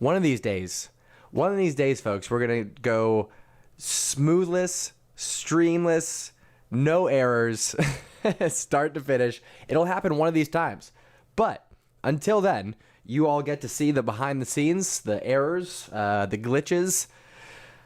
One of these days, folks, we're going to go smoothless, streamless, no errors, start to finish. It'll happen one of these times. But until then, you all get to see the behind the scenes, the errors, the glitches.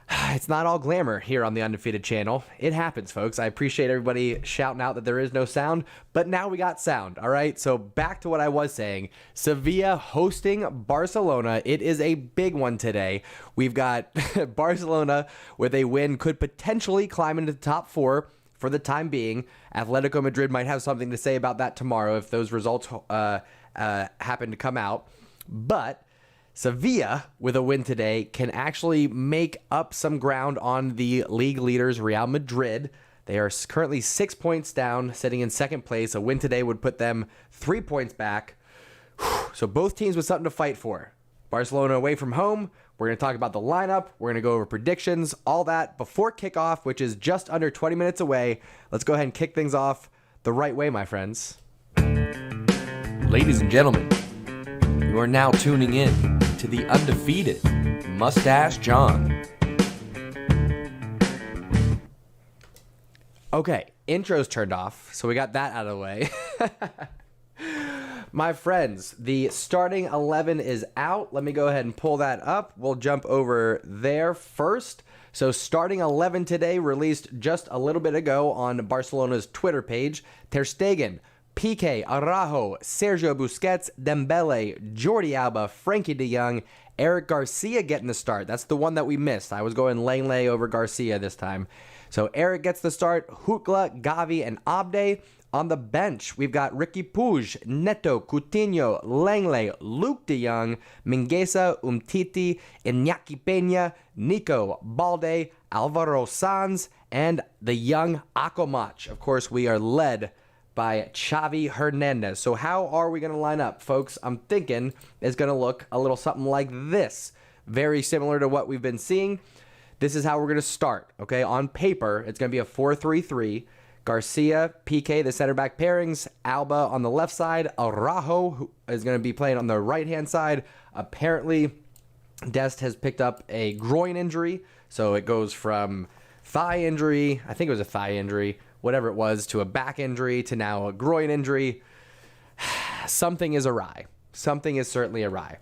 It's not all glamour here on the Undefeated channel. It happens, folks. I appreciate everybody shouting out that there is no sound, but now we got sound, all right? So back to what I was saying. Sevilla hosting Barcelona. It is a big one today. We've got Barcelona with a win, could potentially climb into the top 4 for the time being. Atletico Madrid might have something to say about that tomorrow if those results happen to come out. But Sevilla, with a win today, can actually make up some ground on the league leaders, Real Madrid. They are currently 6 points down, sitting in second place. A win today would put them 3 points back. So both teams with something to fight for. Barcelona away from home. We're going to talk about the lineup. We're going to go over predictions, all that before kickoff, which is just under 20 minutes away. Let's go ahead and kick things off the right way, my friends. Ladies and gentlemen, you are now tuning in to the undefeated Mustache John. Okay, intro's turned off, so we got that out of the way. My friends, the starting 11 is out. Let me go ahead and pull that up. We'll jump over there first. So starting 11 today, released just a little bit ago on Barcelona's Twitter page. Ter Stegen, Piqué, Araujo, Sergio Busquets, Dembele, Jordi Alba, Frankie de Jong, Eric Garcia getting the start. That's the one that we missed. I was going Lenglet over Garcia this time. So Eric gets the start. Jutgla, Gavi, and Abde. On the bench, we've got Ricky Puig, Neto, Coutinho, Lenglet, Luke de Jong, Mingueza, Umtiti, Iñaki Peña, Nico, Balde, Alvaro Sanz, and the young Akomach. Of course, we are led by Xavi Hernandez. So how are we going to line up, folks? I'm thinking it's going to look a little something like this. Very similar to what we've been seeing. This is how we're going to start, okay? On paper, it's going to be a 4-3-3. Garcia, Piqué, the center back pairings, Alba on the left side, Araujo, who is going to be playing on the right-hand side. Apparently, Dest has picked up a groin injury, so it goes from thigh injury, I think it was a thigh injury, whatever it was, to a back injury, to now a groin injury. Something is awry. Something is certainly awry.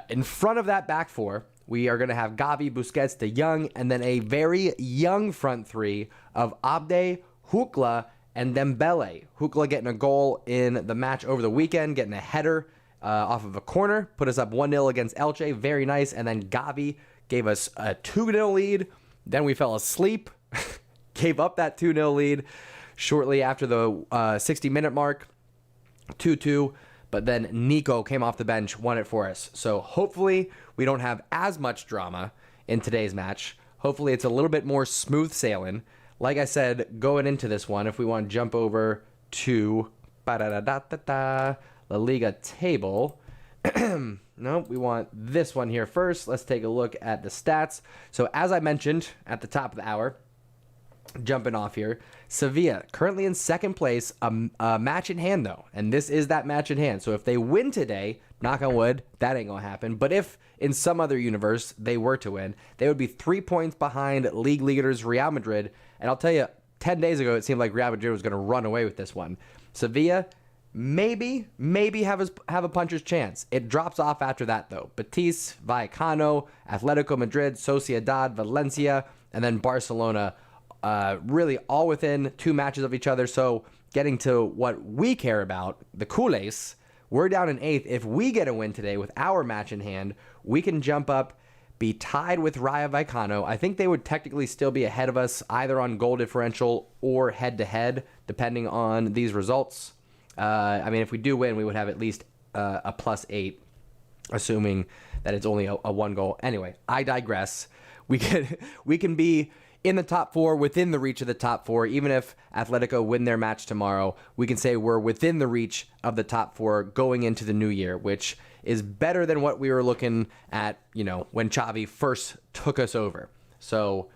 In front of that back four, we are going to have Gavi, Busquets, De Jong, and then a very young front three of Abde, Jutgla, and Dembele. Jutgla getting a goal in the match over the weekend, getting a header off of a corner, put us up 1-0 against Elche. Very nice. And then Gavi gave us a 2-0 lead. Then we fell asleep, gave up that 2-0 lead shortly after the 60-minute mark, 2-2. But then Nico came off the bench, won it for us. So hopefully we don't have as much drama in today's match. Hopefully it's a little bit more smooth sailing. Like I said, going into this one, if we want to jump over to La Liga table. No, we want this one here first. Let's take a look at the stats. So as I mentioned at the top of the hour, jumping off here, Sevilla currently in second place, a match in hand though, and this is that match in hand. So if they win today, knock on wood, that ain't gonna happen. But if in some other universe they were to win, they would be 3 points behind league leaders Real Madrid. And I'll tell you, 10 days ago it seemed like Real Madrid was gonna run away with this one. Sevilla maybe have a puncher's chance. It drops off after that though. Betis, Vallecano, Atletico Madrid, Sociedad, Valencia, and then Barcelona. Really all within 2 matches of each other. So getting to what we care about, the CULERS, we're down in 8th. If we get a win today with our match in hand, we can jump up, be tied with Rayo Vallecano. I think they would technically still be ahead of us either on goal differential or head-to-head, depending on these results. I mean, if we do win, we would have at least a +8, assuming that it's only a 1 goal. Anyway, I digress. We can be in the top 4, within the reach of the top 4. Even if Atletico win their match tomorrow, we can say we're within the reach of the top 4 going into the new year, which is better than what we were looking at, you know, when Xavi first took us over. So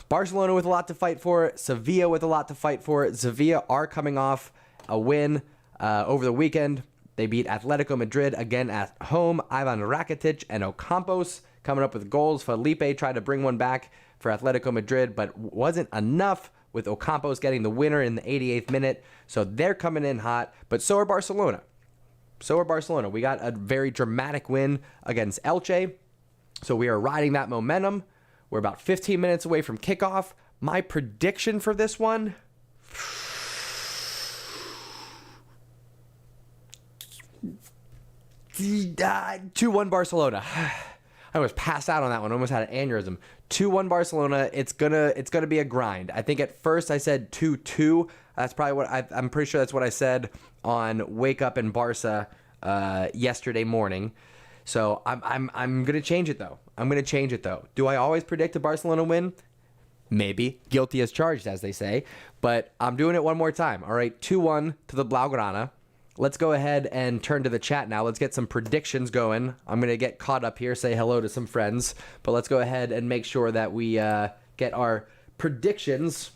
Barcelona with a lot to fight for, Sevilla with a lot to fight for. Sevilla are coming off a win over the weekend. They beat Atletico Madrid again at home. Ivan Rakitic and Ocampos coming up with goals. Felipe tried to bring one back for Atletico Madrid, but wasn't enough, with Ocampos getting the winner in the 88th minute. So they're coming in hot, but so are Barcelona. We got a very dramatic win against Elche. So we are riding that momentum. We're about 15 minutes away from kickoff. My prediction for this one... 2-1 Barcelona. I almost passed out on that one. Almost had an aneurysm. 2-1 Barcelona. It's gonna be a grind. I think at first I said 2-2. That's probably what I'm pretty sure that's what I said on Wake Up in Barca yesterday morning. So I'm gonna change it though. Do I always predict a Barcelona win? Maybe. Guilty as charged, as they say. But I'm doing it one more time. All right, 2-1 to the Blaugrana. Let's go ahead and turn to the chat now. Let's get some predictions going. I'm going to get caught up here, say hello to some friends. But let's go ahead and make sure that we get our predictions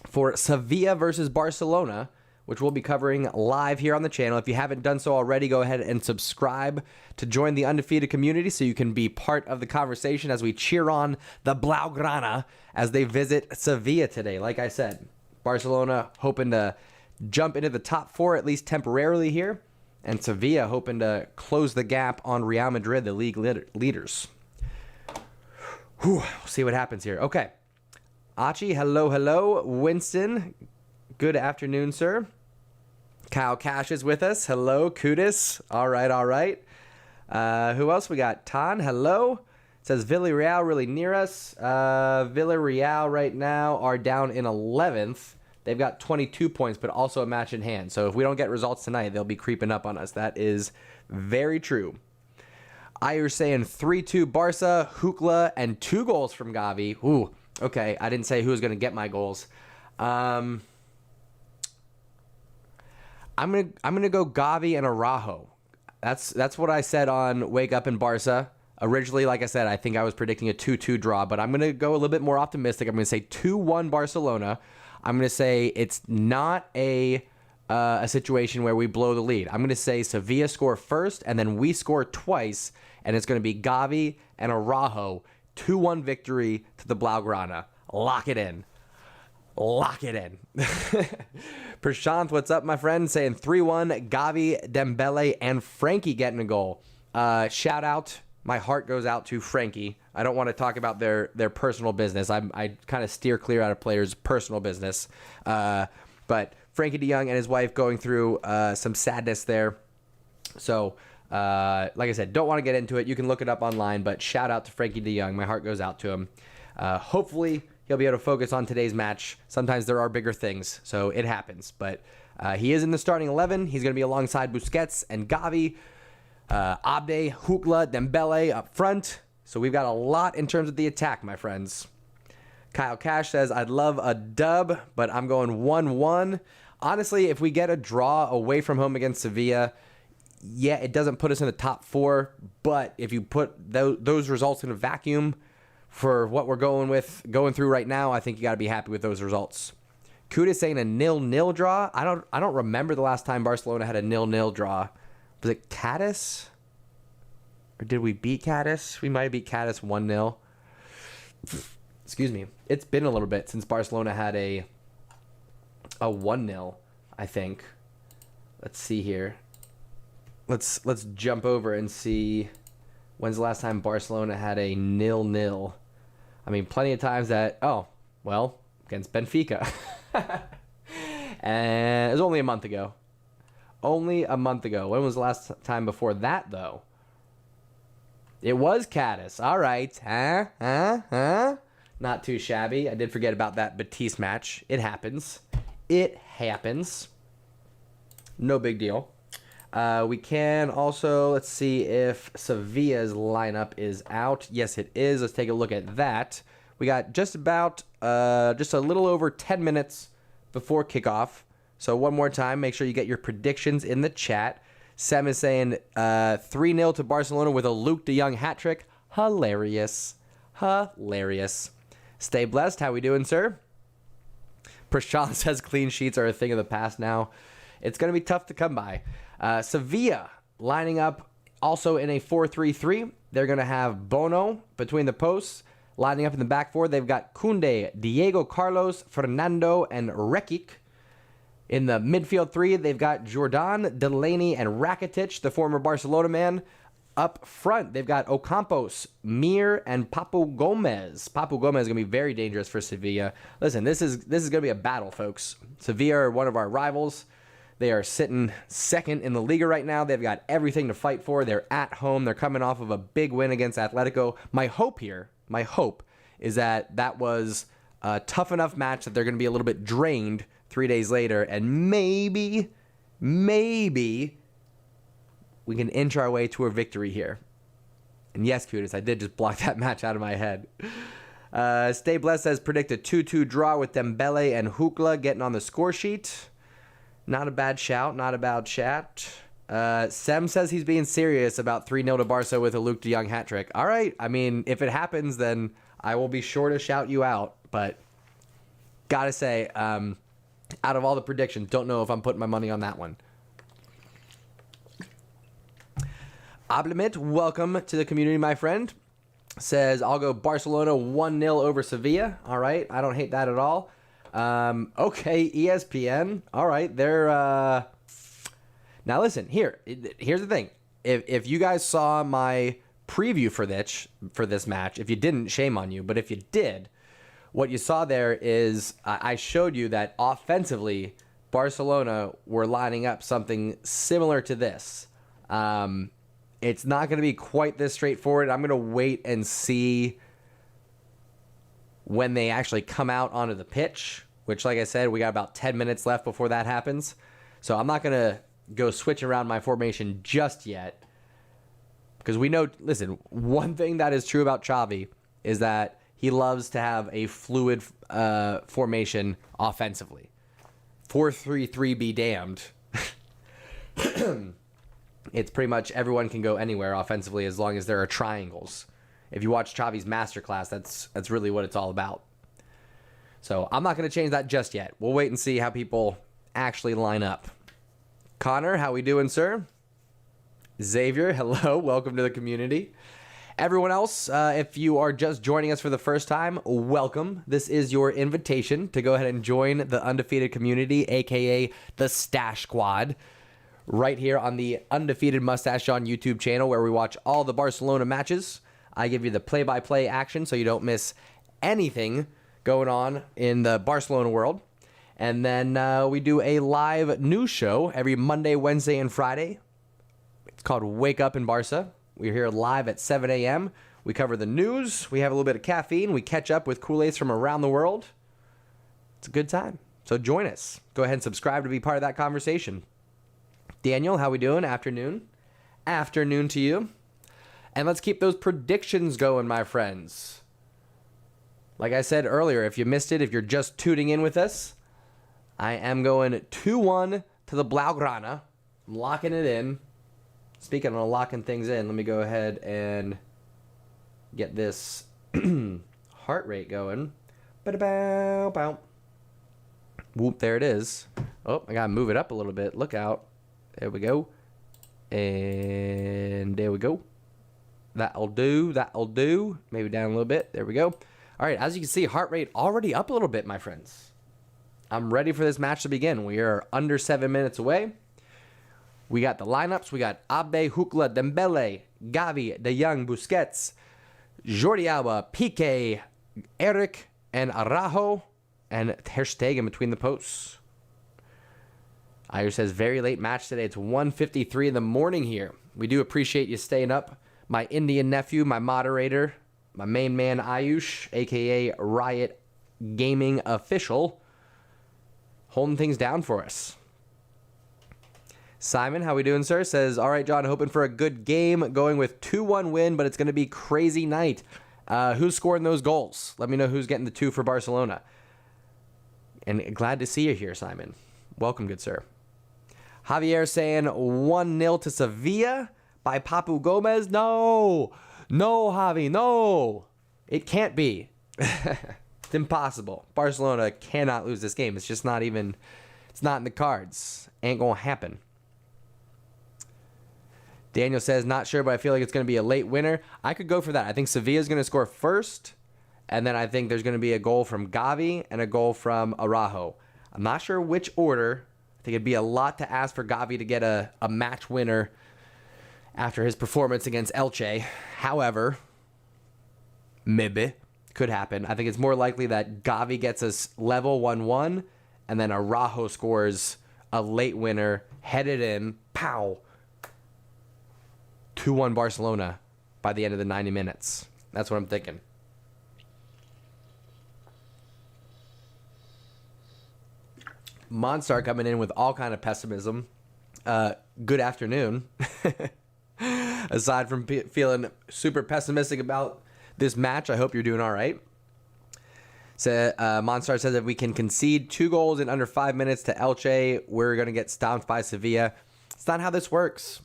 for Sevilla versus Barcelona, which we'll be covering live here on the channel. If you haven't done so already, go ahead and subscribe to join the Undefeated community so you can be part of the conversation as we cheer on the Blaugrana as they visit Sevilla today. Like I said, Barcelona hoping to jump into the top 4 at least temporarily here, and Sevilla hoping to close the gap on Real Madrid, the league leaders. Whew, we'll see what happens here. Okay, Achi, hello. Winston, good afternoon, sir. Kyle Cash is with us. Hello, Kudis. All right. Who else we got? Tan, hello. It says Villarreal really near us. Villarreal right now are down in 11th. They've got 22 points, but also a match in hand. So if we don't get results tonight, they'll be creeping up on us. That is very true. Ayer saying 3-2 Barca, Hukla, and 2 goals from Gavi. Ooh, okay. I didn't say who was going to get my goals. I'm gonna go Gavi and Araujo. That's what I said on Wake Up in Barca. Originally, like I said, I think I was predicting a 2-2 draw, but I'm going to go a little bit more optimistic. I'm going to say 2-1 Barcelona. I'm going to say it's not a situation where we blow the lead. I'm going to say Sevilla score first, and then we score twice, and it's going to be Gavi and Araujo. 2-1 victory to the Blaugrana. Lock it in. Prashanth, what's up, my friend? Saying 3-1, Gavi, Dembele, and Frankie getting a goal. Shout out. My heart goes out to Frankie. I don't want to talk about their personal business. I kind of steer clear out of players' personal business. But Frankie de Jong and his wife going through some sadness there. So, like I said, don't want to get into it. You can look it up online, but shout out to Frankie de Jong. My heart goes out to him. Hopefully, he'll be able to focus on today's match. Sometimes there are bigger things, so it happens. But he is in the starting 11. He's going to be alongside Busquets and Gavi. Abde, Hukla, Dembele up front. So we've got a lot in terms of the attack, my friends. Kyle Cash says, I'd love a dub, but I'm going 1-1. Honestly, if we get a draw away from home against Sevilla, yeah, it doesn't put us in the top 4. But if you put those results in a vacuum for what we're going through right now, I think you got to be happy with those results. Kuda saying a 0-0 draw. I don't remember the last time Barcelona had a 0-0 draw. Was it Cadiz? Or did we beat Cadiz? We might have beat Cadiz 1-0. Excuse me. It's been a little bit since Barcelona had a 1-0, I think. Let's see here. Let's jump over and see when's the last time Barcelona had a 0-0. I mean, plenty of times that, against Benfica. And it was only a month ago. When was the last time before that, though? It was Cadiz. All right. Huh? Not too shabby. I did forget about that Betis match. It happens. No big deal. We can also, let's see if Sevilla's lineup is out. Yes, it is. Let's take a look at that. We got just a little over 10 minutes before kickoff. So one more time, make sure you get your predictions in the chat. Sam is saying 3-0 to Barcelona with a Luke de Jong hat trick. Hilarious. Stay blessed. How we doing, sir? Prashant says clean sheets are a thing of the past now. It's going to be tough to come by. Sevilla lining up also in a 4-3-3. They're going to have Bono between the posts. Lining up in the back four, they've got Koundé, Diego Carlos, Fernando, and Rekic. In the midfield three, they've got Jordan, Delaney, and Rakitic, the former Barcelona man. Up front, they've got Ocampos, Mir, and Papu Gomez. Papu Gomez is going to be very dangerous for Sevilla. Listen, this is going to be a battle, folks. Sevilla are one of our rivals. They are sitting second in the Liga right now. They've got everything to fight for. They're at home. They're coming off of a big win against Atletico. My hope is that was a tough enough match that they're going to be a little bit drained 3 days later, and maybe we can inch our way to a victory here. And yes, Cutest, I did just block that match out of my head. Stay Blessed says predict a 2-2 draw with Dembele and Hukla getting on the score sheet. Not a bad shout, not a bad chat. Sem says he's being serious about 3-0 to Barca with a Luke de Jong hat trick. All right, I mean, if it happens, then I will be sure to shout you out. But gotta say, out of all the predictions, don't know if I'm putting my money on that one. Ablimit, welcome to the community, my friend. Says, I'll go Barcelona 1-0 over Sevilla. All right, I don't hate that at all. Okay, ESPN. All right, they're... Now listen, here's the thing. If you guys saw my preview for this match, if you didn't, shame on you. But if you did, what you saw there is I showed you that offensively, Barcelona were lining up something similar to this. It's not going to be quite this straightforward. I'm going to wait and see when they actually come out onto the pitch, which, like I said, we got about 10 minutes left before that happens. So I'm not going to go switch around my formation just yet, because we know, listen, one thing that is true about Xavi is that he loves to have a fluid formation offensively. 4-3-3 be damned. It's pretty much everyone can go anywhere offensively as long as there are triangles. If you watch Xavi's masterclass, that's really what it's all about. So I'm not going to change that just yet. We'll wait and see how people actually line up. Connor, how we doing, sir? Xavier, hello. Welcome to the community. Everyone else, if you are just joining us for the first time, welcome. This is your invitation to go ahead and join the Undefeated community, a.k.a. the Stash Squad, right here on the Undefeated Mustache John YouTube channel, where we watch all the Barcelona matches. I give you the play-by-play action so you don't miss anything going on in the Barcelona world. And then we do a live news show every Monday, Wednesday, and Friday. It's called Wake Up in Barca. We're here live at 7 a.m. We cover the news. We have a little bit of caffeine. We catch up with Kool-Aids from around the world. It's a good time. So join us. Go ahead and subscribe to be part of that conversation. Daniel, how we doing? Afternoon. Afternoon to you. And let's keep those predictions going, my friends. Like I said earlier, if you missed it, if you're just tuning in with us, I am going 2-1 to the Blaugrana. I'm locking it in. Speaking of locking things in, let me go ahead and get this heart rate going. Ba-da-bow-bow. Whoop, there it is. Oh, I got to move it up a little bit. Look out. There we go. And there we go. That'll do. That'll do. Maybe down a little bit. There we go. All right, as you can see, heart rate already up a little bit, my friends. I'm ready for this match to begin. We are under 7 minutes away. We got the lineups. We got Abe, Hukla, Dembele, Gavi, De Jong, Busquets, Jordi Alba, Piqué, Eric, and Araujo, and Ter Stegen between the posts. Ayer says, very late match today. It's 1:53 in the morning here. We do appreciate you staying up. My Indian nephew, my moderator, my main man Ayush, a.k.a. Riot Gaming Official, holding things down for us. Simon, how we doing, sir? Says, all right, John, hoping for a good game, going with 2-1 win, but it's going to be crazy night. Who's scoring those goals? Let me know who's getting the 2 for Barcelona. And glad to see you here, Simon. Welcome, good sir. Javier saying 1-0 to Sevilla by Papu Gomez. No, Javi, no. It can't be. It's impossible. Barcelona cannot lose this game. It's just not even, it's not in the cards. Ain't going to happen. Daniel says, not sure, but I feel like it's going to be a late winner. I could go for that. I think Sevilla's going to score first, and then I think there's going to be a goal from Gavi and a goal from Araujo. I'm not sure which order. I think it'd be a lot to ask for Gavi to get a match winner after his performance against Elche. However, maybe could happen. I think it's more likely that Gavi gets us level 1-1, and then Araujo scores a late winner, headed in, pow, 2-1 Barcelona by the end of the 90 minutes. That's what I'm thinking. Monstar coming in with all kind of pessimism. Good afternoon. Aside from feeling super pessimistic about this match, I hope you're doing all right. So, Monstar says if we can concede 2 goals in under 5 minutes to Elche, we're going to get stomped by Sevilla. It's not how this works.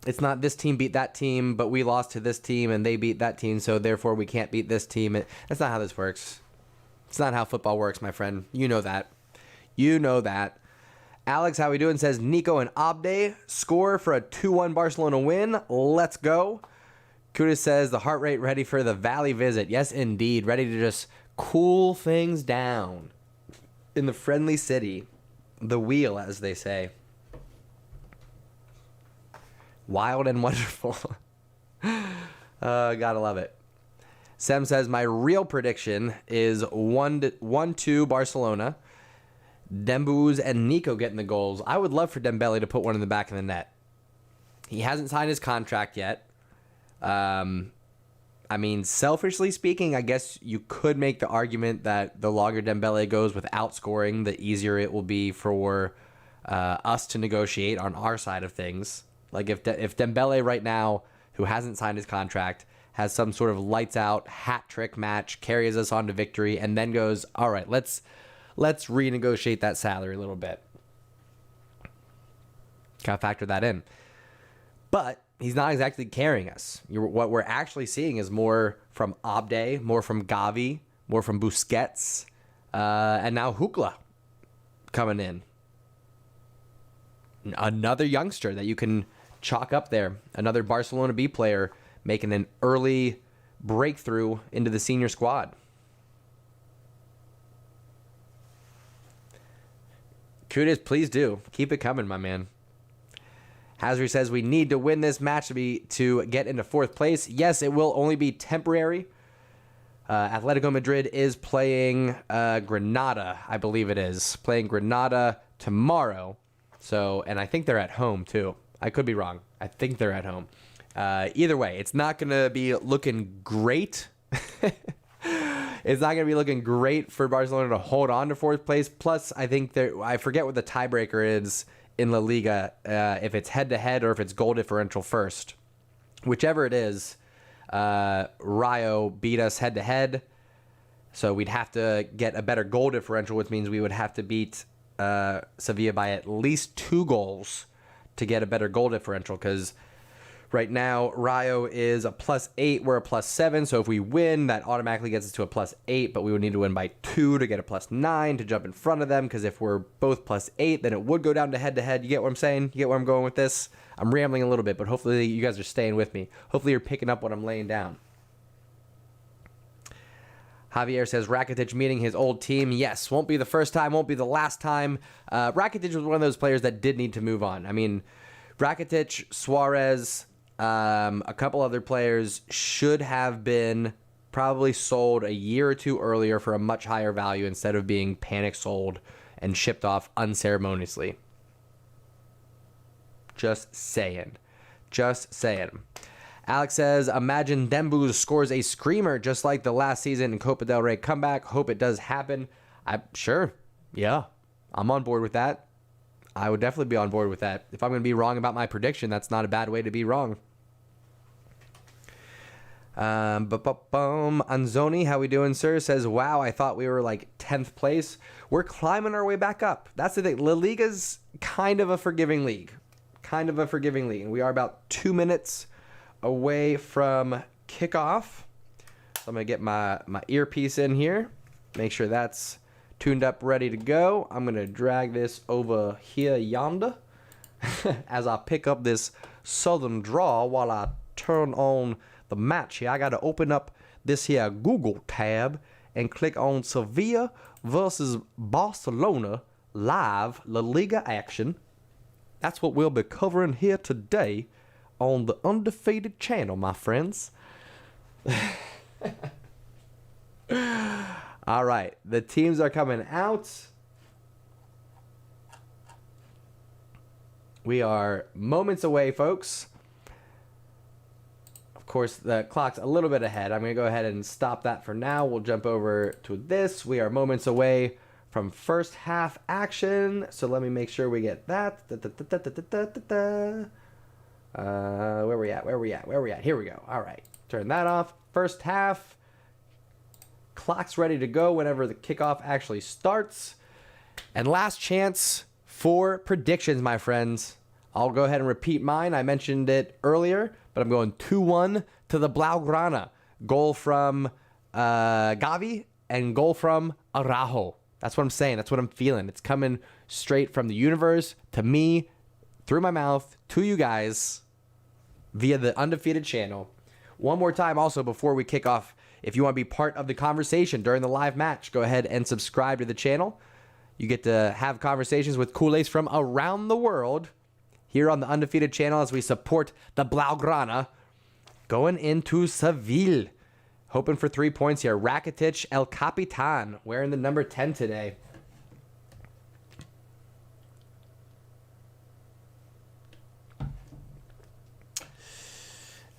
It's not this team beat that team, but we lost to this team and they beat that team, so therefore we can't beat this team. That's not how this works. It's not how football works, my friend. You know that. You know that. Alex, how we doing? Says Nico and Abde score for a 2-1 Barcelona win. Let's go. Kuda says the heart rate ready for the Valley visit. Yes, indeed. Ready to just cool things down in the friendly city. The wheel, as they say. Wild and wonderful. Gotta love it. Sem says my real prediction is 1-2 Barcelona. Dembuz and Nico getting the goals. I would love for Dembele to put one in the back of the net. He hasn't signed his contract yet. I mean, selfishly speaking, I guess you could make the argument that the longer Dembele goes without scoring, the easier it will be for us to negotiate on our side of things. Like if Dembele right now, who hasn't signed his contract, has some sort of lights out hat trick match, carries us on to victory, and then goes, all right, let's renegotiate that salary a little bit. Gotta factor that in. But he's not exactly carrying us. What we're actually seeing is more from Abde, more from Gavi, more from Busquets, and now Hukla coming in. Another youngster that you can chalk up there. Another Barcelona B player making an early breakthrough into the senior squad. Kudos, please do. Keep it coming, my man. Hazri says we need to win this match to get into 4th place. Yes, it will only be temporary. Atletico Madrid is playing Granada, I believe it is. Playing Granada tomorrow. So, and I think they're at home too. I could be wrong. I think they're at home. Either way, it's not going to be looking great. It's not going to be looking great for Barcelona to hold on to 4th place. Plus, I think I forget what the tiebreaker is in La Liga, if it's head-to-head or if it's goal differential first. Whichever it is, Rayo beat us head-to-head, so we'd have to get a better goal differential, which means we would have to beat Sevilla by at least 2 goals to get a better goal differential, because right now, Rayo is a +8. We're a +7. So if we win, that automatically gets us to a +8. But we would need to win by 2 to get a +9 to jump in front of them. Because if we're both +8, then it would go down to head-to-head. You get what I'm saying? You get where I'm going with this? I'm rambling a little bit, but hopefully you guys are staying with me. Hopefully you're picking up what I'm laying down. Javier says Rakitic meeting his old team. Yes, won't be the first time, won't be the last time. Rakitic was one of those players that did need to move on. I mean, Rakitic, Suarez, a couple other players should have been probably sold a year or 2 earlier for a much higher value instead of being panic sold and shipped off unceremoniously. Just saying. Just saying. Alex says, imagine Dembuz scores a screamer just like the last season in Copa del Rey comeback. Hope it does happen. Sure. Yeah. I'm on board with that. I would definitely be on board with that. If I'm going to be wrong about my prediction, that's not a bad way to be wrong. Anzoni, how we doing, sir? Says, wow, I thought we were like 10th place. We're climbing our way back up. That's the thing. La Liga's kind of a forgiving league. Kind of a forgiving league. And we are about 2 minutes away from kickoff. So I'm going to get my earpiece in here. Make sure that's tuned up, ready to go. I'm going to drag this over here yonder as I pick up this Southern Draw while I turn on the match here. I got to open up this here Google tab and click on Sevilla versus Barcelona live La Liga action. That's what we'll be covering here today on the Undefeated channel, my friends. All right, the teams are coming out. We are moments away, folks. Of course, the clock's a little bit ahead. I'm going to go ahead and stop that for now. We'll jump over to this. We are moments away from first half action. So let me make sure we get that. Where we at? Here we go. All right. Turn that off. First half. Clock's ready to go whenever the kickoff actually starts. And last chance for predictions, my friends. I'll go ahead and repeat mine. I mentioned it earlier, but I'm going 2-1 to the Blaugrana. Goal from Gavi and goal from Araujo. That's what I'm saying. That's what I'm feeling. It's coming straight from the universe to me, through my mouth, to you guys, via the Undefeated channel. One more time also before we kick off, if you want to be part of the conversation during the live match, go ahead and subscribe to the channel. You get to have conversations with CULERS from around the world here on the Undefeated channel as we support the Blaugrana going into Sevilla. Hoping for 3 points here. Rakitic, El Capitan, wearing the number 10 today.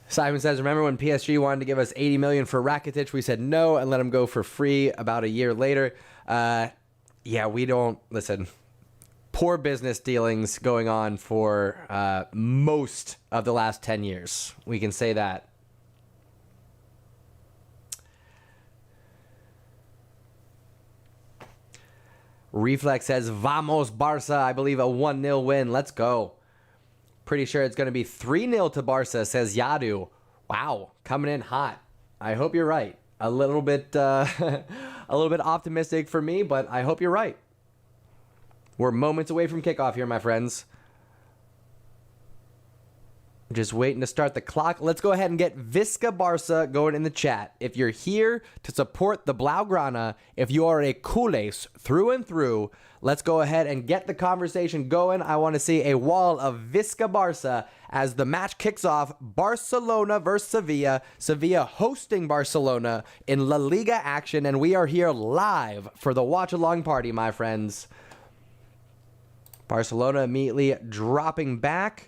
Simon says, remember when PSG wanted to give us $80 million for Rakitic? We said no and let him go for free about a year later. Yeah, we don't... Listen, poor business dealings going on for most of the last 10 years. We can say that. Reflex says, Vamos Barca. I believe a 1-0 win. Let's go. Pretty sure it's going to be 3-0 to Barca, says Yadu. Wow, coming in hot. I hope you're right. A little bit optimistic for me, but I hope you're right. We're moments away from kickoff here, my friends. Just waiting to start the clock. Let's go ahead and get Visca Barca going in the chat. If you're here to support the Blaugrana, if you are a culés through and through, let's go ahead and get the conversation going. I want to see a wall of Visca Barca as the match kicks off. Barcelona versus Sevilla. Sevilla hosting Barcelona in La Liga action, and we are here live for the watch-along party, my friends. Barcelona immediately dropping back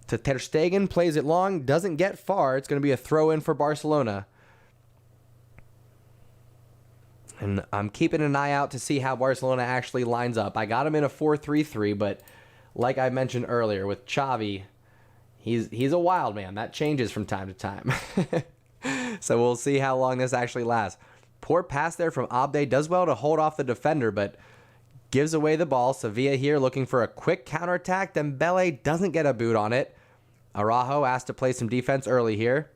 to Ter Stegen, plays it long, doesn't get far. It's going to be a throw-in for Barcelona. And I'm keeping an eye out to see how Barcelona actually lines up. I got him in a 4-3-3, but like I mentioned earlier with Xavi, he's a wild man. That changes from time to time. So we'll see how long this actually lasts. Poor pass there from Abde. Does well to hold off the defender, but gives away the ball. Sevilla here looking for a quick counterattack. Dembele doesn't get a boot on it. Araujo asked to play some defense early here.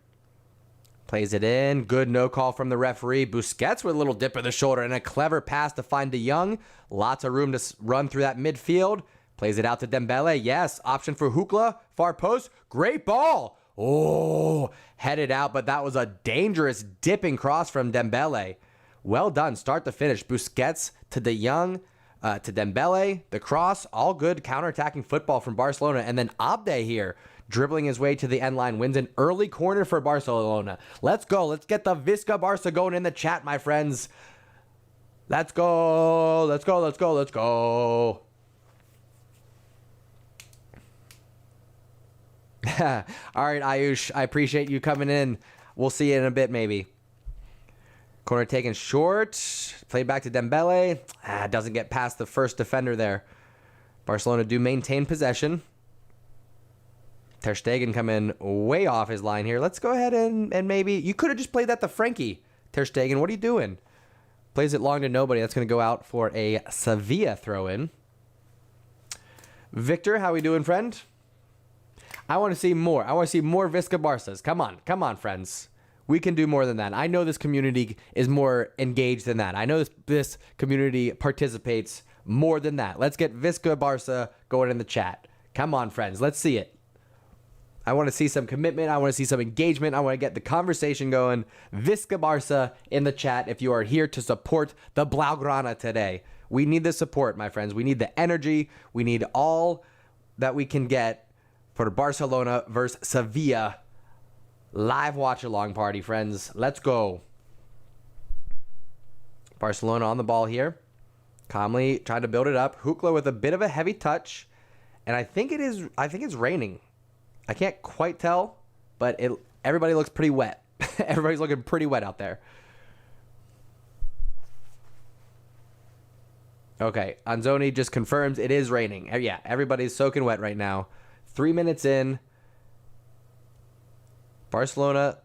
Plays it in. Good no call from the referee. Busquets with a little dip of the shoulder and a clever pass to find De Jong. Lots of room to run through that midfield. Plays it out to Dembele. Yes, option for Hukla. Far post. Great ball. Oh, headed out, but that was a dangerous dipping cross from Dembele. Well done, start to finish. Busquets to De Jong. To Dembele, the cross, all good counterattacking football from Barcelona. And then Abde here, dribbling his way to the end line, wins an early corner for Barcelona. Let's go. Let's get the Visca Barca going in the chat, my friends. Let's go. Let's go. Let's go. Let's go. All right, Ayush, I appreciate you coming in. We'll see you in a bit, maybe. Corner taken short. Played back to Dembele. Doesn't get past the first defender there. Barcelona do maintain possession. Ter Stegen come in way off his line here. Let's go ahead and maybe... You could have just played that to Frankie. Ter Stegen, what are you doing? Plays it long to nobody. That's going to go out for a Sevilla throw-in. Victor, how we doing, friend? I want to see more. I want to see more Visca Barças. Come on. Come on, friends. We can do more than that. I know this community is more engaged than that. I know this community participates more than that. Let's get Visca Barca going in the chat. Come on, friends. Let's see it. I want to see some commitment. I want to see some engagement. I want to get the conversation going. Visca Barca in the chat if you are here to support the Blaugrana today. We need the support, my friends. We need the energy. We need all that we can get for Barcelona versus Sevilla. Live watch-along party, friends. Let's go. Barcelona on the ball here. Calmly trying to build it up. Hukla with a bit of a heavy touch. And I think it's raining. I can't quite tell, but everybody looks pretty wet. Everybody's looking pretty wet out there. Okay, Anzoni just confirms it is raining. Yeah, everybody's soaking wet right now. 3 minutes in. Barcelona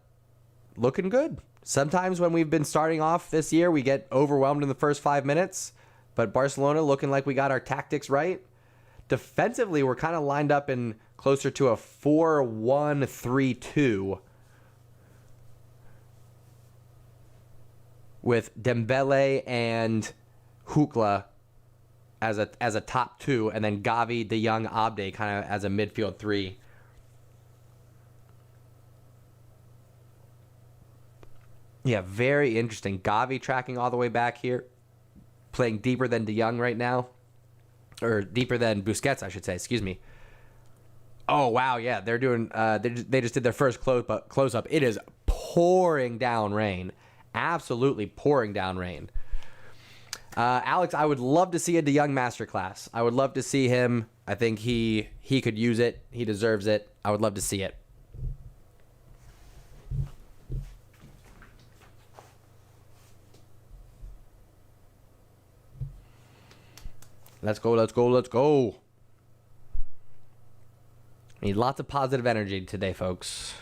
looking good. Sometimes when we've been starting off this year, we get overwhelmed in the first 5 minutes. But Barcelona looking like we got our tactics right. Defensively, we're kind of lined up in closer to a 4-1-3-2 with Dembele and Hukla as a top two, and then Gavi, De Jong, Abde kind of as a midfield three. Yeah, very interesting. Gavi tracking all the way back here, playing deeper than De Jong right now. Or deeper than Busquets, I should say. Excuse me. Oh, wow. Yeah, they're doing... they just did their first close-up. It is pouring down rain. Absolutely pouring down rain. Alex, I would love to see a De Jong masterclass. I would love to see him. I think he could use it. He deserves it. I would love to see it. Let's go, let's go, let's go. Need lots of positive energy today, folks.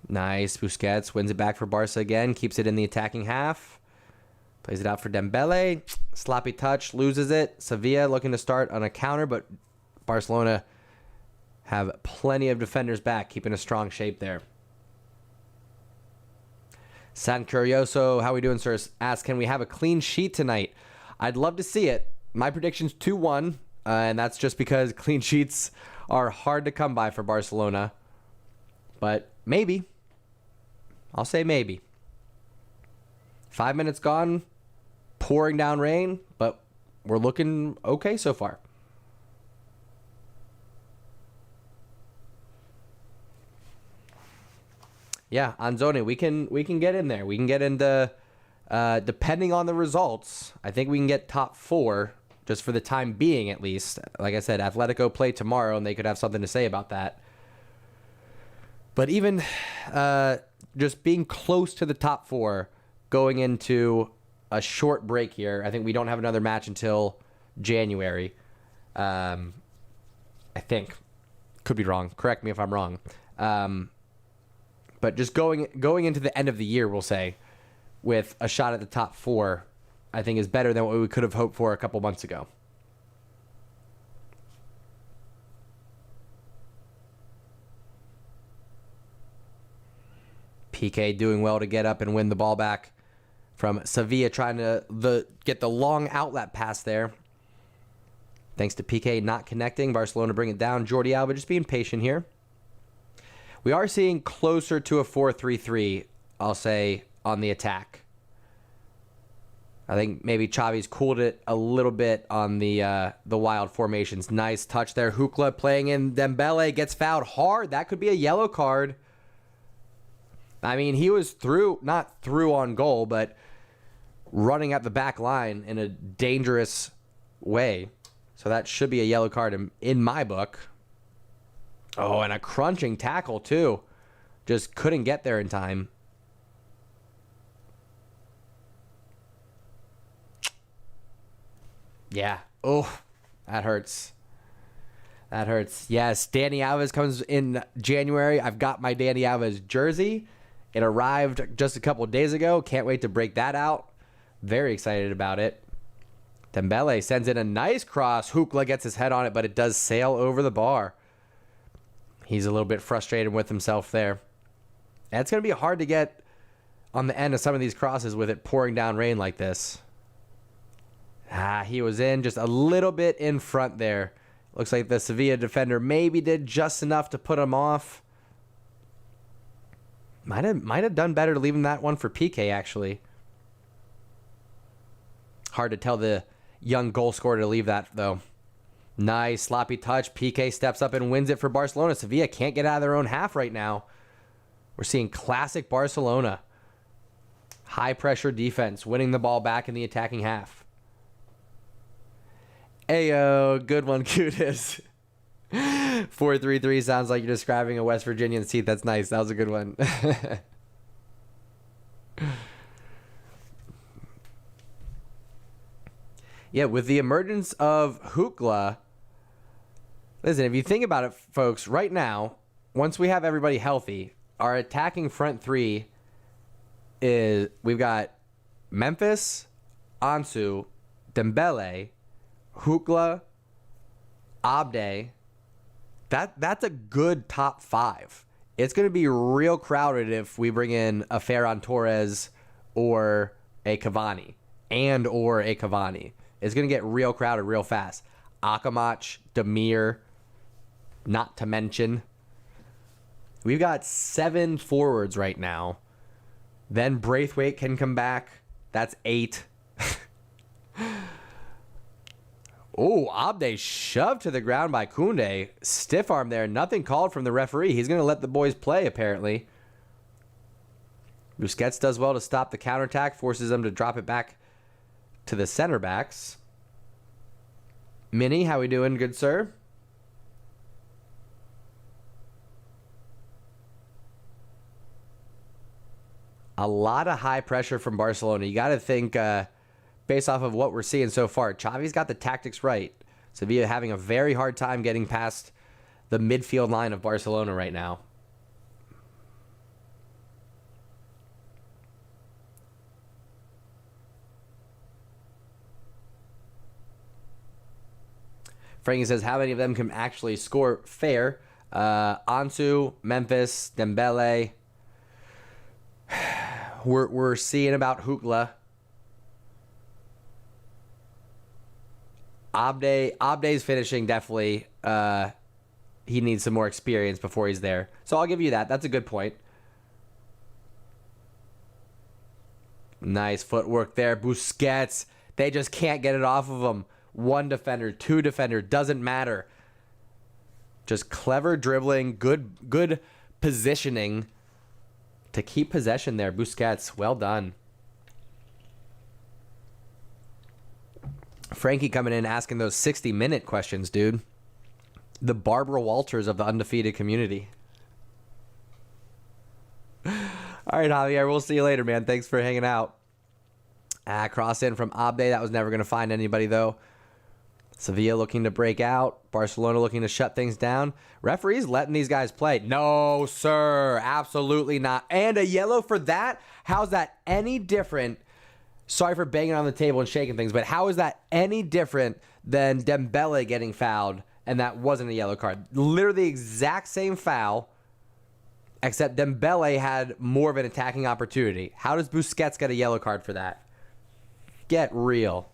Nice. Busquets wins it back for Barca again. Keeps it in the attacking half. Plays it out for Dembele. Sloppy touch. Loses it. Sevilla looking to start on a counter, but Barcelona have plenty of defenders back, keeping a strong shape there. San Curioso, how we doing, sir? Asks, can we have a clean sheet tonight? I'd love to see it. My prediction's 2-1, and that's just because clean sheets are hard to come by for Barcelona. But maybe. I'll say maybe. 5 minutes gone, pouring down rain, but we're looking okay so far. Yeah, Anzoni, we can get in there. We can get into, depending on the results, I think we can get top 4, just for the time being at least. Like I said, Atletico play tomorrow, and they could have something to say about that. But even just being close to the top 4, going into a short break here, I think we don't have another match until January. I think. Could be wrong. Correct me if I'm wrong. But just going into the end of the year, we'll say, with a shot at the top 4, I think is better than what we could have hoped for a couple months ago. PK doing well to get up and win the ball back from Sevilla, trying to get the long outlet pass there. Thanks to PK not connecting. Barcelona bring it down. Jordi Alba just being patient here. We are seeing closer to a 4-3-3, I'll say, on the attack. I think maybe Xavi's cooled it a little bit on the wild formations. Nice touch there. Hukla playing in. Dembele gets fouled hard. That could be a yellow card. I mean, he was not through on goal, but running at the back line in a dangerous way. So that should be a yellow card in my book. Oh, and a crunching tackle, too. Just couldn't get there in time. Yeah. Oh, that hurts. That hurts. Yes, Dani Alves comes in January. I've got my Dani Alves jersey. It arrived just a couple days ago. Can't wait to break that out. Very excited about it. Dembele sends in a nice cross. Hukla gets his head on it, but it does sail over the bar. He's a little bit frustrated with himself there. And it's going to be hard to get on the end of some of these crosses with it pouring down rain like this. He was in just a little bit in front there. Looks like the Sevilla defender maybe did just enough to put him off. Might have done better leaving that one for PK, actually. Hard to tell the young goal scorer to leave that, though. Nice sloppy touch. PK steps up and wins it for Barcelona. Sevilla can't get out of their own half right now. We're seeing classic Barcelona. High pressure defense, winning the ball back in the attacking half. Ayo, good one, Kutis. 4-3-3 sounds like you're describing a West Virginian seat. That's nice. That was a good one. Yeah, with the emergence of Hookla, listen, if you think about it, folks, right now, once we have everybody healthy, our attacking front three is, we've got Memphis, Ansu, Dembele, Hookla, Abde. That's a good top five. It's going to be real crowded if we bring in a Ferran Torres or a Cavani or a Cavani. It's going to get real crowded real fast. Akamach, Demir, not to mention. We've got 7 forwards right now. Then Braithwaite can come back. That's 8. Oh, Abde shoved to the ground by Koundé. Stiff arm there. Nothing called from the referee. He's going to let the boys play, apparently. Busquets does well to stop the counterattack. Forces them to drop it back to the center backs. Minnie, how we doing, good sir? A lot of high pressure from Barcelona. You got to think... based off of what we're seeing so far, Xavi's got the tactics right. Sevilla having a very hard time getting past the midfield line of Barcelona right now. Frankie says, how many of them can actually score fair? Ansu, Memphis, Dembele. We're seeing about Hookla. Abde's finishing definitely. He needs some more experience before he's there. So I'll give you that. That's a good point. Nice footwork there. Busquets. They just can't get it off of him. 1 defender, 2 defender, doesn't matter. Just clever dribbling, good positioning to keep possession there. Busquets, well done. Frankie coming in asking those 60-minute questions, dude. The Barbara Walters of the undefeated community. All right, Javier, we'll see you later, man. Thanks for hanging out. Cross in from Abde. That was never going to find anybody, though. Sevilla looking to break out. Barcelona looking to shut things down. Referees letting these guys play. No, sir. Absolutely not. And a yellow for that? How's that any different? Sorry for banging on the table and shaking things, but how is that any different than Dembele getting fouled and that wasn't a yellow card? Literally the exact same foul, except Dembele had more of an attacking opportunity. How does Busquets get a yellow card for that? Get real.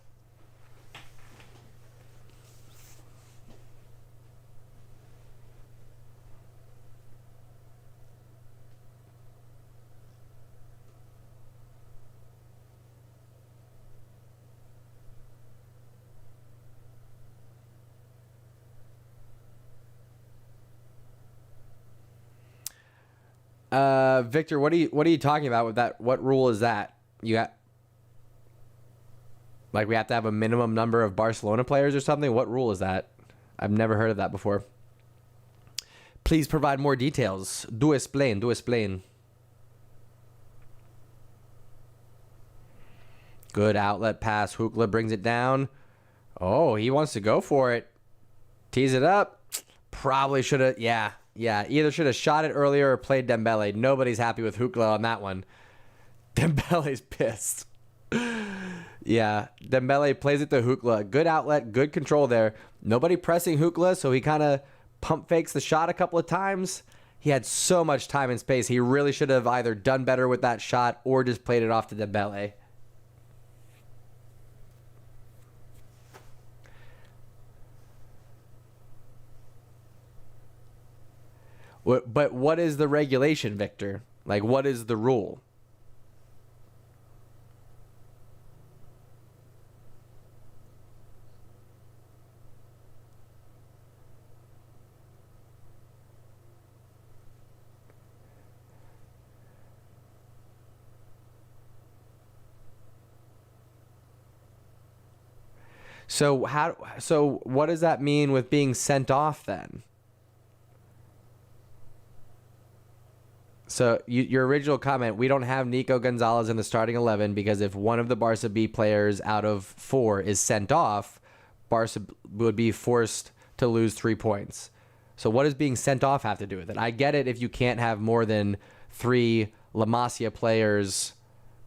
Victor, what are you talking about with that? What rule is that? You got, like, we have to have a minimum number of Barcelona players or something? What rule is that? I've never heard of that before. Please provide more details. Do explain. Good outlet pass. Hookla brings it down. Oh, he wants to go for it. Tease it up. Probably should have, yeah. Either should have shot it earlier or played Dembele. Nobody's happy with Hookla on that one. Dembele's pissed. Yeah, Dembele plays it to Hookla. Good outlet, good control there. Nobody pressing Hookla, so he kind of pump fakes the shot a couple of times. He had so much time and space. He really should have either done better with that shot or just played it off to Dembele. But what is the regulation, Victor? Like, what is the rule? So what does that mean with being sent off then? So your original comment, we don't have Nico Gonzalez in the starting 11 because if one of the Barca B players out of 4 is sent off, Barca would be forced to lose 3 points. So what does being sent off have to do with it? I get it if you can't have more than 3 La Masia players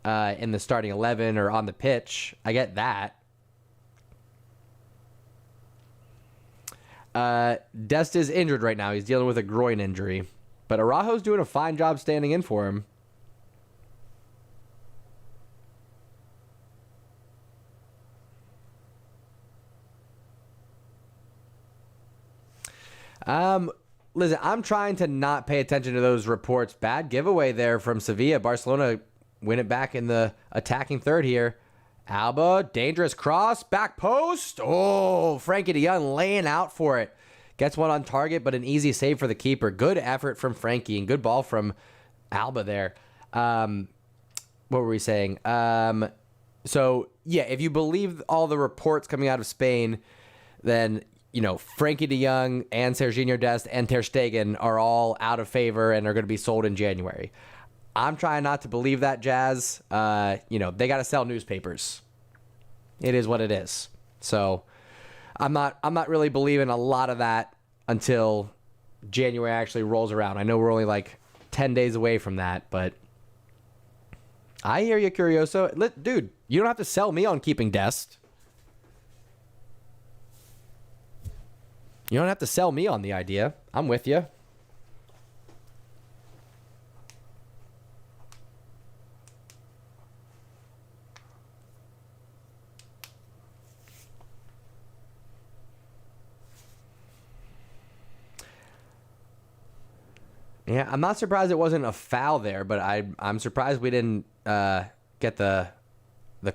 in the starting 11 or on the pitch. I get that. Dest is injured right now. He's dealing with a groin injury. But Araujo's doing a fine job standing in for him. Listen, I'm trying to not pay attention to those reports. Bad giveaway there from Sevilla. Barcelona win it back in the attacking third here. Alba, dangerous cross, back post. Oh, Frankie de Jong laying out for it. Gets one on target, but an easy save for the keeper. Good effort from Frankie and good ball from Alba there. What were we saying? So, yeah, if you believe all the reports coming out of Spain, then, Frankie de Jong and Serginho Dest and Ter Stegen are all out of favor and are going to be sold in January. I'm trying not to believe that, Jazz. They got to sell newspapers. It is what it is. So I'm not really believing a lot of that until January actually rolls around. I know we're only like 10 days away from that, but I hear you, Curioso. Dude, you don't have to sell me on keeping Dest. You don't have to sell me on the idea. I'm with you. Yeah, I'm not surprised it wasn't a foul there, but I'm surprised we didn't get the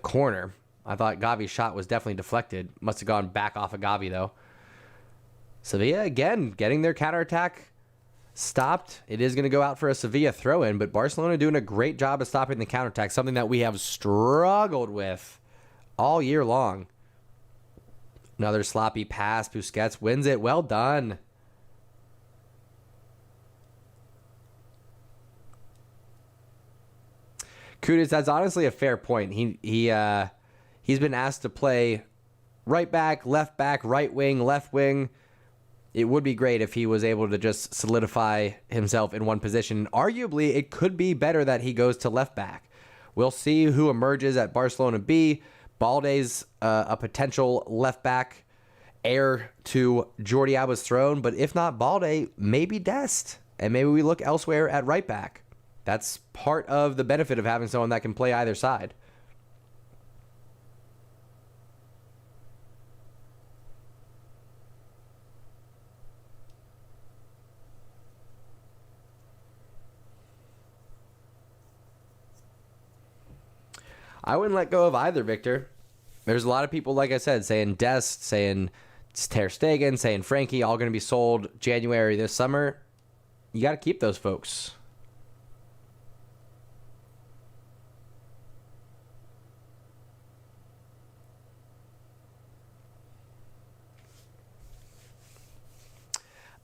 corner. I thought Gavi's shot was definitely deflected. Must have gone back off of Gavi, though. Sevilla, again, getting their counterattack stopped. It is going to go out for a Sevilla throw-in, but Barcelona doing a great job of stopping the counterattack, something that we have struggled with all year long. Another sloppy pass. Busquets wins it. Well done. Kudus, that's honestly a fair point. He's been asked to play right back, right wing, left wing. It would be great if he was able to just solidify himself in one position. Arguably, it could be better that he goes to left back. We'll see who emerges at Barcelona B. Balde's a potential left back, heir to Jordi Alba's throne. But if not Balde, maybe Dest. And maybe we look elsewhere at right back. That's part of the benefit of having someone that can play either side. I wouldn't let go of either, Victor. There's a lot of people, like I said, saying Dest, saying Ter Stegen, saying Frankie, all going to be sold January this summer. You got to keep those folks.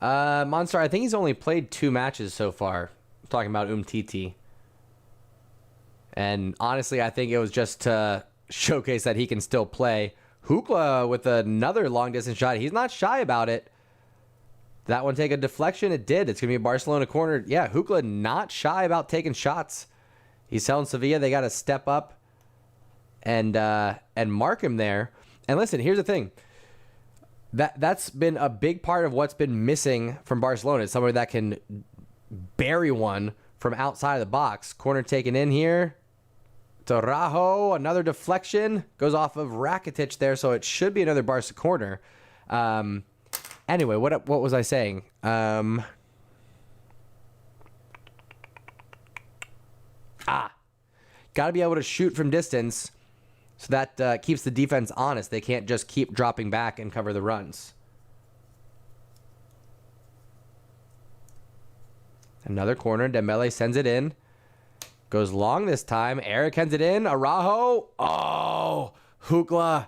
Monster, I think he's only played 2 matches so far. I'm talking about Umtiti. And honestly, I think it was just to showcase that he can still play. Hukla with another long-distance shot. He's not shy about it. Did that one take a deflection? It did. It's going to be a Barcelona corner. Yeah, Hukla not shy about taking shots. He's telling Sevilla they got to step up and mark him there. And listen, here's the thing. That's been a big part of what's been missing from Barcelona. It's somebody that can bury one from outside of the box. Corner taken in here. To Rajo, another deflection. Goes off of Rakitic there, so it should be another Barca corner. Anyway, what was I saying? Got to be able to shoot from distance, so that keeps the defense honest. They can't just keep dropping back and cover the runs. Another corner. Dembele sends it in. Goes long this time. Eric hands it in. Araujo. Oh, Hukla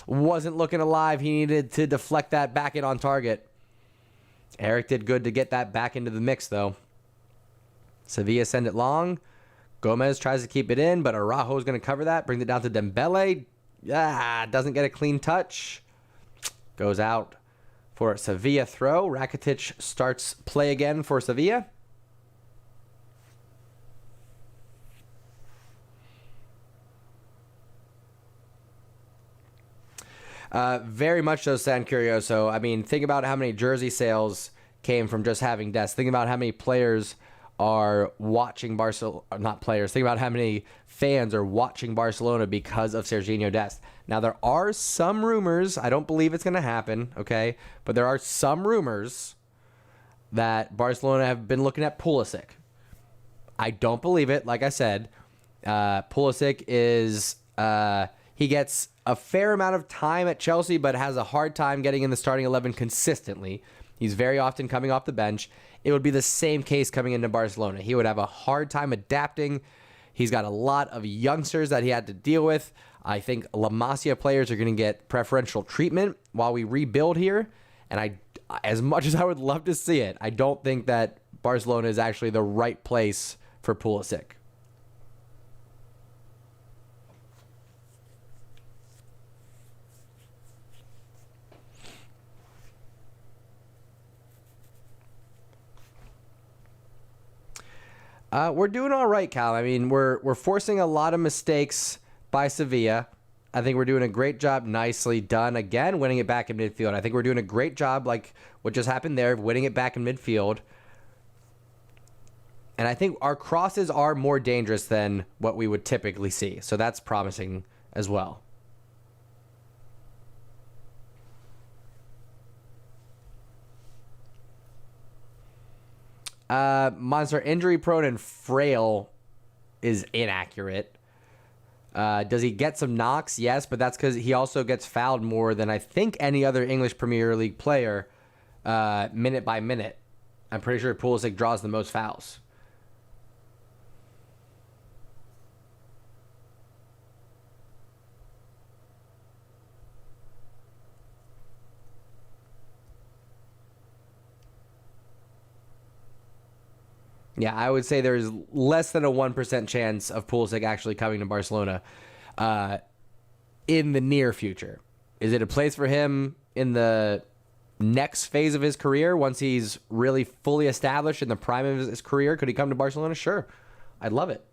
wasn't looking alive. He needed to deflect that back in on target. Eric did good to get that back into the mix, though. Sevilla send it long. Gomez tries to keep it in, but Araujo is going to cover that. Brings it down to Dembele. Doesn't get a clean touch. Goes out for a Sevilla throw. Rakitic starts play again for Sevilla. Very much so, San Curioso. I mean, think about how many jersey sales came from just having Dest. Think about how many players are watching Barcelona. Not players. Think about how many fans are watching Barcelona because of Sergiño Dest. Now, there are some rumors. I don't believe it's going to happen, okay? But there are some rumors that Barcelona have been looking at Pulisic. I don't believe it. Like I said, Pulisic is... he gets a fair amount of time at Chelsea, but has a hard time getting in the starting 11 consistently. He's very often coming off the bench. It would be the same case coming into Barcelona. He would have a hard time adapting. He's got a lot of youngsters that he had to deal with. I think La Masia players are going to get preferential treatment while we rebuild here. And as much as I would love to see it, I don't think that Barcelona is actually the right place for Pulisic. We're doing all right, Cal. I mean, we're forcing a lot of mistakes by Sevilla. I think we're doing a great job, nicely done. Again, winning it back in midfield. I think we're doing a great job, like what just happened there, winning it back in midfield. And I think our crosses are more dangerous than what we would typically see. So that's promising as well. Monster injury prone and frail is inaccurate. Does he get some knocks? Yes, but that's because he also gets fouled more than I think any other English Premier League player minute by minute. I'm pretty sure Pulisic draws the most fouls. Yeah, I would say there's less than a 1% chance of Pulisic actually coming to Barcelona in the near future. Is it a place for him in the next phase of his career once he's really fully established in the prime of his career? Could he come to Barcelona? Sure. I'd love it.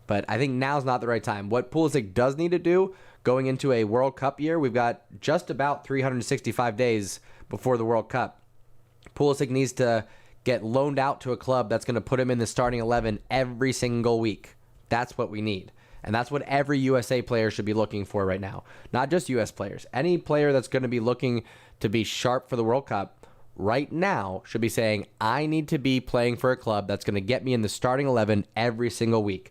But I think now's not the right time. What Pulisic does need to do going into a World Cup year, we've got just about 365 days before the World Cup. Pulisic needs to get loaned out to a club that's going to put him in the starting 11 every single week. That's what we need. And that's what every USA player should be looking for right now. Not just US players. Any player that's going to be looking to be sharp for the World Cup right now should be saying, I need to be playing for a club that's going to get me in the starting 11 every single week.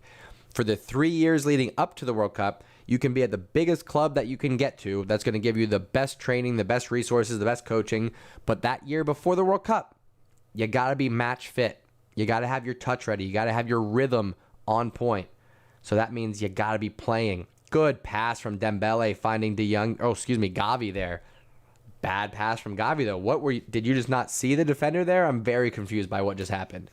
For the 3 years leading up to the World Cup, you can be at the biggest club that you can get to that's going to give you the best training, the best resources, the best coaching. But that year before the World Cup, you got to be match fit. You got to have your touch ready. You got to have your rhythm on point. So that means you got to be playing. Good pass from Dembele finding Gavi there. Bad pass from Gavi though. Did you just not see the defender there? I'm very confused by what just happened.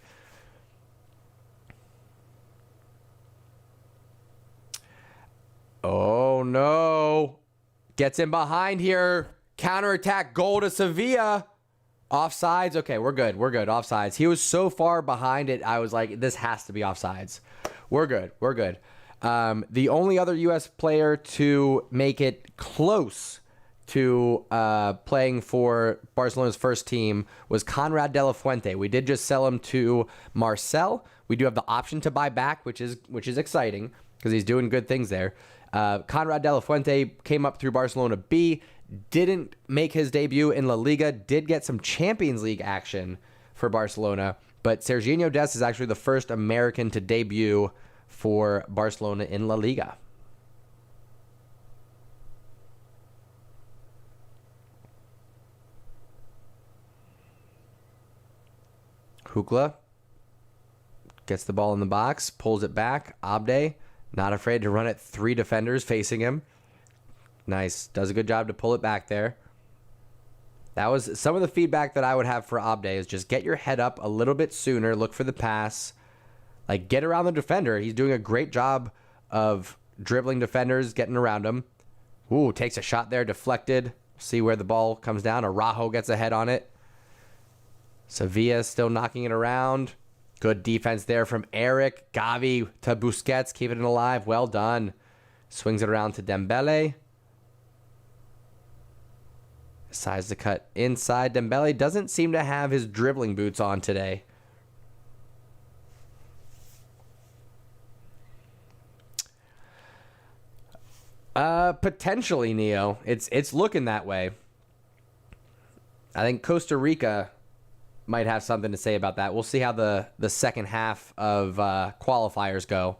Oh no. Gets in behind here. Counterattack goal to Sevilla. Offsides? Okay, we're good. We're good. Offsides. He was so far behind it, I was like, this has to be offsides. We're good. We're good. The only other U.S. player to make it close to playing for Barcelona's first team was Conrad de la Fuente. We did just sell him to Marcel. We do have the option to buy back, which is exciting because he's doing good things there. Conrad de la Fuente came up through Barcelona B, didn't make his debut in La Liga, did get some Champions League action for Barcelona, but Serginho Dest is actually the first American to debut for Barcelona in La Liga. Hukla gets the ball in the box, pulls it back. Abde, not afraid to run at 3 defenders facing him. Nice. Does a good job to pull it back there. That was some of the feedback that I would have for Abde is just get your head up a little bit sooner. Look for the pass. Like, get around the defender. He's doing a great job of dribbling defenders, getting around him. Ooh, takes a shot there, deflected. See where the ball comes down. Araujo gets a head on it. Sevilla still knocking it around. Good defense there from Eric. Gavi to Busquets, keeping it alive. Well done. Swings it around to Dembele. Decides to cut inside. Dembele doesn't seem to have his dribbling boots on today. Potentially, Neo. It's looking that way. I think Costa Rica might have something to say about that. We'll see how the second half of qualifiers go.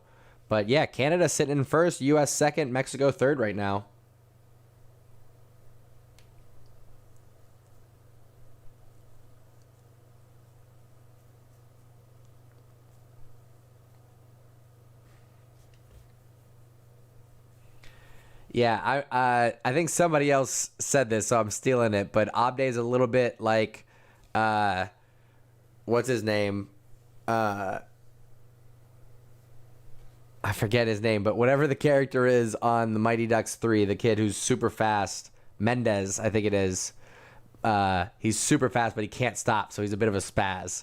But yeah, Canada sitting in first, U.S. second, Mexico third right now. Yeah, I think somebody else said this, so I'm stealing it. But Abde is a little bit like, what's his name? I forget his name, but whatever the character is on the Mighty Ducks 3, the kid who's super fast, Mendez, I think it is. He's super fast, but he can't stop, so he's a bit of a spaz.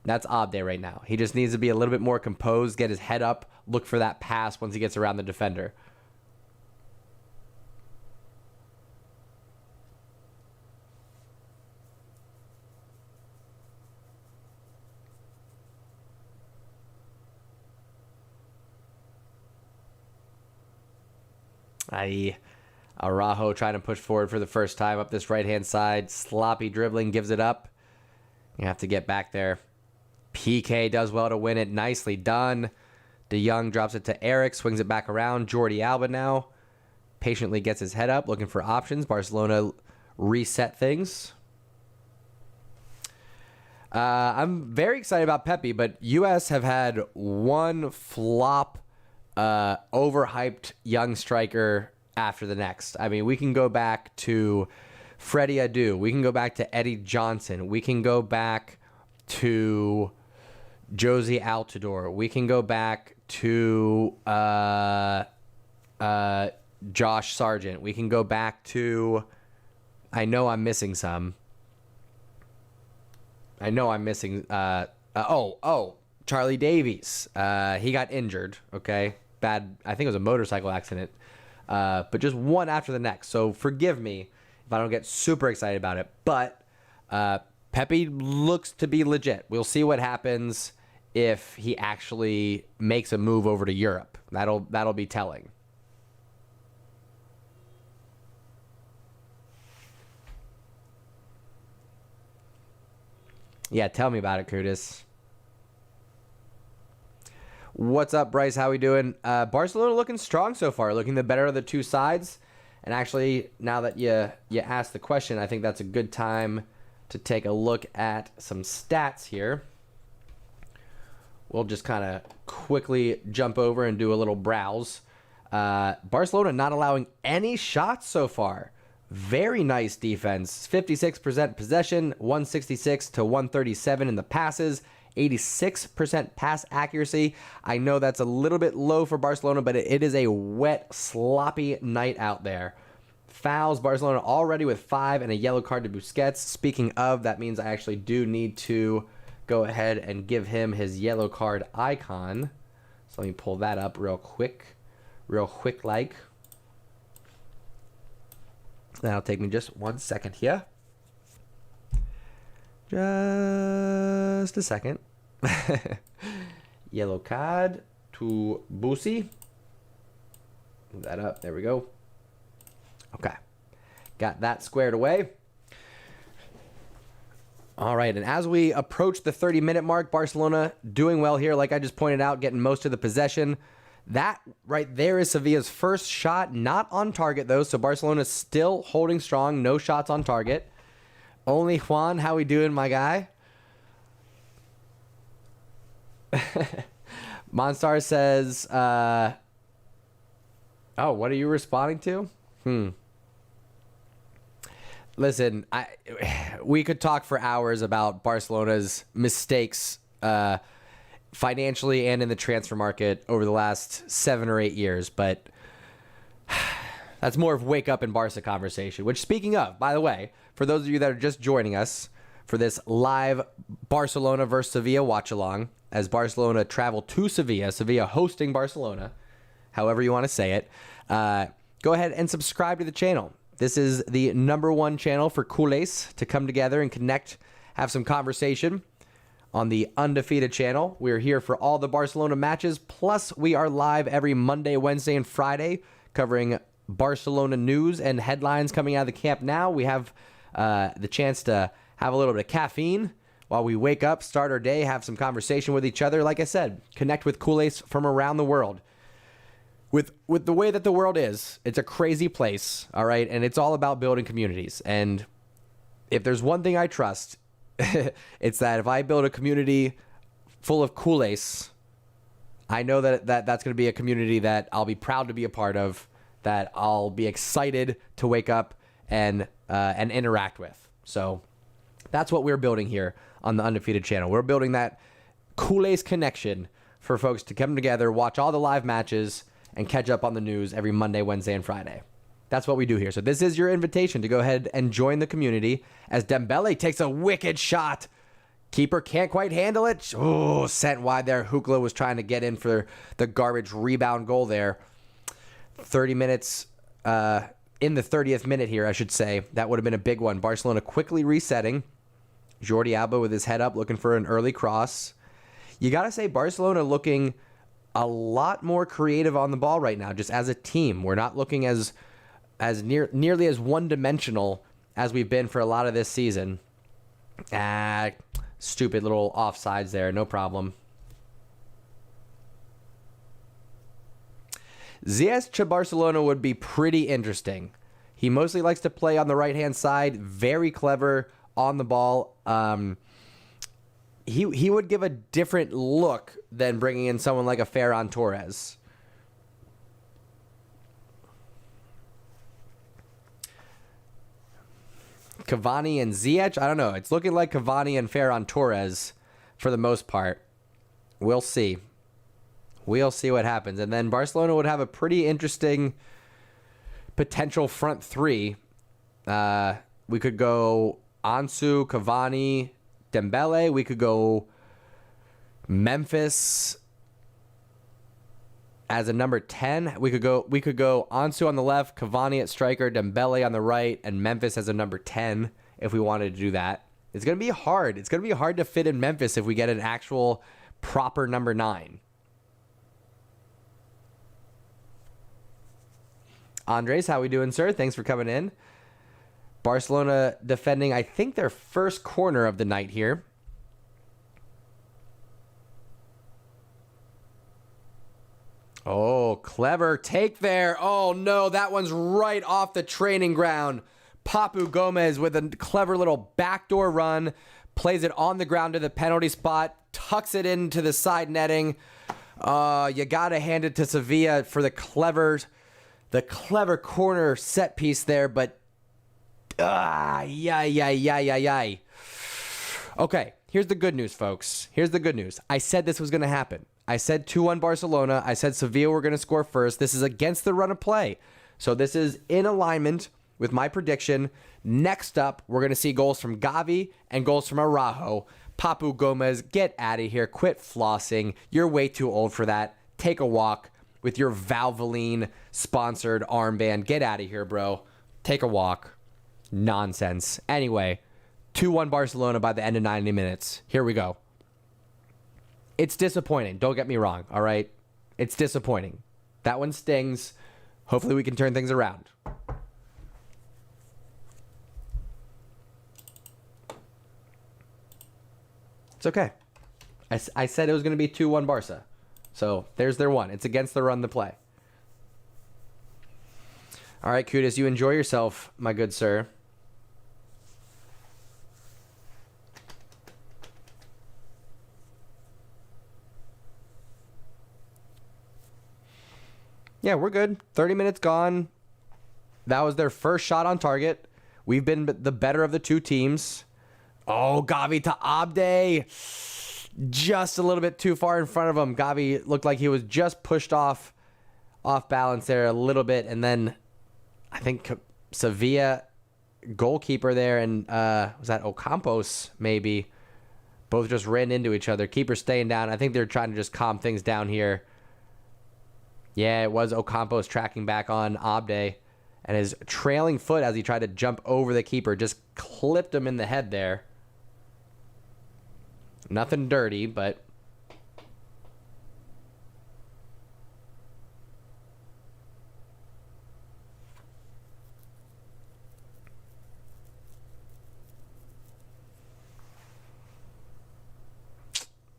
That's Abde right now. He just needs to be a little bit more composed, get his head up, look for that pass once he gets around the defender. Araujo trying to push forward for the first time up this right-hand side. Sloppy dribbling, gives it up. You have to get back there. PK does well to win it. Nicely done. De Jong drops it to Eric, swings it back around. Jordi Alba now patiently gets his head up, looking for options. Barcelona reset things. I'm very excited about Pepe, but U.S. have had one flop overhyped young striker after the next. I mean, we can go back to Freddie Adu. We can go back to Eddie Johnson. We can go back to Josie Altidore. We can go back to Josh Sargent. We can go back to... I know I'm missing some. Charlie Davies. He got injured, okay? Bad, I think it was a motorcycle accident. But just one after the next. So forgive me if I don't get super excited about it. But Pepe looks to be legit. We'll see what happens if he actually makes a move over to Europe. That'll be telling. Yeah, tell me about it, Curtis. What's up, Bryce? How we doing? Barcelona looking strong so far, looking the better of the two sides. And actually, now that you asked the question, I think that's a good time to take a look at some stats here. We'll just kind of quickly jump over and do a little browse. Barcelona not allowing any shots so far. Very nice defense. 56% possession, 166 to 137 in the passes. 86% pass accuracy. I know that's a little bit low for Barcelona, but it is a wet, sloppy night out there. Fouls, Barcelona already with 5 and a yellow card to Busquets. Speaking of, that means I actually do need to go ahead and give him his yellow card icon. So let me pull that up real quick like. That'll take me just 1 second here. Just a second. Yellow card to Boosie. Move that up. There we go. Okay. Got that squared away. All right, and as we approach the 30-minute mark, Barcelona doing well here, like I just pointed out, getting most of the possession. That right there is Sevilla's first shot, not on target, though, so Barcelona's still holding strong, no shots on target. Only Juan, how we doing, my guy? Monstar says, oh, what are you responding to? Listen, we could talk for hours about Barcelona's mistakes financially and in the transfer market over the last 7 or 8 years, but that's more of wake up in Barca conversation, which, speaking of, by the way, for those of you that are just joining us for this live Barcelona versus Sevilla watch along, as Barcelona travel to Sevilla, Sevilla hosting Barcelona, however you want to say it, go ahead and subscribe to the channel. This is the #1 channel for CULERS to come together and connect, have some conversation on the Undefeated channel. We're here for all the Barcelona matches, plus we are live every Monday, Wednesday, and Friday covering Barcelona news and headlines coming out of the Camp Nou. We have the chance to have a little bit of caffeine while we wake up, start our day, have some conversation with each other. Like I said, connect with CULERS from around the world. With the way that the world is, it's a crazy place, all right? And it's all about building communities. And if there's one thing I trust, it's that if I build a community full of CULERS, I know that that's going to be a community that I'll be proud to be a part of, that I'll be excited to wake up and interact with. So that's what we're building here on the Undefeated channel. We're building that CULERS connection for folks to come together, watch all the live matches, and catch up on the news every Monday, Wednesday, and Friday. That's what we do here. So this is your invitation to go ahead and join the community as Dembele takes a wicked shot. Keeper can't quite handle it. Oh, sent wide there. Hukla was trying to get in for the garbage rebound goal there. 30 minutes in the 30th minute here, I should say. That would have been a big one. Barcelona quickly resetting. Jordi Alba with his head up looking for an early cross. You got to say Barcelona looking a lot more creative on the ball right now, just as a team. We're not looking as nearly as one-dimensional as we've been for a lot of this season. Stupid little offsides there, no problem. Ziyech to Barcelona would be pretty interesting. He mostly likes to play on the right-hand side, very clever on the ball. He would give a different look than bringing in someone like a Ferran Torres. Cavani and Ziyech, I don't know. It's looking like Cavani and Ferran Torres for the most part. We'll see. We'll see what happens. And then Barcelona would have a pretty interesting potential front three. We could go Ansu, Cavani, Dembele. We could go Memphis as a number 10. We could go Ansu on the left, Cavani at striker, Dembele on the right, and Memphis as a number 10 if we wanted to do that. It's going to be hard. It's going to be hard to fit in Memphis if we get an actual proper number 9. Andres, how we doing, sir? Thanks for coming in. Barcelona defending, I think, their first corner of the night here. Oh, clever take there. Oh, no, that one's right off the training ground. Papu Gomez with a clever little backdoor run. Plays it on the ground to the penalty spot. Tucks it into the side netting. You got to hand it to Sevilla for the clever corner set piece there, but yay. Okay, here's the good news, folks. Here's the good news. I said this was going to happen. I said 2-1 Barcelona. I said Sevilla were going to score first. This is against the run of play. So this is in alignment with my prediction. Next up, we're going to see goals from Gavi and goals from Araujo. Papu Gomez, get out of here. Quit flossing. You're way too old for that. Take a walk with your Valvoline sponsored armband. Get out of here, bro. take a walk. Nonsense. Anyway, 2-1 Barcelona by the end of 90 minutes. Here we go. It's disappointing. Don't get me wrong, all right? It's disappointing. That one stings. Hopefully we can turn things around. It's okay. I said it was going to be 2-1 Barca. So there's their one. It's against the run the play. All right, Kudus, you enjoy yourself, my good sir. Yeah, we're good. 30 minutes gone. That was their first shot on target. We've been the better of the two teams. Oh, Gavi to Abde. Just a little bit too far in front of him. Gavi looked like he was just pushed off balance there a little bit. And then I think Sevilla goalkeeper there and was that Ocampos maybe? Both just ran into each other. Keeper staying down. I think they're trying to just calm things down here. Yeah, it was Ocampos tracking back on Abde. And his trailing foot as he tried to jump over the keeper just clipped him in the head there. Nothing dirty, but...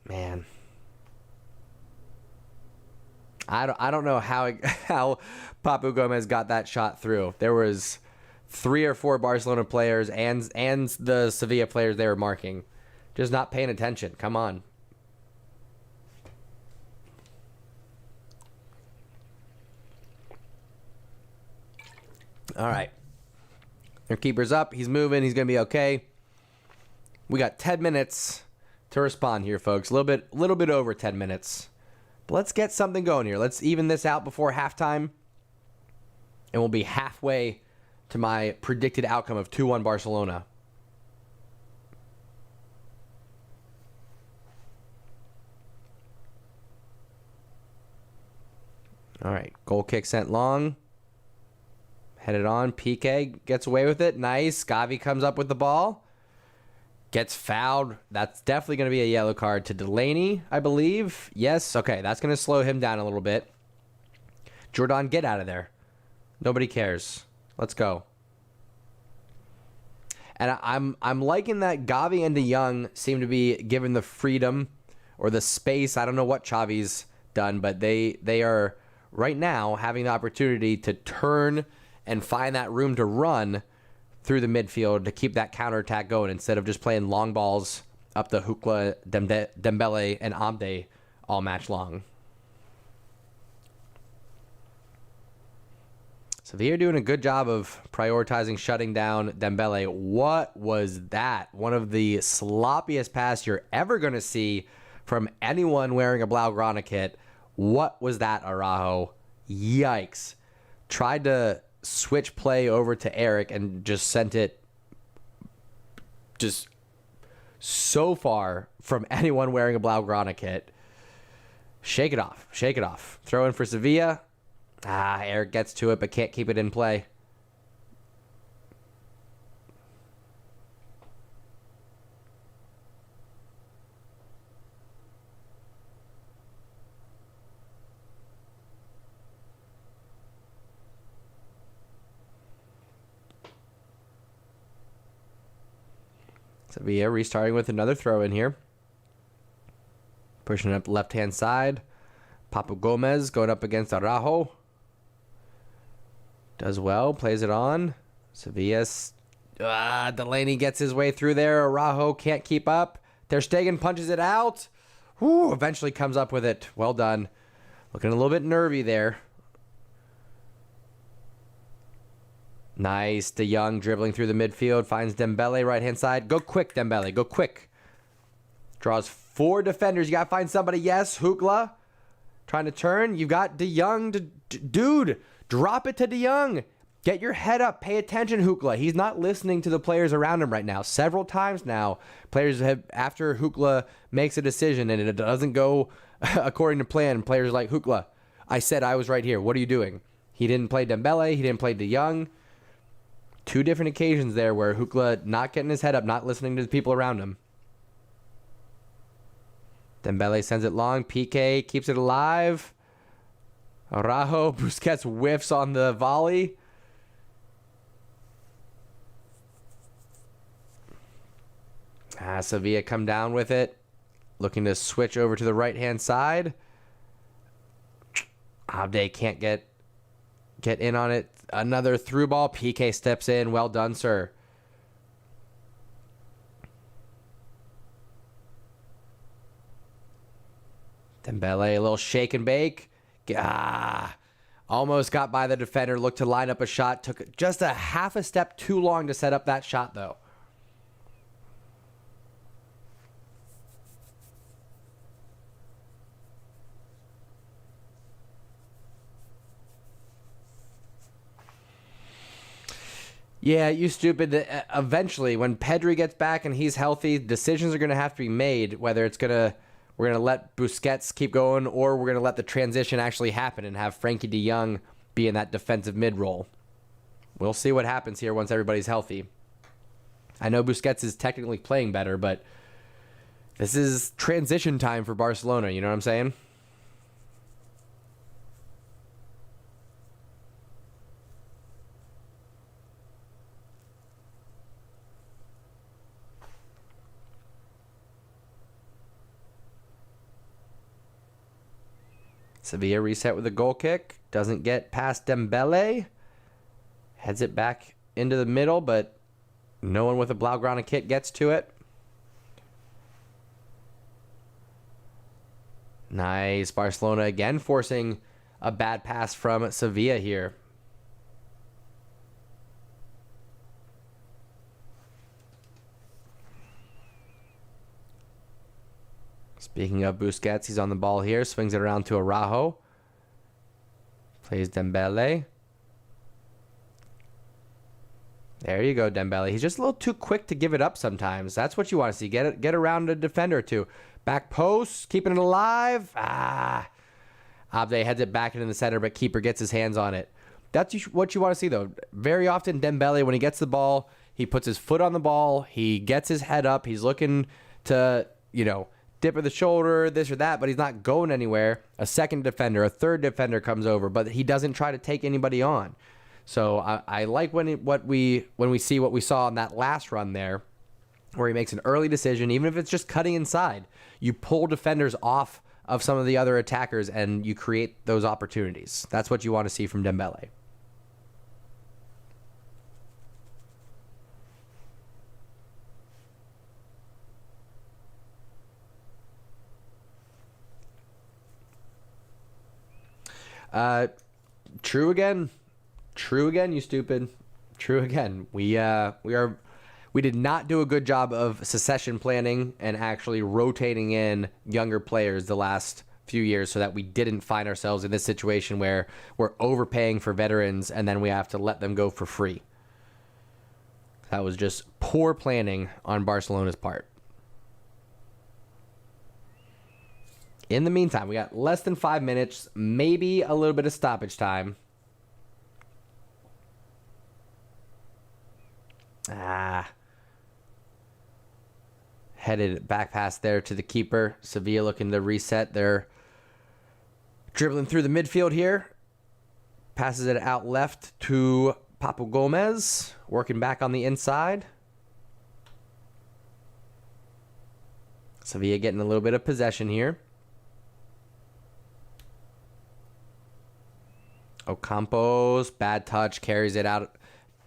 Man... I don't know how Papu Gomez got that shot through. There was 3 or 4 Barcelona players and the Sevilla players they were marking. Just not paying attention. Come on. All right. Their keeper's up. He's moving. He's going to be okay. We got 10 minutes to respond here, folks. A little bit over 10 minutes. Let's get something going here. Let's even this out before halftime. And we'll be halfway to my predicted outcome of 2-1 Barcelona. All right. Goal kick sent long. Headed on. PK gets away with it. Nice. Gavi comes up with the ball. Gets fouled. That's definitely going to be a yellow card to Delaney, I believe. Yes. Okay, that's going to slow him down a little bit. Jordan, get out of there. Nobody cares. Let's go. And I'm liking that Gavi and De Jong seem to be given the freedom or the space. I don't know what Xavi's done, but they are right now having the opportunity to turn and find that room to run through the midfield to keep that counterattack going instead of just playing long balls up to Hukla, Dembele, and Abde all match long. So they're doing a good job of prioritizing shutting down Dembele. What was that? One of the sloppiest passes you're ever going to see from anyone wearing a Blaugrana kit. What was that, Araujo? Yikes. Tried to switch play over to Eric and just sent it just so far from anyone wearing a Blaugrana kit. Shake it off. Shake it off. Throw in for Sevilla. Eric gets to it but can't keep it in play. Sevilla restarting with another throw in here. Pushing up left-hand side. Papu Gomez going up against Araujo. Does well. Plays it on. Sevilla. Delaney gets his way through there. Araujo can't keep up. Ter Stegen punches it out. Whew, eventually comes up with it. Well done. Looking a little bit nervy there. Nice. De Jong dribbling through the midfield. Finds Dembele right-hand side. Go quick, Dembele. Go quick. Draws 4 defenders. You got to find somebody. Yes, Hukla. Trying to turn. You've got De Jong. Dude, drop it to De Jong. Get your head up. Pay attention, Hukla. He's not listening to the players around him right now. Several times now, players have, after Hukla makes a decision and it doesn't go according to plan, players are like, Hukla, I said I was right here. What are you doing? He didn't play Dembele. He didn't play De Jong. Two different occasions there where Hukla not getting his head up, not listening to the people around him. Dembele sends it long. PK keeps it alive. Araujo, Busquets whiffs on the volley. Sevilla come down with it. Looking to switch over to the right-hand side. Abde can't get in on it. Another through ball. PK steps in. Well done, sir. Dembele, a little shake and bake. Almost got by the defender. Looked to line up a shot. Took just a half a step too long to set up that shot, though. Yeah, you stupid. Eventually, when Pedri gets back and he's healthy, decisions are going to have to be made, whether we're going to let Busquets keep going or we're going to let the transition actually happen and have Frankie de Jong be in that defensive mid role. We'll see what happens here once everybody's healthy. I know Busquets is technically playing better, but this is transition time for Barcelona, you know what I'm saying? Sevilla reset with a goal kick. Doesn't get past Dembele. Heads it back into the middle, but no one with a Blaugrana kit gets to it. Nice. Barcelona again forcing a bad pass from Sevilla here. Speaking of Busquets, he's on the ball here. Swings it around to Araujo. Plays Dembele. There you go, Dembele. He's just a little too quick to give it up sometimes. That's what you want to see. Get around a defender or two. Back post, keeping it alive. Abde heads it back into the center, but keeper gets his hands on it. That's what you want to see, though. Very often, Dembele, when he gets the ball, he puts his foot on the ball. He gets his head up. He's looking to, dip of the shoulder, this or that, but he's not going anywhere. A second defender, a third defender comes over, but he doesn't try to take anybody on. So I like when we see what we saw on that last run there, where he makes an early decision, even if it's just cutting inside. You pull defenders off of some of the other attackers and you create those opportunities. That's what you want to see from Dembele. True again, you stupid. True again. We did not do a good job of succession planning and actually rotating in younger players the last few years so that we didn't find ourselves in this situation where we're overpaying for veterans and then we have to let them go for free. That was just poor planning on Barcelona's part. In the meantime, we got less than 5 minutes, maybe a little bit of stoppage time. Headed back past there to the keeper. Sevilla looking to reset. They're dribbling through the midfield here. Passes it out left to Papu Gomez. Working back on the inside. Sevilla getting a little bit of possession here. Ocampos, bad touch, carries it out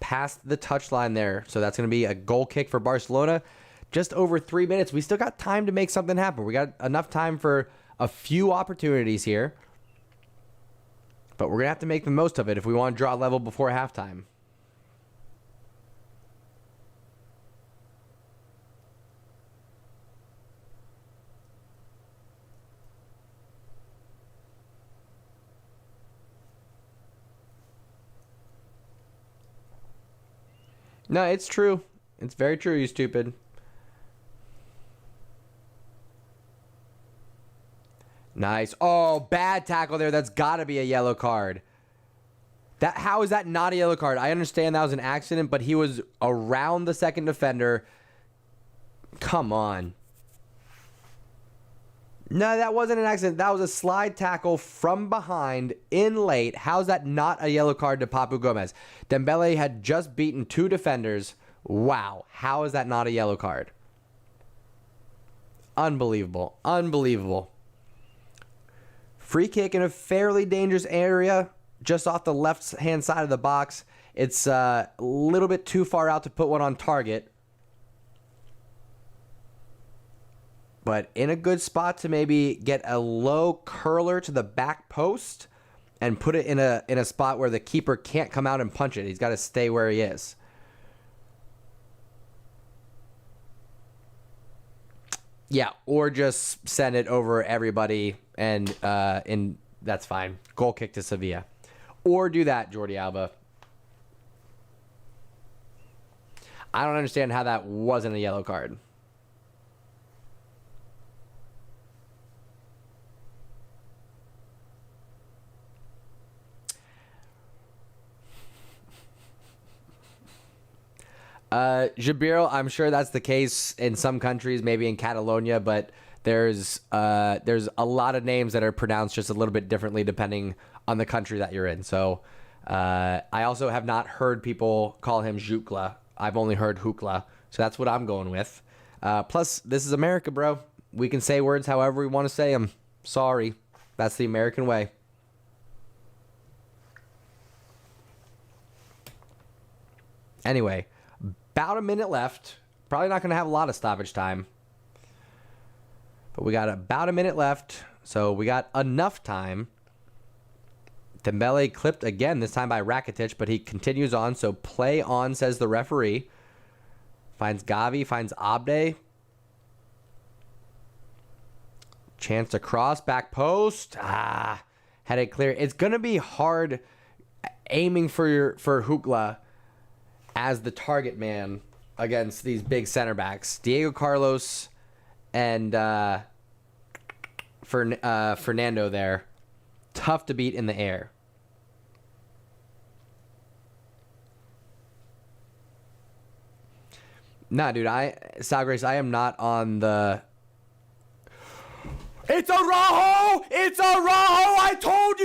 past the touchline there. So that's going to be a goal kick for Barcelona. Just over 3 minutes. We still got time to make something happen. We got enough time for a few opportunities here. But we're going to have to make the most of it if we want to draw level before halftime. No, it's true. It's very true, you stupid. Nice. Oh, bad tackle there. That's got to be a yellow card. How is that not a yellow card? I understand that was an accident, but he was around the second defender. Come on. No, that wasn't an accident. That was a slide tackle from behind in late. How's that not a yellow card to Papu Gomez? Dembele had just beaten 2 defenders. Wow. How is that not a yellow card? Unbelievable. Unbelievable. Free kick in a fairly dangerous area, just off the left-hand side of the box. It's a little bit too far out to put one on target. But in a good spot to maybe get a low curler to the back post and put it in a spot where the keeper can't come out and punch it. He's got to stay where he is. Yeah, or just send it over everybody and that's fine. Goal kick to Sevilla. Or do that, Jordi Alba. I don't understand how that wasn't a yellow card. Jabir, I'm sure that's the case in some countries, maybe in Catalonia, but there's a lot of names that are pronounced just a little bit differently depending on the country that you're in. So I also have not heard people call him Jukla. I've only heard Hukla. So that's what I'm going with. Plus, this is America, bro. We can say words however we want to say them. Sorry. That's the American way. Anyway, about a minute left. Probably not going to have a lot of stoppage time. But we got about a minute left. So we got enough time. Dembele clipped again, this time by Rakitic, but he continues on. So play on, says the referee. Finds Gavi, finds Abde. Chance to cross, back post. Had it clear. It's going to be hard aiming for Hukla as the target man against these big center backs. Diego Carlos and Fernando there. Tough to beat in the air. Nah, dude, Sagres, I am not on the... It's Araujo! It's Araujo! I told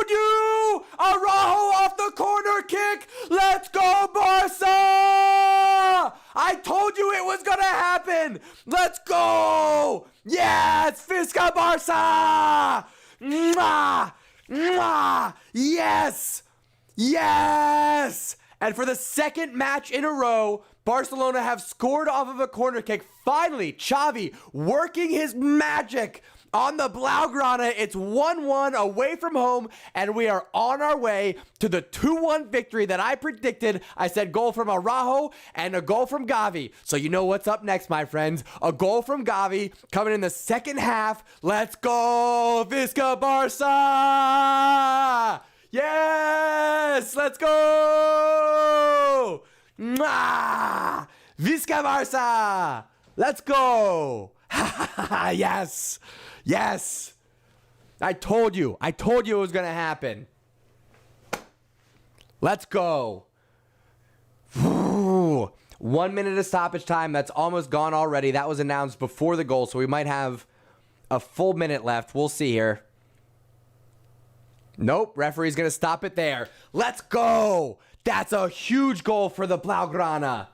you! Araujo off the corner kick! Let's go, Barca! I told you it was gonna happen! Let's go! Yes! Visca Barca! Mwah! Mwah! Yes! Yes! And for the second match in a row, Barcelona have scored off of a corner kick. Finally, Xavi working his magic on the Blaugrana. It's 1-1 away from home, and we are on our way to the 2-1 victory that I predicted. I said goal from Araujo and a goal from Gavi. So you know what's up next, my friends. A goal from Gavi coming in the second half. Let's go, Visca Barca! Yes! Let's go! Mwah! Visca Barca! Let's go! Yes! Yes! I told you it was going to happen. Let's go. 1 minute of stoppage time. That's almost gone already. That was announced before the goal, so we might have a full minute left. We'll see here. Nope, referee's going to stop it there. Let's go! That's a huge goal for the Blaugrana.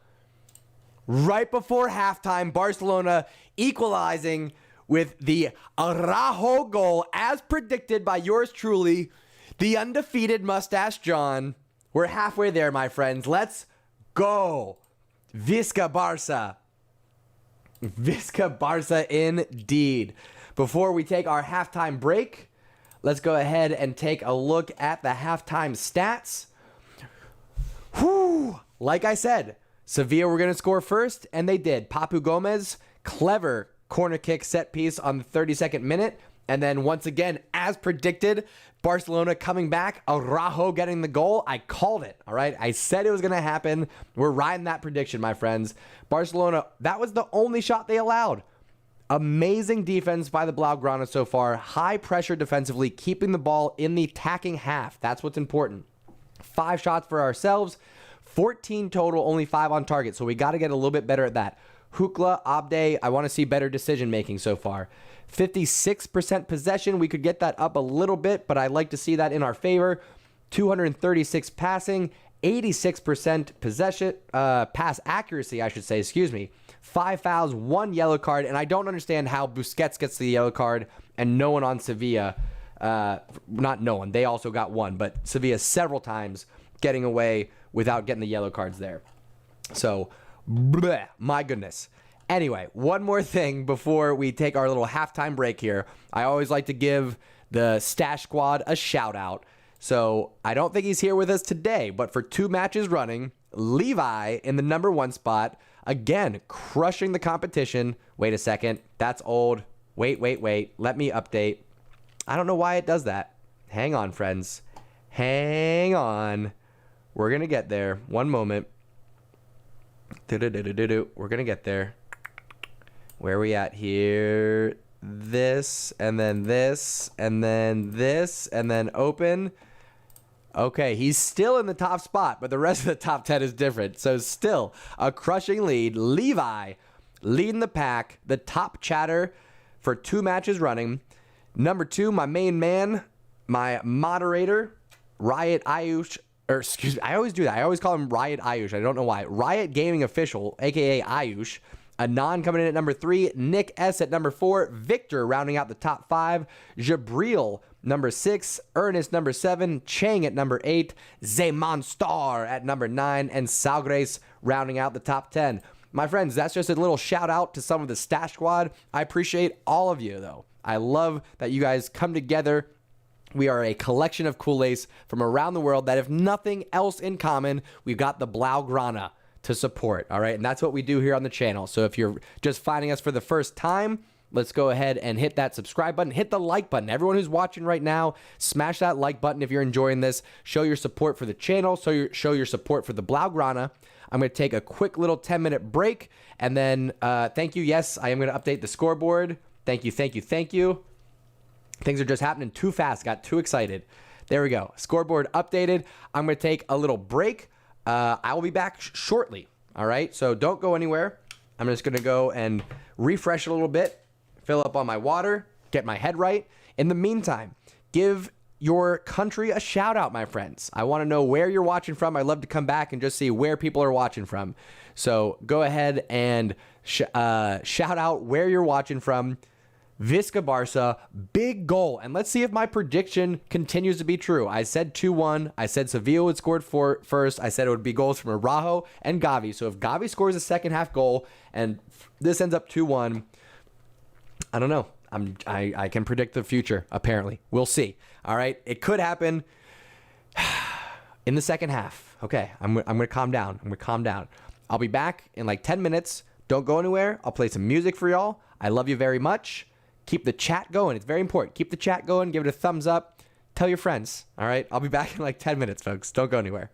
Right before halftime, Barcelona equalizing with the Araujo goal, as predicted by yours truly, the undefeated Mustache John. We're halfway there, my friends. Let's go. Visca Barca. Visca Barca indeed. Before we take our halftime break, let's go ahead and take a look at the halftime stats. Whew. Like I said, Sevilla were going to score first, and they did. Papu Gomez, clever corner kick set piece on the 32nd minute. And then once again, as predicted, Barcelona coming back, Araujo getting the goal. I called it, all right? I said it was going to happen. We're riding that prediction, my friends. Barcelona, that was the only shot they allowed. Amazing defense by the Blaugrana so far. High pressure defensively, keeping the ball in the attacking half. That's what's important. 5 shots for ourselves, 14 total, only 5 on target. So we got to get a little bit better at that. Hukla, Abde, I want to see better decision making so far. 56% possession. We could get that up a little bit, but I'd like to see that in our favor. 236 passing, 86% possession, pass accuracy, I should say, excuse me. 5 fouls, 1 yellow card, and I don't understand how Busquets gets the yellow card and no one on Sevilla. Not no one, they also got 1, but Sevilla several times getting away without getting the yellow cards there. So, bleh, my goodness. Anyway, one more thing before we take our little halftime break here. I always like to give the Stash Squad a shout out. So I don't think he's here with us today, but for 2 matches running, Levi in the number 1 spot, again, crushing the competition. Wait a second, that's old. Wait. Let me update. I don't know why it does that. Hang on, friends. Hang on. We're going to get there. One moment. We're going to get there. Where are we at here? This, and then this, and then this, and then open. Okay, he's still in the top spot, but the rest of the top 10 is different. So still a crushing lead. Levi leading the pack, the top chatter for 2 matches running. Number 2, my main man, my moderator, Riot Ayush. Or excuse me, I always do that. I always call him Riot Ayush. I don't know why. Riot Gaming Official, aka Ayush. Anon coming in at number 3, Nick S at number 4, Victor rounding out the top 5, Jabril number 6, Ernest number 7, Chang at number 8, Zeman Star at number 9, and Salgrace rounding out the top 10. My friends, that's just a little shout out to some of the Stash Squad. I appreciate all of you, though. I love that you guys come together. We are a collection of Kool-Aids from around the world that have nothing else in common. We've got the Blaugrana to support, all right? And that's what we do here on the channel. So if you're just finding us for the first time, let's go ahead and hit that subscribe button. Hit the like button. Everyone who's watching right now, smash that like button if you're enjoying this. Show your support for the channel. Show your support for the Blaugrana. I'm going to take a quick little 10-minute break. And then, thank you. Yes, I am going to update the scoreboard. Thank you. Things are just happening too fast. Got too excited. There we go. Scoreboard updated. I'm going to take a little break. I will be back shortly. All right. So don't go anywhere. I'm just going to go and refresh a little bit, fill up on my water, get my head right. In the meantime, give your country a shout out, my friends. I want to know where you're watching from. I'd love to come back and just see where people are watching from. So go ahead and shout out where you're watching from. Visca Barca, big goal. And let's see if my prediction continues to be true. I said 2-1. I said Sevilla would score first. I said it would be goals from Araujo and Gavi. So if Gavi scores a second half goal and this ends up 2-1, I don't know. I can predict the future, apparently. We'll see. All right. It could happen in the second half. Okay. I'm going to calm down. I'll be back in like 10 minutes. Don't go anywhere. I'll play some music for y'all. I love you very much. Keep the chat going. It's very important. Keep the chat going. Give it a thumbs up. Tell your friends. All right. I'll be back in like 10 minutes, folks. Don't go anywhere.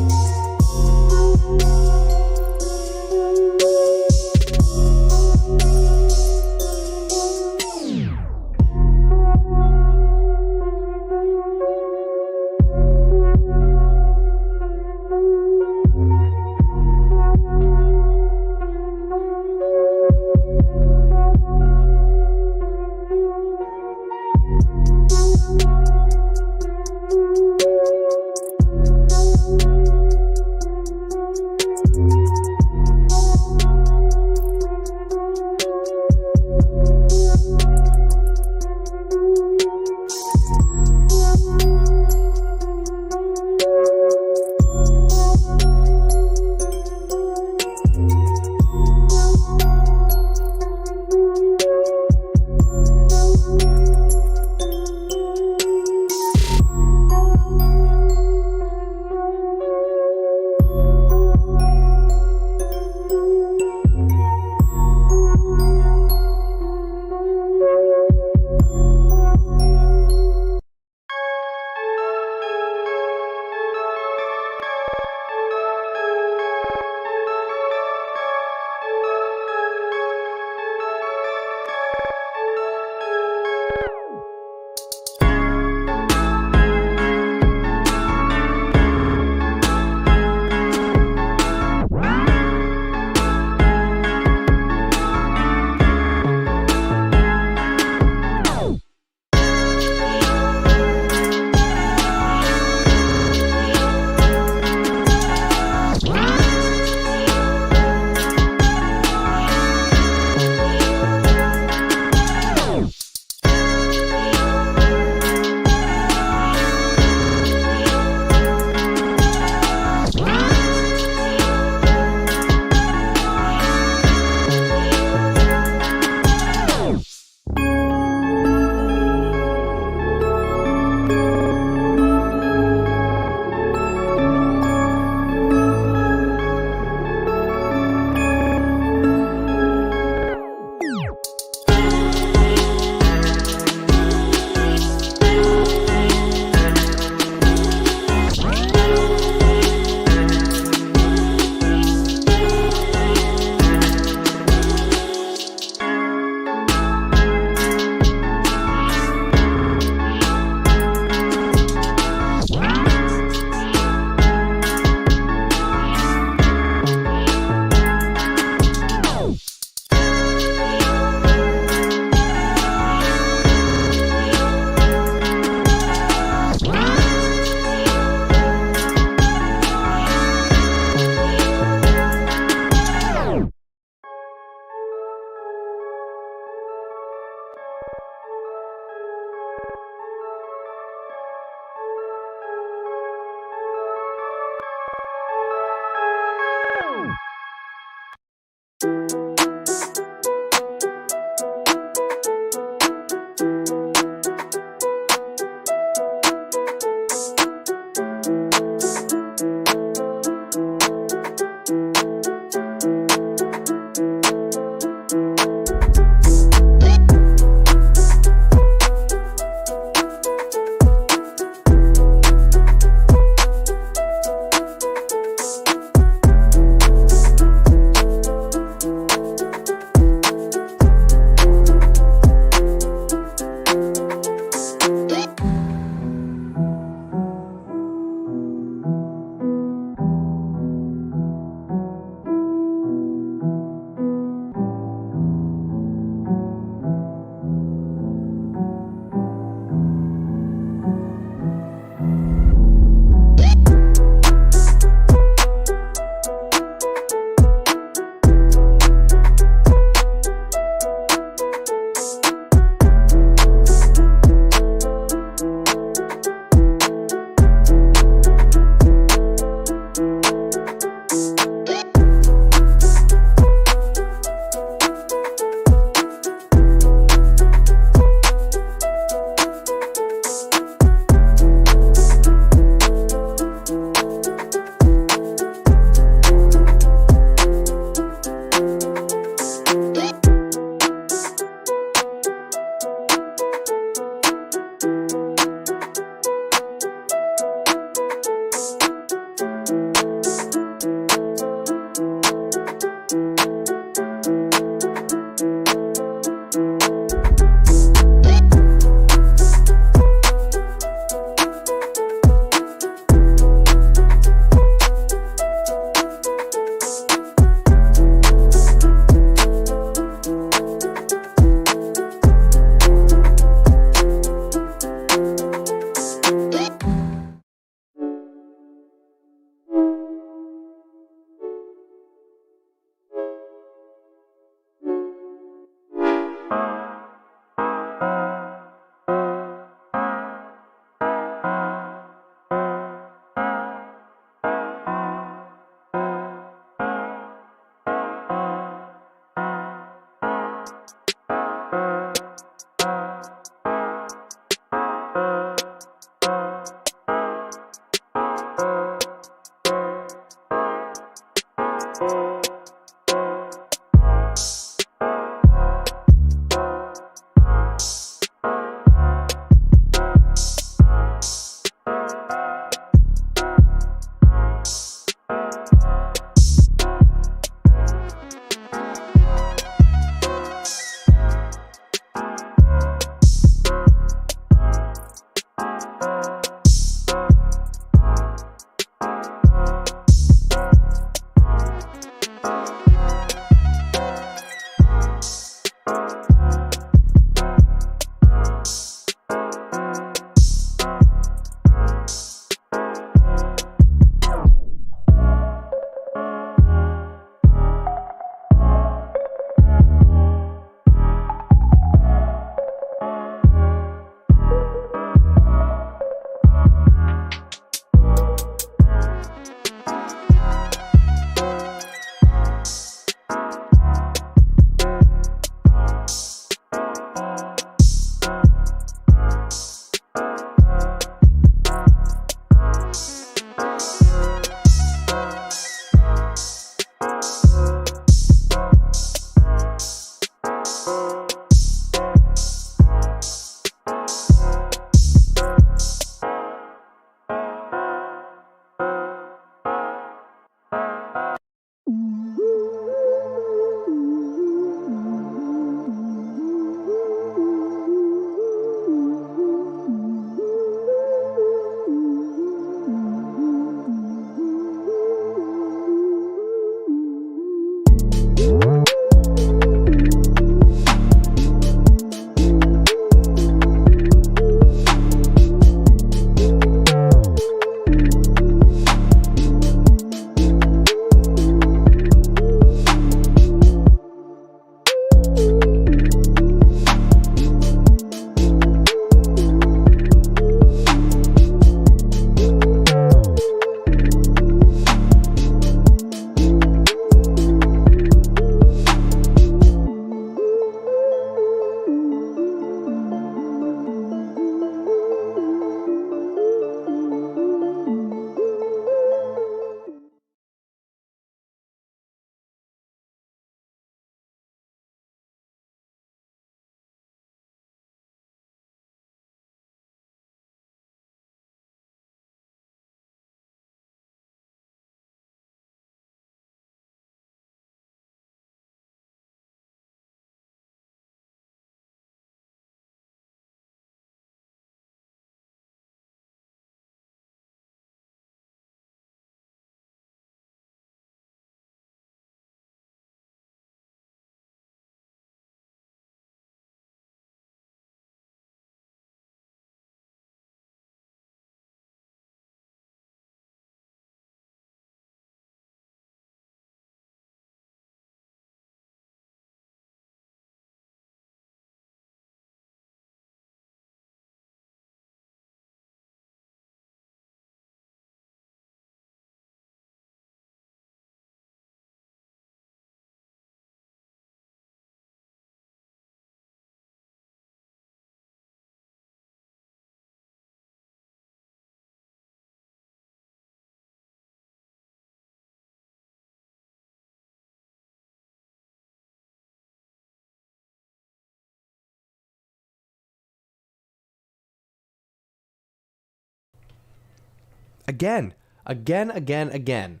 Again. Again.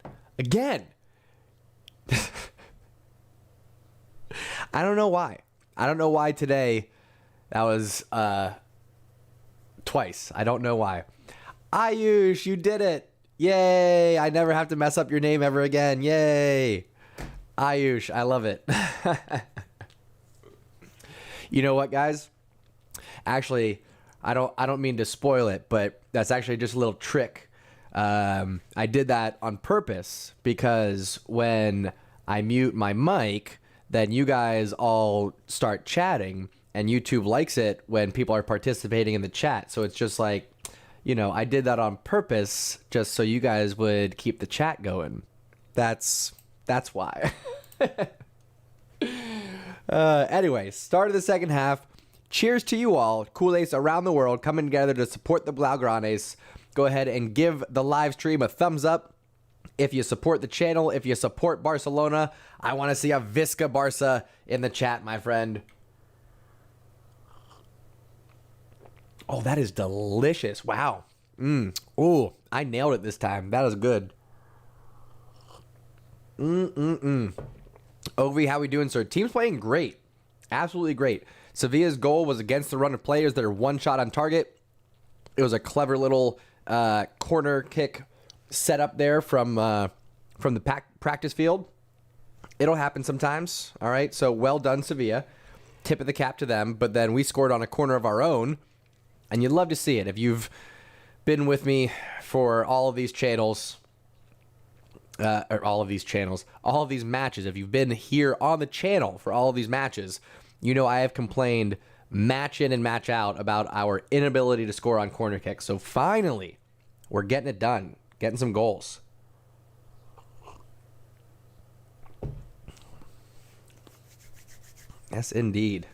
I don't know why. I don't know why today that was twice. I don't know why. Ayush, you did it. Yay. I never have to mess up your name ever again. Yay. Ayush, I love it. You know what, guys? Actually, I don't mean to spoil it, but that's actually just a little trick. I did that on purpose because when I mute my mic, then you guys all start chatting, and YouTube likes it when people are participating in the chat. So it's just like, you know, I did that on purpose just so you guys would keep the chat going. That's why. Anyway, start of the second half. Cheers to you all, Kool-Aids around the world coming together to support the Blaugranes. Go ahead and give the live stream a thumbs up. If you support the channel, if you support Barcelona, I want to see a Visca Barca in the chat, my friend. Oh, that is delicious. Wow. Ooh, I nailed it this time. That is good. Ovi, how we doing, sir? Team's playing great. Absolutely great. Sevilla's goal was against the run of players that are one shot on target. It was a clever little corner kick set up there from the practice field. It'll happen sometimes. All right. So well done, Sevilla. Tip of the cap to them. But then we scored on a corner of our own. And you'd love to see it. If you've been with me for all of these channels, all of these matches, if you've been here on the channel for all of these matches, you know I have complained match in and match out about our inability to score on corner kicks. So finally, we're getting it done, getting some goals. Yes, indeed.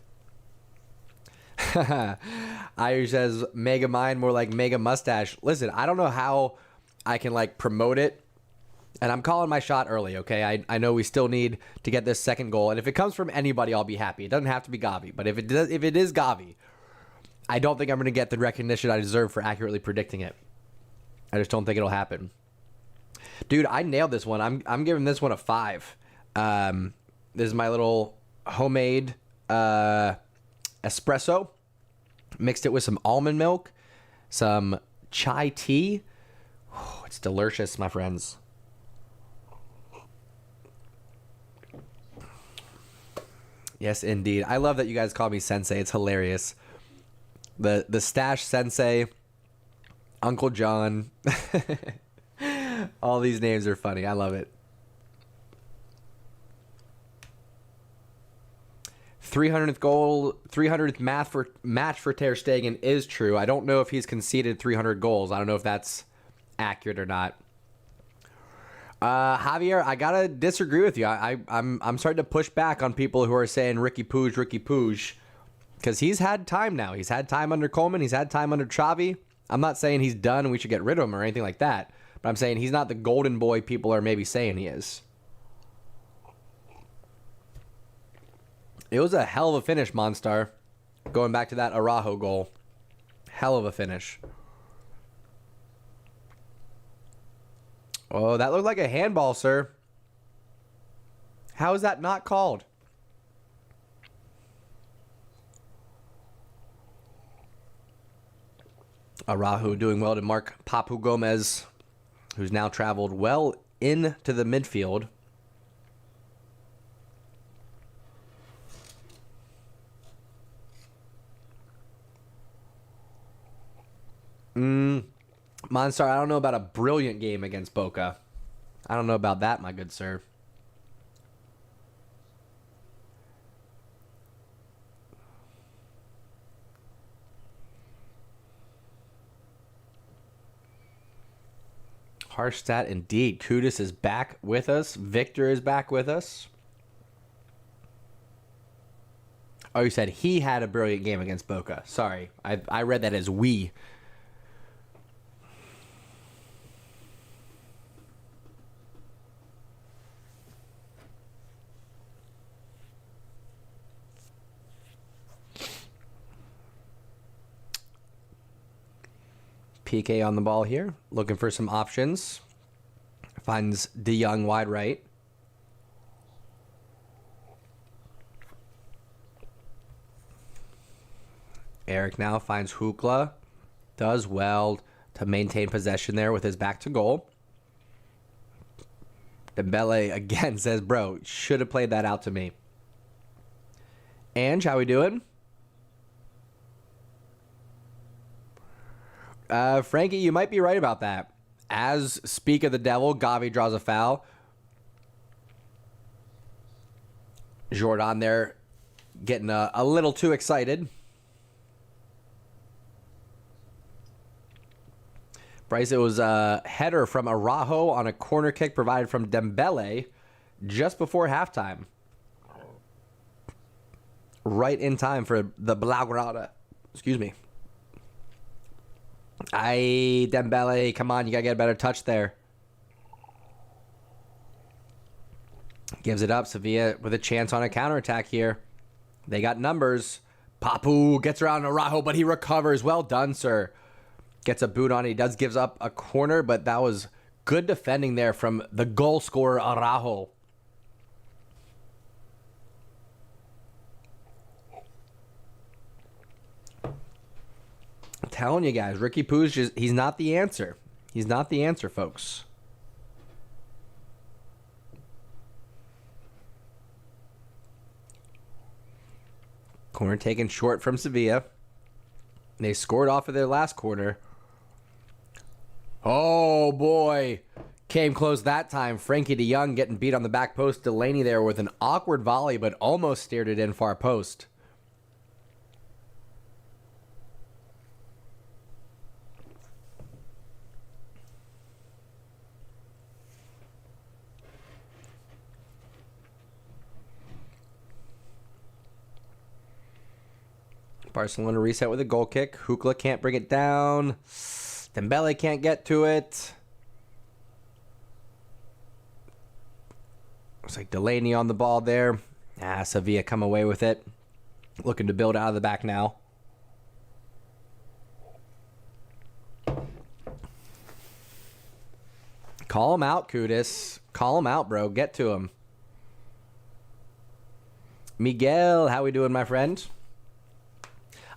Irish says Mega Mind, more like Mega Mustache. Listen, I don't know how I can like promote it. And I'm calling my shot early, okay? I know we still need to get this second goal. And if it comes from anybody, I'll be happy. It doesn't have to be Gavi. But if it is Gavi, I don't think I'm going to get the recognition I deserve for accurately predicting it. I just don't think it'll happen. Dude, I nailed this one. I'm giving this one a 5. This is my little homemade espresso. Mixed it with some almond milk, some chai tea. Oh, it's delicious, my friends. Yes, indeed. I love that you guys call me Sensei. It's hilarious. The Stash Sensei, Uncle John. All these names are funny. I love it. 300th goal, 300th match for Ter Stegen is true. I don't know if he's conceded 300 goals. I don't know if that's accurate or not. Javier, I gotta disagree with you. I'm starting to push back on people who are saying Ricky Puig, because he's had time now. He's had time under Coleman. He's had time under Xavi. I'm not saying he's done and we should get rid of him or anything like that, but I'm saying he's not the golden boy people are maybe saying he is. It was a hell of a finish, Monstar. Going back to that Araujo goal. Hell of a finish. Oh, that looked like a handball, sir. How is that not called? Araujo doing well to mark Papu Gomez, who's now traveled well into the midfield. Monstar, I don't know about a brilliant game against Boca. I don't know about that, my good sir. Harsh stat indeed. Kudus is back with us. Victor is back with us. Oh, you said he had a brilliant game against Boca. Sorry. I read that as we. PK on the ball here, looking for some options. Finds De Jong wide right. Eric now finds Hukla. Does well to maintain possession there with his back to goal. Dembele again says, bro, should have played that out to me. Ange, how we doing? Frankie, you might be right about that. As speak of the devil, Gavi draws a foul. Jordan there getting a little too excited. Bryce, it was a header from Araujo on a corner kick provided from Dembele just before halftime. Right in time for the Blaugrana. Excuse me. Dembele, come on, you got to get a better touch there. Gives it up. Sevilla with a chance on a counterattack here. They got numbers. Papu gets around Araujo, but he recovers. Well done, sir. Gets a boot on it. He does gives up a corner, but that was good defending there from the goal scorer, Araujo. I'm telling you guys, Ricky Puig, he's not the answer. He's not the answer, folks. Corner taken short from Sevilla. They scored off of their last corner. Oh, boy. Came close that time. Frankie de Jong getting beat on the back post. Delaney there with an awkward volley, but almost steered it in far post. Barcelona reset with a goal kick. Hukla can't bring it down. Dembele can't get to it. Looks like Delaney on the ball there. Sevilla come away with it. Looking to build out of the back now. Call him out, Kudus. Call him out, bro. Get to him. Miguel, how we doing, my friend?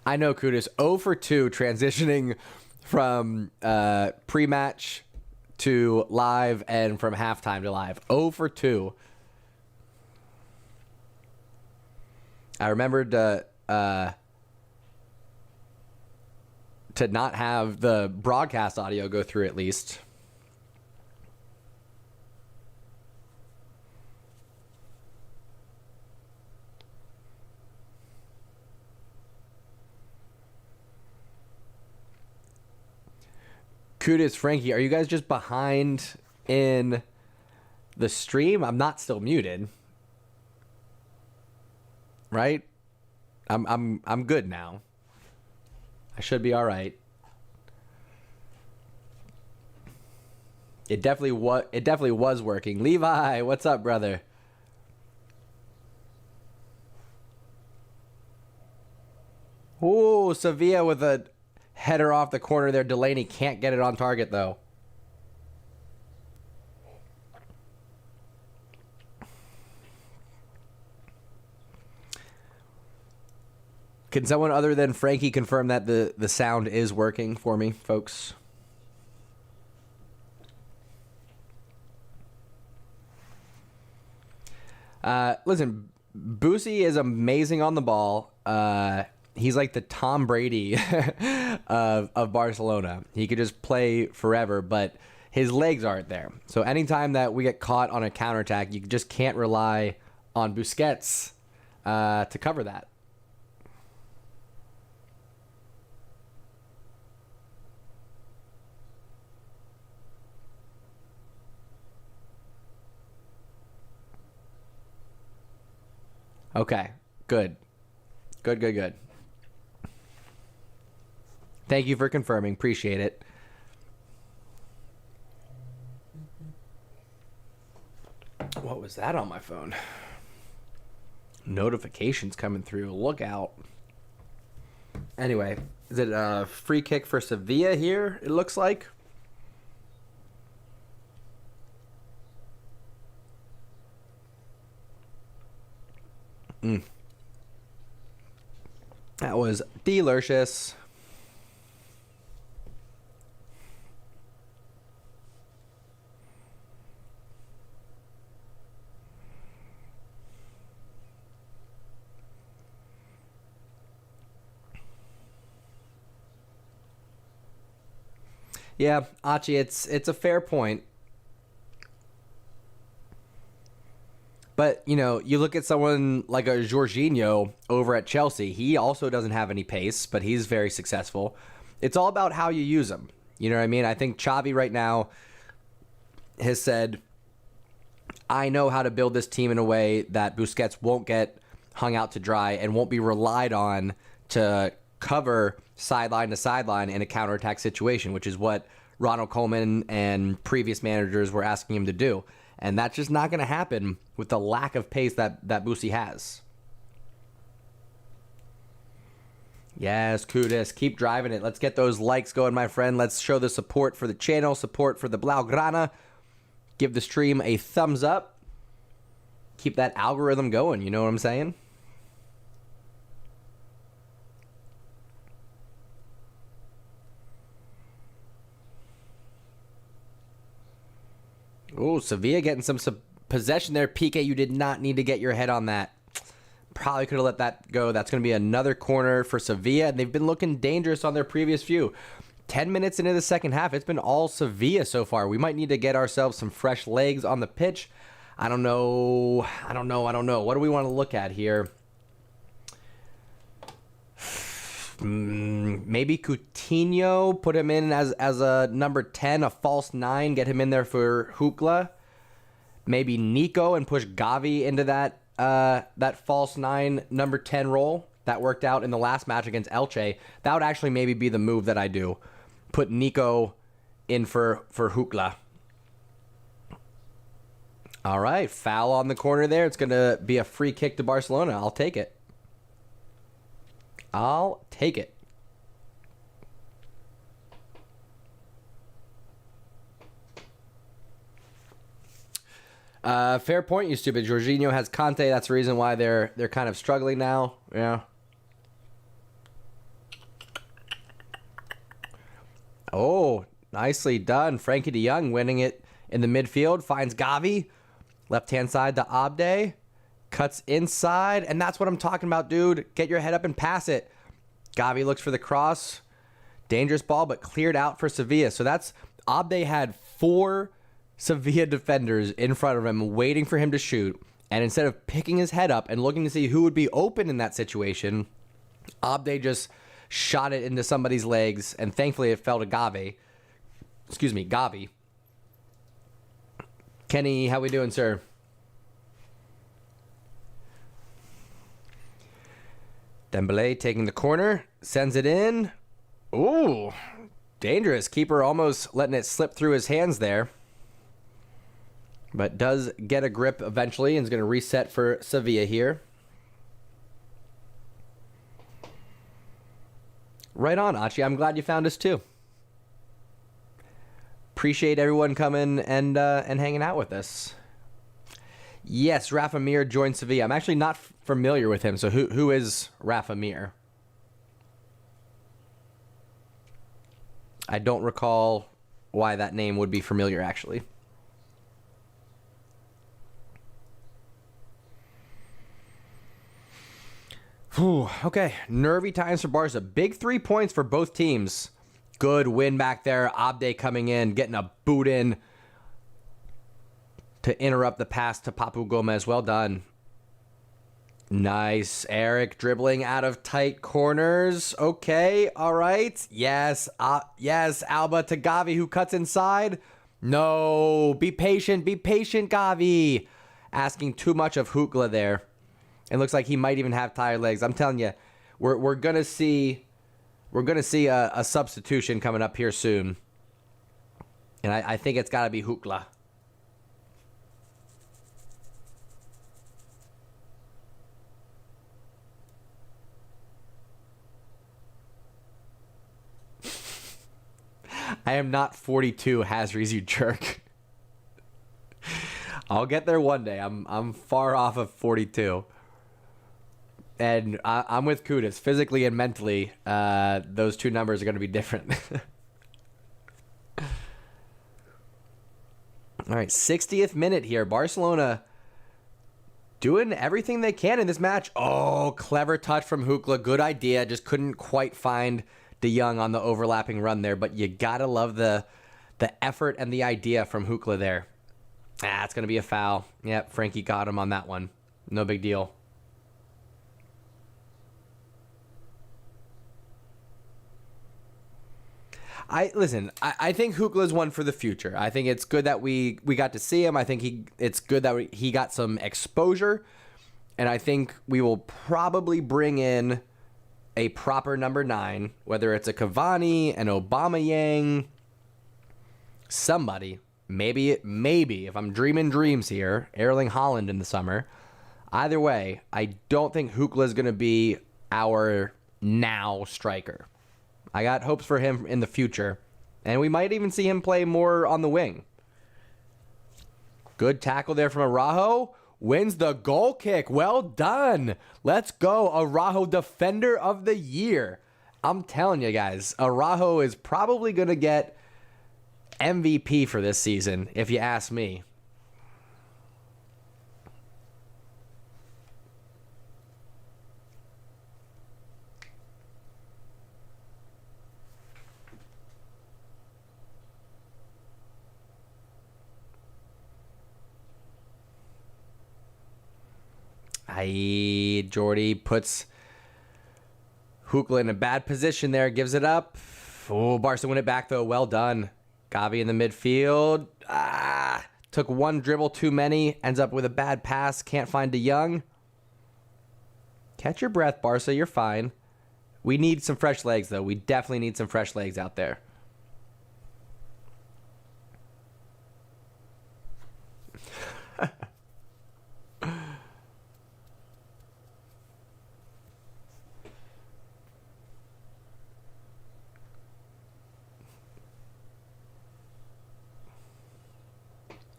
I know, Kudus. 0 for 2 transitioning from pre-match to live and from halftime to live. 0 for 2. I remembered to not have the broadcast audio go through at least. Kudus, Frankie, are you guys just behind in the stream? I'm not still muted. Right? I'm good now. I should be all right. It definitely was working. Levi, what's up, brother? Ooh, Sevilla with a header off the corner there. Delaney can't get it on target, though. Can someone other than Frankie confirm that the sound is working for me, folks? Listen, Boosie is amazing on the ball. He's like the Tom Brady of Barcelona. He could just play forever, but his legs aren't there. So anytime that we get caught on a counterattack, you just can't rely on Busquets to cover that. Okay, good. Good. Thank you for confirming. Appreciate it. What was that on my phone? Notifications coming through. Look out. Anyway, Is it a free kick for Sevilla here, it looks like? That was delicious. Yeah, Achi, it's a fair point. But, you know, you look at someone like a Jorginho over at Chelsea. He also doesn't have any pace, but he's very successful. It's all about how you use him. You know what I mean? I think Xavi right now has said, I know how to build this team in a way that Busquets won't get hung out to dry and won't be relied on to cover sideline to sideline in a counterattack situation, which is what Ronald Koeman and previous managers were asking him to do. And that's just not going to happen with the lack of pace that Busi has. Yes, Kudus, keep driving it. Let's get those likes going, my friend. Let's show the support for the channel, support for the Blaugrana. Give the stream a thumbs up. Keep that algorithm going, you know what I'm saying? Oh, Sevilla getting some possession there. PK, you did not need to get your head on that. Probably could have let that go. That's going to be another corner for Sevilla, and they've been looking dangerous on their previous few. 10 minutes into the second half, it's been all Sevilla so far. We might need to get ourselves some fresh legs on the pitch. I don't know. What do we want to look at here? Maybe Coutinho, put him in as a number 10, a false 9, get him in there for Hukla. Maybe Nico and push Gavi into that false 9, number 10 role. That worked out in the last match against Elche. That would actually maybe be the move that I do. Put Nico in for Hukla. All right, foul on the corner there. It's going to be a free kick to Barcelona. I'll take it. I'll take it. Fair point, you stupid. Jorginho has Conte. That's the reason why they're kind of struggling now. Yeah. Oh, nicely done. Frankie de Jong winning it in the midfield. Finds Gavi. Left-hand side to Abde. Cuts inside, and that's what I'm talking about, dude. Get your head up and pass it. Gavi looks for the cross. Dangerous ball, but cleared out for Sevilla. So that's... Abde had 4 Sevilla defenders in front of him waiting for him to shoot. And instead of picking his head up and looking to see who would be open in that situation, Abde just shot it into somebody's legs, and thankfully it fell to Gavi. Excuse me, Gavi. Kenny, how we doing, sir? Dembele taking the corner, sends it in. Ooh, dangerous. Keeper almost letting it slip through his hands there. But does get a grip eventually and is going to reset for Sevilla here. Right on, Achi. I'm glad you found us too. Appreciate everyone coming and hanging out with us. Yes, Rafa Mir joined Sevilla. I'm actually not familiar with him, so who is Rafa Mir? I don't recall why that name would be familiar, actually. Whew, okay, nervy times for Barca. Big 3 points for both teams. Good win back there. Abde coming in, getting a boot in to interrupt the pass to Papu Gomez. Well done. Nice. Eric dribbling out of tight corners. Okay, all right. Yes, yes, Alba to Gavi, who cuts inside. No, be patient, Gavi. Asking too much of Hukla there. It looks like he might even have tired legs. I'm telling you, we're gonna see a substitution coming up here soon, and I think it's got to be Hukla. I am not 42, Hazries, you jerk. I'll get there one day. I'm far off of 42. And I'm with Kudus. Physically and mentally, those two numbers are going to be different. All right, 60th minute here. Barcelona doing everything they can in this match. Oh, clever touch from Hukla. Good idea. Just couldn't quite find De Jong on the overlapping run there. But you got to love the effort and the idea from Hukla there. It's going to be a foul. Yep, Frankie got him on that one. No big deal. I think Hukla's one for the future. I think it's good that we got to see him. I think it's good that he got some exposure. And I think we will probably bring in a proper number 9, whether it's a Cavani, an Aubameyang, somebody. Maybe, if I'm dreaming dreams here, Erling Haaland in the summer. Either way, I don't think Hukla is going to be our now striker. I got hopes for him in the future, and we might even see him play more on the wing. Good tackle there from Araujo. Wins the goal kick. Well done. Let's go. Araujo, defender of the year. I'm telling you guys, Araujo is probably going to get MVP for this season, if you ask me. Jordy puts Hukla in a bad position there, gives it up. Oh, Barca win it back though. Well done. Gavi in the midfield. Took one dribble too many. Ends up with a bad pass. Can't find De Jong. Catch your breath, Barca. You're fine. We need some fresh legs, though. We definitely need some fresh legs out there.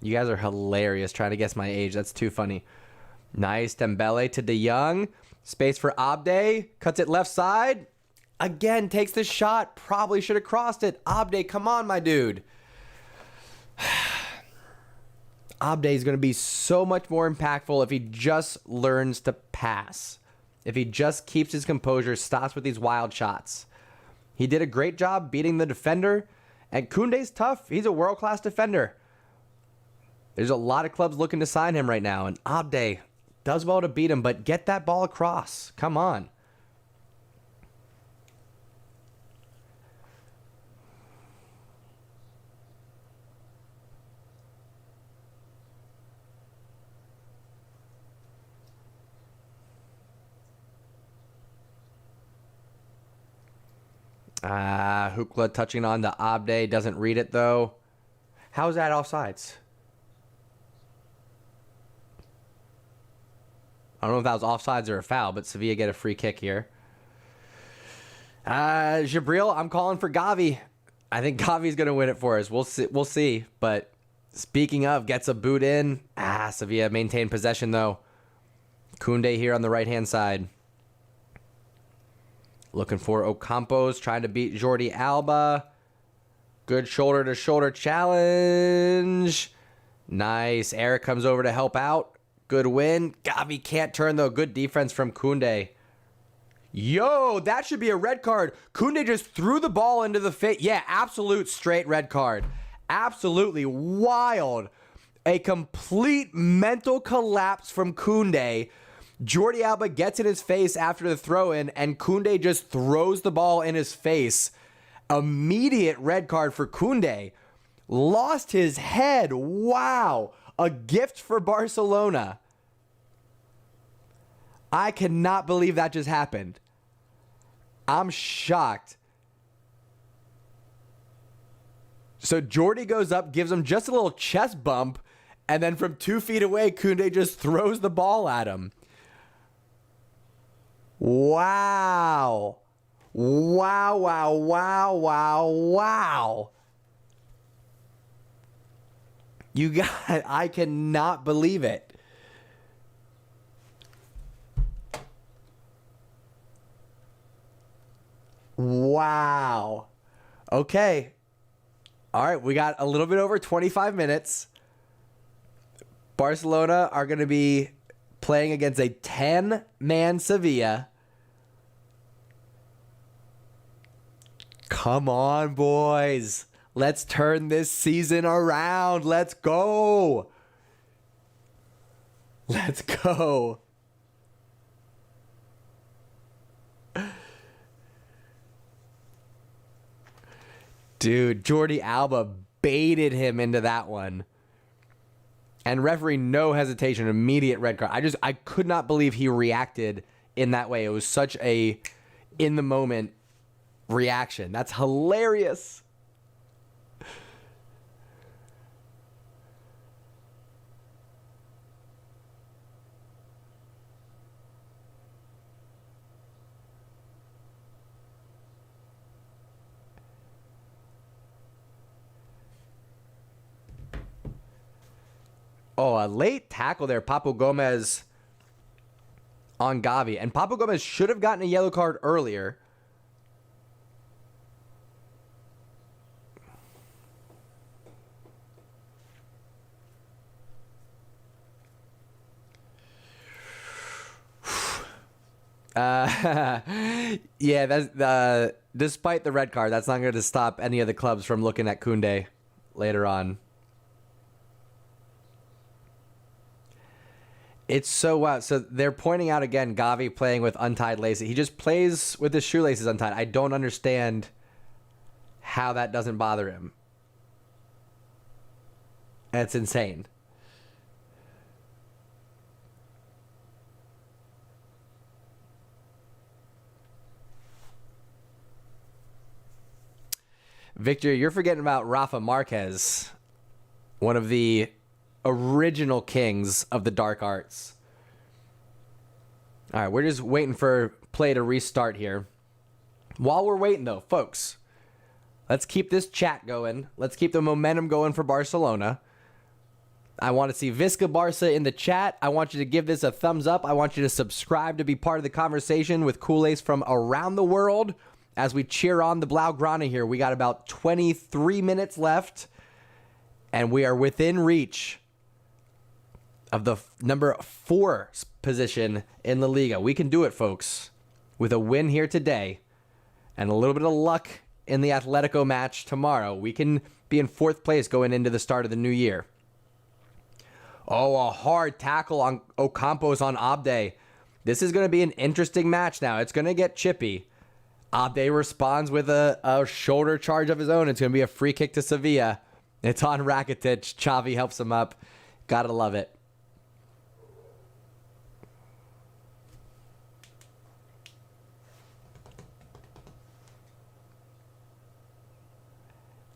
You guys are hilarious trying to guess my age. That's too funny. Nice. Dembele to De Jong. Space for Abde. Cuts it left side. Again, takes the shot. Probably should have crossed it. Abde, come on, my dude. Abde is going to be so much more impactful if he just learns to pass. If he just keeps his composure, stops with these wild shots. He did a great job beating the defender. And Koundé's tough. He's a world-class defender. There's a lot of clubs looking to sign him right now, and Abde does well to beat him, but get that ball across. Come on. Hukla touching on the Abde, doesn't read it though. How's that offsides? I don't know if that was offsides or a foul, but Sevilla get a free kick here. Jabril, I'm calling for Gavi. I think Gavi's going to win it for us. We'll see. But speaking of, gets a boot in. Sevilla maintain possession, though. Koundé here on the right-hand side. Looking for Ocampos, trying to beat Jordi Alba. Good shoulder-to-shoulder challenge. Nice. Eric comes over to help out. Good win. Gavi can't turn, though. Good defense from Koundé. Yo, that should be a red card. Koundé just threw the ball into the face. Yeah, absolute straight red card. Absolutely wild. A complete mental collapse from Koundé. Jordi Alba gets in his face after the throw-in, and Koundé just throws the ball in his face. Immediate red card for Koundé. Lost his head. Wow. A gift for Barcelona. I cannot believe that just happened. I'm shocked. So Jordi goes up, gives him just a little chest bump, and then from 2 feet away, Koundé just throws the ball at him. Wow. Wow. You got, I cannot believe it. Wow. Okay. All right, we got a little bit over 25 minutes. Barcelona are going to be playing against a 10-man Sevilla. Come on, boys. Let's turn this season around. Let's go. Let's go. Dude, Jordi Alba baited him into that one. And referee, no hesitation, immediate red card. I could not believe he reacted in that way. It was such a in the moment reaction. That's hilarious. Oh, a late tackle there. Papu Gomez on Gavi. And Papu Gomez should have gotten a yellow card earlier. Yeah, that's despite the red card, that's not going to stop any of the clubs from looking at Koundé later on. It's so wild. So they're pointing out again Gavi playing with untied laces. He just plays with his shoelaces untied. I don't understand how that doesn't bother him. It's insane. Victor, you're forgetting about Rafa Marquez, one of the original kings of the dark arts. All right, we're just waiting for play to restart here. While we're waiting, though, folks, let's keep this chat going. Let's keep the momentum going for Barcelona. I want to see Visca Barca in the chat. I want you to give this a thumbs up. I want you to subscribe to be part of the conversation with Kool-Aid from around the world as we cheer on the Blaugrana here. We got about 23 minutes left, and we are within reach of the number 4 position in the Liga. We can do it, folks. With a win here today and a little bit of luck in the Atletico match tomorrow, we can be in 4th place going into the start of the new year. Oh, a hard tackle on Ocampos on Abde. This is going to be an interesting match now. It's going to get chippy. Abde responds with a shoulder charge of his own. It's going to be a free kick to Sevilla. It's on Rakitic. Xavi helps him up. Gotta love it.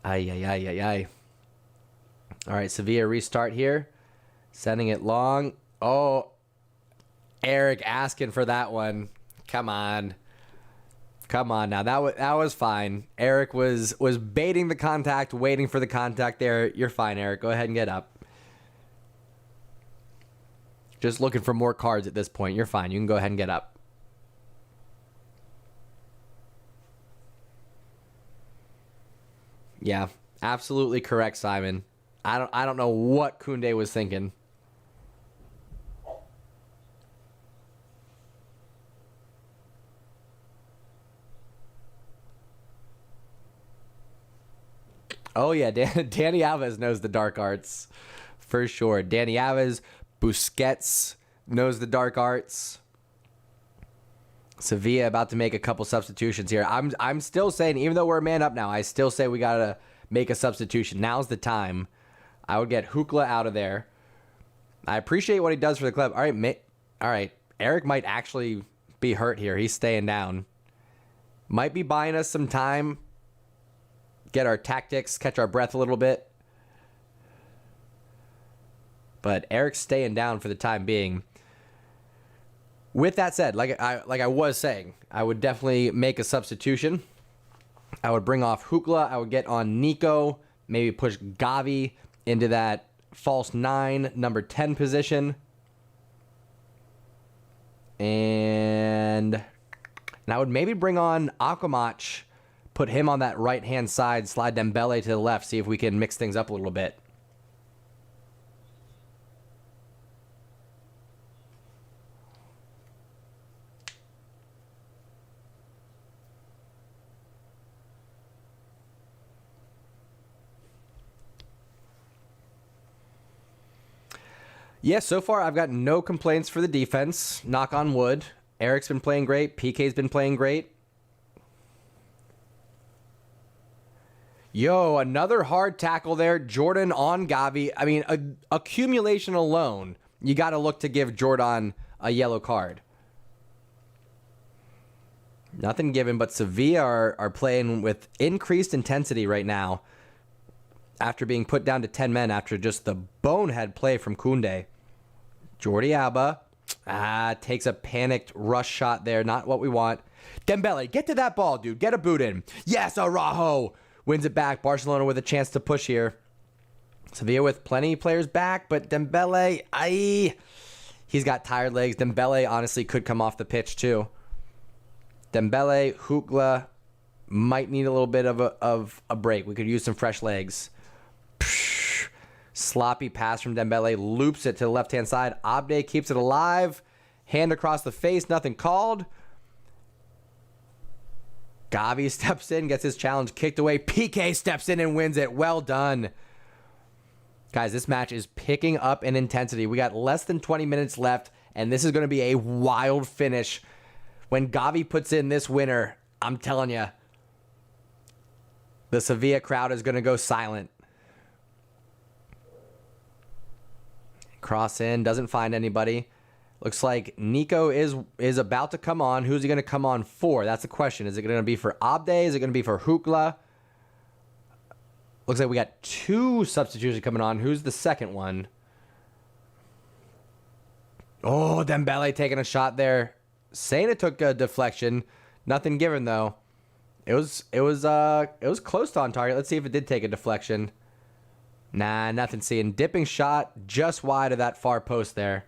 Ay. All right, Sevilla restart here. Sending it long. Oh, Eric asking for that one. Come on now. That was fine. Eric was baiting the contact, waiting for the contact there. You're fine, Eric. Go ahead and get up. Just looking for more cards at this point. You're fine. You can go ahead and get up. Yeah, absolutely correct, Simon. I don't know what Koundé was thinking. Oh, yeah, Dani Alves knows the dark arts for sure. Dani Alves, Busquets knows the dark arts. Sevilla about to make a couple substitutions here. I'm still saying, even though we're a man up now, I still say we got to make a substitution. Now's the time. I would get Hukla out of there. I appreciate what he does for the club. All right. Eric might actually be hurt here. He's staying down. Might be buying us some time. Get our tactics, catch our breath a little bit. But Eric's staying down for the time being. With that said, like I was saying, I would definitely make a substitution. I would bring off Hukla. I would get on Nico. Maybe push Gavi into that false 9, number 10 position. And I would maybe bring on Akamac, put him on that right-hand side, slide Dembele to the left, see if we can mix things up a little bit. Yeah, so far I've got no complaints for the defense. Knock on wood. Eric's been playing great. PK's been playing great. Yo, another hard tackle there. Jordan on Gavi. I mean, accumulation alone, you got to look to give Jordan a yellow card. Nothing given, but Sevilla are playing with increased intensity right now after being put down to 10 men after just the bonehead play from Koundé. Jordi Alba takes a panicked rush shot there. Not what we want. Dembele, get to that ball, dude. Get a boot in. Yes, Araujo wins it back. Barcelona with a chance to push here. Sevilla with plenty of players back, but Dembele, he's got tired legs. Dembele honestly could come off the pitch too. Dembele, Hukla might need a little bit of a break. We could use some fresh legs. Sloppy pass from Dembele, loops it to the left-hand side. Abde keeps it alive. Hand across the face, nothing called. Gavi steps in, gets his challenge kicked away. PK steps in and wins it. Well done. Guys, this match is picking up in intensity. We got less than 20 minutes left, and this is going to be a wild finish. When Gavi puts in this winner, I'm telling you, the Sevilla crowd is going to go silent. Cross in, doesn't find anybody. Looks like Nico is about to come on. Who's he going to come on for? That's the question. Is it going to be for Abde? Is it going to be for Hukla? Looks like we got 2 substitutions coming on. Who's the second one? Oh, Dembele taking a shot there. Saying it took a deflection. Nothing given though. It was close to on target. Let's see if it did take a deflection. Nah, nothing seeing. Dipping shot just wide of that far post there.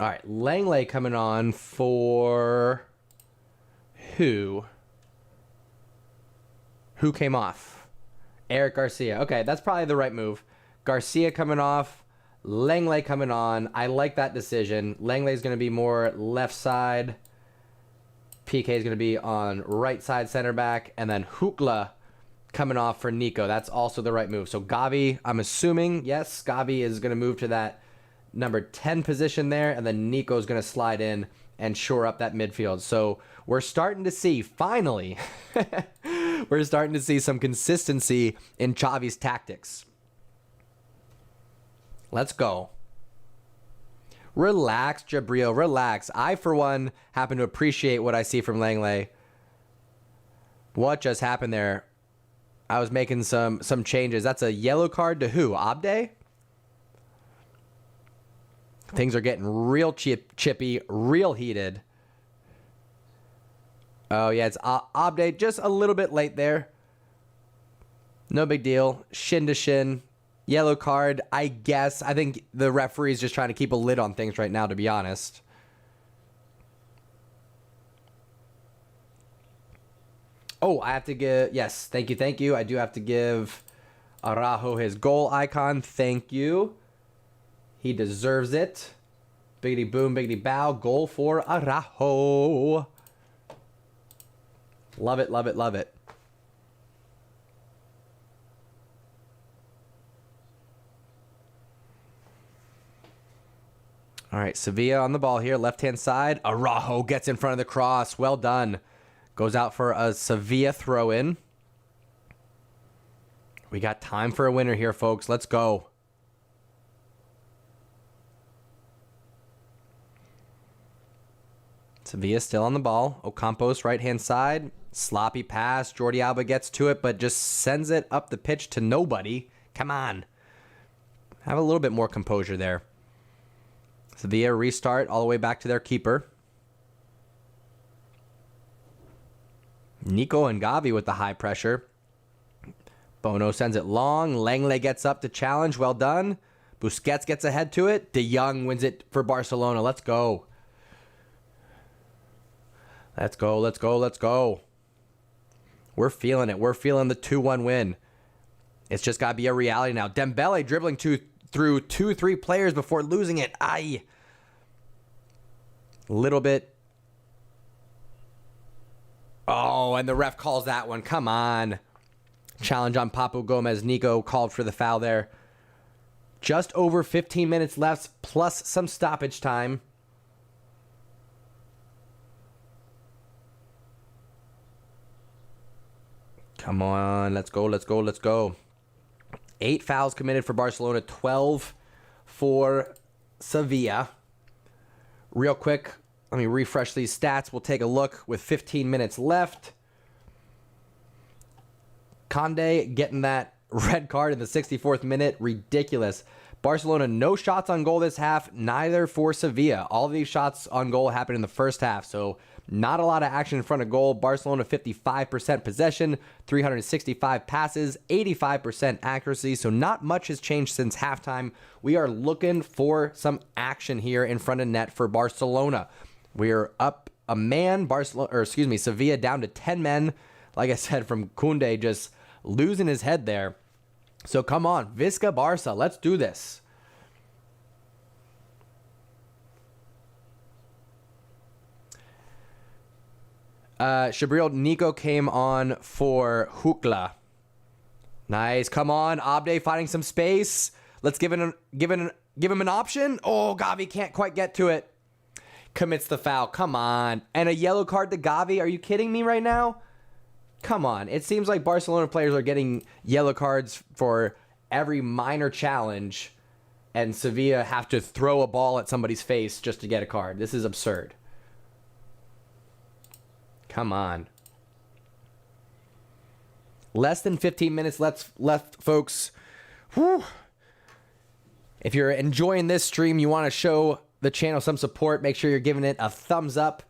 All right, Langley coming on for who? Who came off? Eric Garcia. Okay, that's probably the right move. Garcia coming off. Langley coming on. I like that decision. Langley's going to be more left side. PK is going to be on right side center back. And then Hukla coming off for Nico. That's also the right move. So Gavi, I'm assuming, yes, Gavi is going to move to that number 10 position there. And then Nico's going to slide in and shore up that midfield. So we're starting to see, finally, we're starting to see some consistency in Xavi's tactics. Let's go. Relax, Jabril. Relax. I, for one, happen to appreciate what I see from Langley. What just happened there? I was making some changes. That's a yellow card to who? Abde? Things are getting real chippy, real heated. Oh, yeah, it's Abde. Just a little bit late there. No big deal. Shin to shin. Yellow card, I guess. I think the referee's just trying to keep a lid on things right now, to be honest. Oh, I have to give... Yes, thank you. I do have to give Araujo his goal icon. Thank you. He deserves it. Biggity boom, biggity bow. Goal for Araujo. Love it, love it, love it. All right, Sevilla on the ball here, left-hand side. Araujo gets in front of the cross. Well done. Goes out for a Sevilla throw-in. We got time for a winner here, folks. Let's go. Sevilla still on the ball. Ocampos, right-hand side. Sloppy pass. Jordi Alba gets to it, but just sends it up the pitch to nobody. Come on. Have a little bit more composure there. Sevilla restart all the way back to their keeper. Nico and Gavi with the high pressure. Bono sends it long. Langley gets up to challenge. Well done. Busquets gets ahead to it. De Jong wins it for Barcelona. Let's go. Let's go, let's go, let's go. We're feeling it. We're feeling the 2-1 win. It's just got to be a reality now. Dembele dribbling through 2-3 players before losing it. Aye. Little bit. Oh, and the ref calls that one. Come on. Challenge on Papu Gomez. Nico called for the foul there. Just over 15 minutes left, plus some stoppage time. Come on, let's go, let's go, let's go. 8 fouls committed for Barcelona, 12 for Sevilla. Real quick, let me refresh these stats. We'll take a look with 15 minutes left. Conde getting that red card in the 64th minute. Ridiculous. Barcelona, no shots on goal this half, neither for Sevilla. All of these shots on goal happened in the first half, so not a lot of action in front of goal. Barcelona 55% possession, 365 passes, 85% accuracy, so not much has changed since halftime. We are looking for some action here in front of net for Barcelona. We are up a man, Sevilla down to 10 men. Like I said, from Koundé just losing his head there. So come on, Visca Barça, let's do this. Shabril Nico came on for Hukla. Nice, come on, Abde finding some space. Let's give him an option. Oh, Gavi can't quite get to it. Commits the foul, come on. And a yellow card to Gavi, are you kidding me right now? Come on, it seems like Barcelona players are getting yellow cards for every minor challenge, and Sevilla have to throw a ball at somebody's face just to get a card. This is absurd. Come on. Less than 15 minutes left, folks. Whew. If you're enjoying this stream, you want to show the channel some support, make sure you're giving it a thumbs up.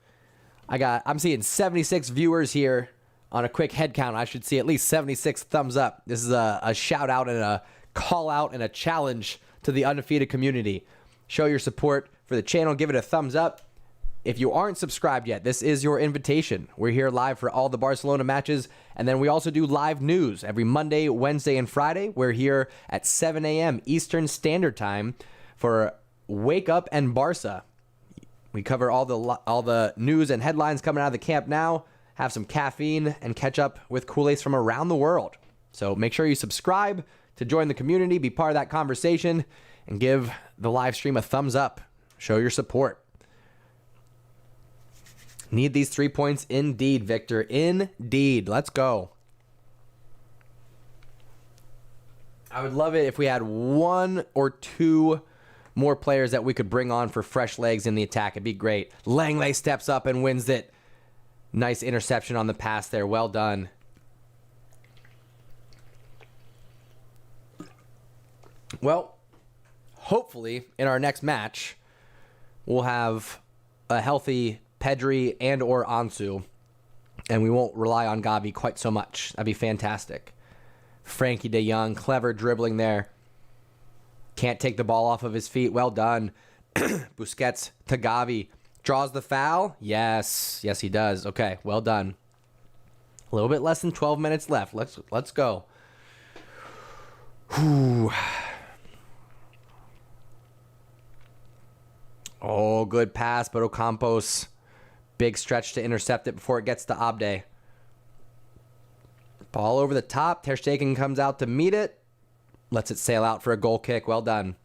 I'm seeing 76 viewers here. On a quick head count, I should see at least 76 thumbs up. This is a shout out and a call out and a challenge to the undefeated community. Show your support for the channel. Give it a thumbs up. If you aren't subscribed yet, this is your invitation. We're here live for all the Barcelona matches. And then we also do live news every Monday, Wednesday, and Friday. We're here at 7 a.m. Eastern Standard Time for Wake Up and Barca. We cover all the news and headlines coming out of the camp now. Have some caffeine, and catch up with CULERS from around the world. So make sure you subscribe to join the community, be part of that conversation, and give the live stream a thumbs up. Show your support. Need these 3 points indeed, Victor. Indeed. Let's go. I would love it if we had 1 or 2 more players that we could bring on for fresh legs in the attack. It'd be great. Langley steps up and wins it. Nice interception on the pass there. Well done. Well, hopefully in our next match, we'll have a healthy Pedri and or Ansu, and we won't rely on Gavi quite so much. That'd be fantastic. Frankie de Jong, clever dribbling there. Can't take the ball off of his feet. Well done. Busquets to Gavi. Draws the foul. Yes, he does. Okay, well done. A little bit less than 12 minutes left. Let's go. Whew. Oh, good pass, but Ocampos. Big stretch to intercept it before it gets to Abde. Ball over the top. Ter Stegen comes out to meet it. Lets it sail out for a goal kick. Well done.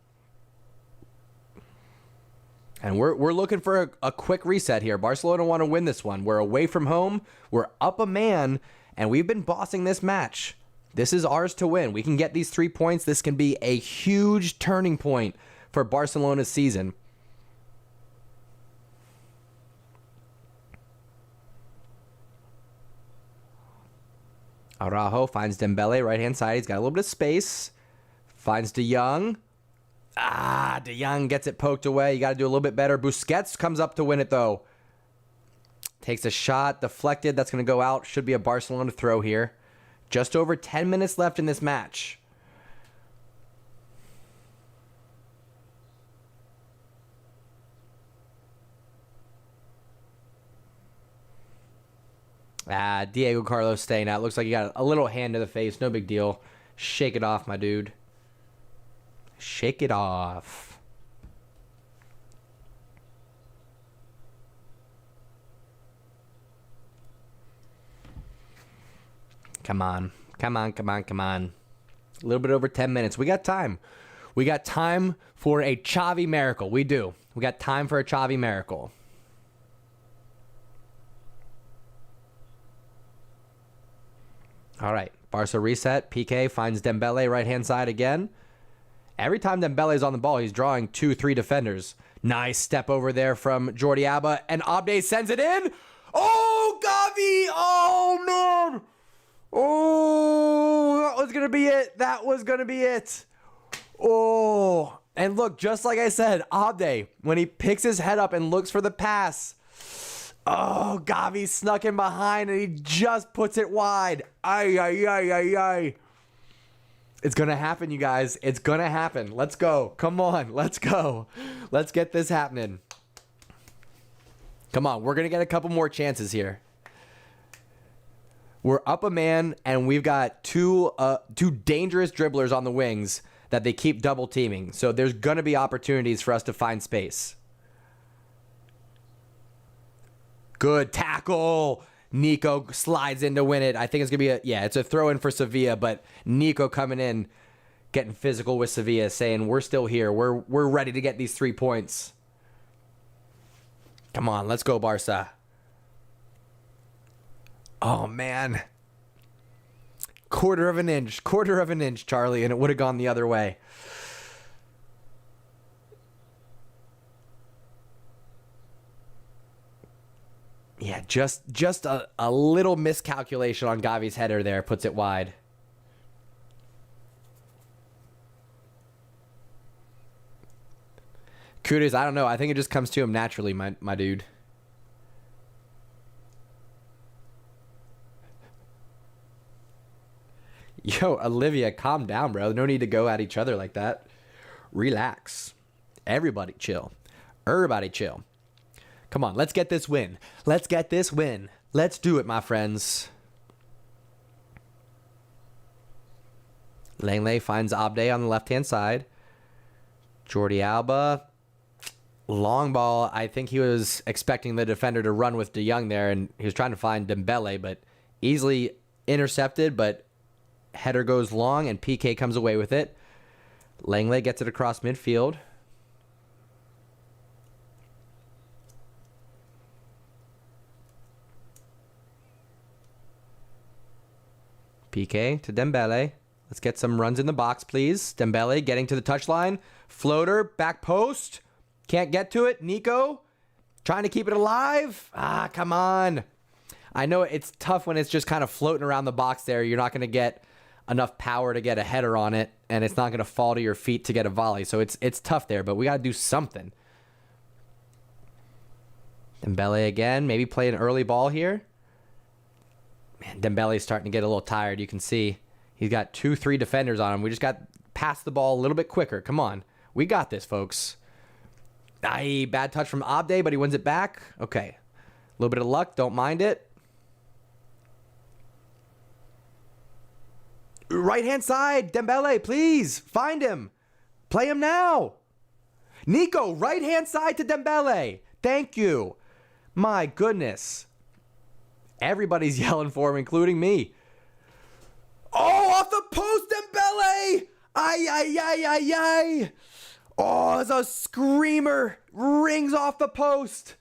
And we're looking for a quick reset here. Barcelona want to win this one. We're away from home. We're up a man, and we've been bossing this match. This is ours to win. We can get these 3 points. This can be a huge turning point for Barcelona's season. Araujo finds Dembele, right-hand side. He's got a little bit of space. Finds De Jong. De Jong gets it poked away. You got to do a little bit better. Busquets comes up to win it, though. Takes a shot, deflected. That's going to go out. Should be a Barcelona throw here. Just over 10 minutes left in this match. Diego Carlos staying out. Looks like he got a little hand to the face. No big deal. Shake it off, my dude. Shake it off. Come on. Come on, come on, come on. A little bit over 10 minutes. We got time. We got time for a Xavi miracle. We do. We got time for a Xavi miracle. All right. Barca reset. PK finds Dembele right-hand side again. Every time Dembele's on the ball, he's drawing 2-3 defenders. Nice step over there from Jordi Alba. And Abde sends it in. Oh, Gavi. Oh, man. Oh, that was going to be it. That was going to be it. Oh, and look, just like I said, Abde, when he picks his head up and looks for the pass, oh, Gavi snuck in behind and he just puts it wide. Ay, ay, ay, ay, ay. It's going to happen, you guys. It's going to happen. Let's go. Come on. Let's go. Let's get this happening. Come on. We're going to get a couple more chances here. We're up a man, and we've got two dangerous dribblers on the wings that they keep double teaming. So there's going to be opportunities for us to find space. Good tackle. Nico slides in to win it. I think it's going to be it's a throw in for Sevilla, but Nico coming in, getting physical with Sevilla, saying, we're still here. We're ready to get these 3 points. Come on, let's go, Barca. Oh, man. Quarter of an inch, Charlie, and it would have gone the other way. Yeah, just a little miscalculation on Gavi's header there puts it wide. Kudus, I don't know. I think it just comes to him naturally, my dude. Yo, Olivia, calm down, bro. No need to go at each other like that. Relax. Everybody chill. Everybody chill. Come on, let's get this win. Let's get this win. Let's do it, my friends. Langley finds Abde on the left-hand side. Jordi Alba. Long ball. I think he was expecting the defender to run with De Jong there, and he was trying to find Dembele, but easily intercepted, but header goes long, and PK comes away with it. Langley gets it across midfield. PK to Dembele. Let's get some runs in the box, please. Dembele getting to the touchline. Floater, back post. Can't get to it. Nico trying to keep it alive. Come on. I know it's tough when it's just kind of floating around the box there. You're not going to get enough power to get a header on it, and it's not going to fall to your feet to get a volley. So it's tough there, but we got to do something. Dembele again. Maybe play an early ball here. Man, Dembele's starting to get a little tired. You can see he's got 2-3 defenders on him. We just got past the ball a little bit quicker. Come on. We got this, folks. Bad touch from Abde, but he wins it back. Okay. A little bit of luck. Don't mind it. Right-hand side. Dembele, please. Find him. Play him now. Nico, right-hand side to Dembele. Thank you. My goodness. Everybody's yelling for him, including me. Oh, off the post, Dembele! Ay, ay, ay, ay, ay. Oh, it's a screamer. Rings off the post.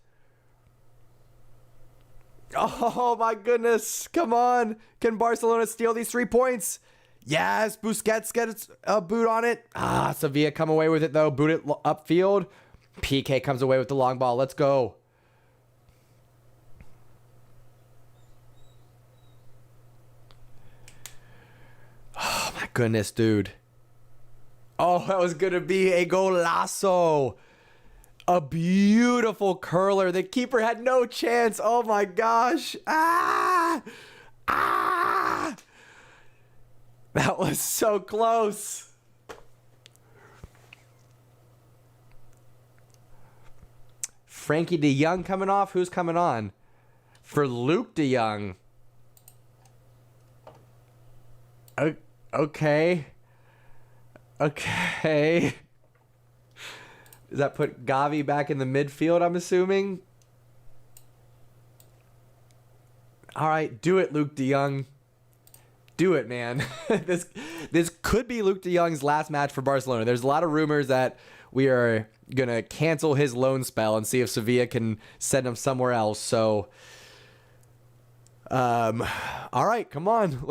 Oh, my goodness. Come on. Can Barcelona steal these 3 points? Yes, Busquets gets a boot on it. Sevilla come away with it, though. Boot it upfield. PK comes away with the long ball. Let's go. Oh, my goodness, dude. Oh, that was going to be a golazo. A beautiful curler. The keeper had no chance. Oh my gosh. Ah! Ah! That was so close. Frankie de Jong coming off. Who's coming on? For Luke de Jong. Okay. Okay. Does that put Gavi back in the midfield, I'm assuming? All right, do it, Luke de Jong. Do it, man. This could be Luke de Jong's last match for Barcelona. There's a lot of rumors that we are going to cancel his loan spell and see if Sevilla can send him somewhere else. So, all right, come on.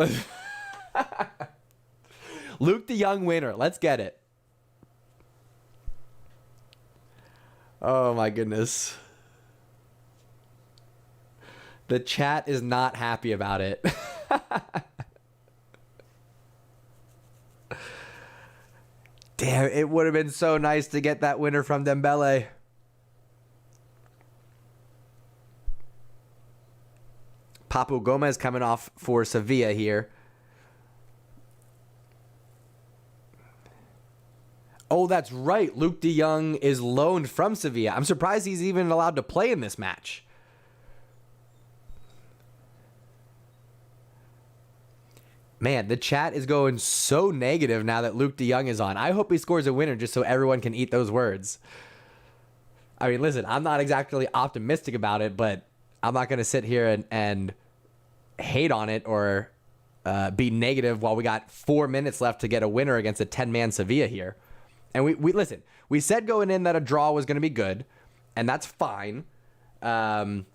Luke de Jong winner. Let's get it. Oh, my goodness. The chat is not happy about it. Damn, it would have been so nice to get that winner from Dembele. Papu Gomez coming off for Sevilla here. Oh, that's right. Luke de Jong is loaned from Sevilla. I'm surprised he's even allowed to play in this match. Man, the chat is going so negative now that Luke de Jong is on. I hope he scores a winner just so everyone can eat those words. I mean, listen, I'm not exactly optimistic about it, but I'm not going to sit here and hate on it or be negative while we got 4 minutes left to get a winner against a 10-man Sevilla here. And we listen, we said going in that a draw was going to be good, and that's fine. But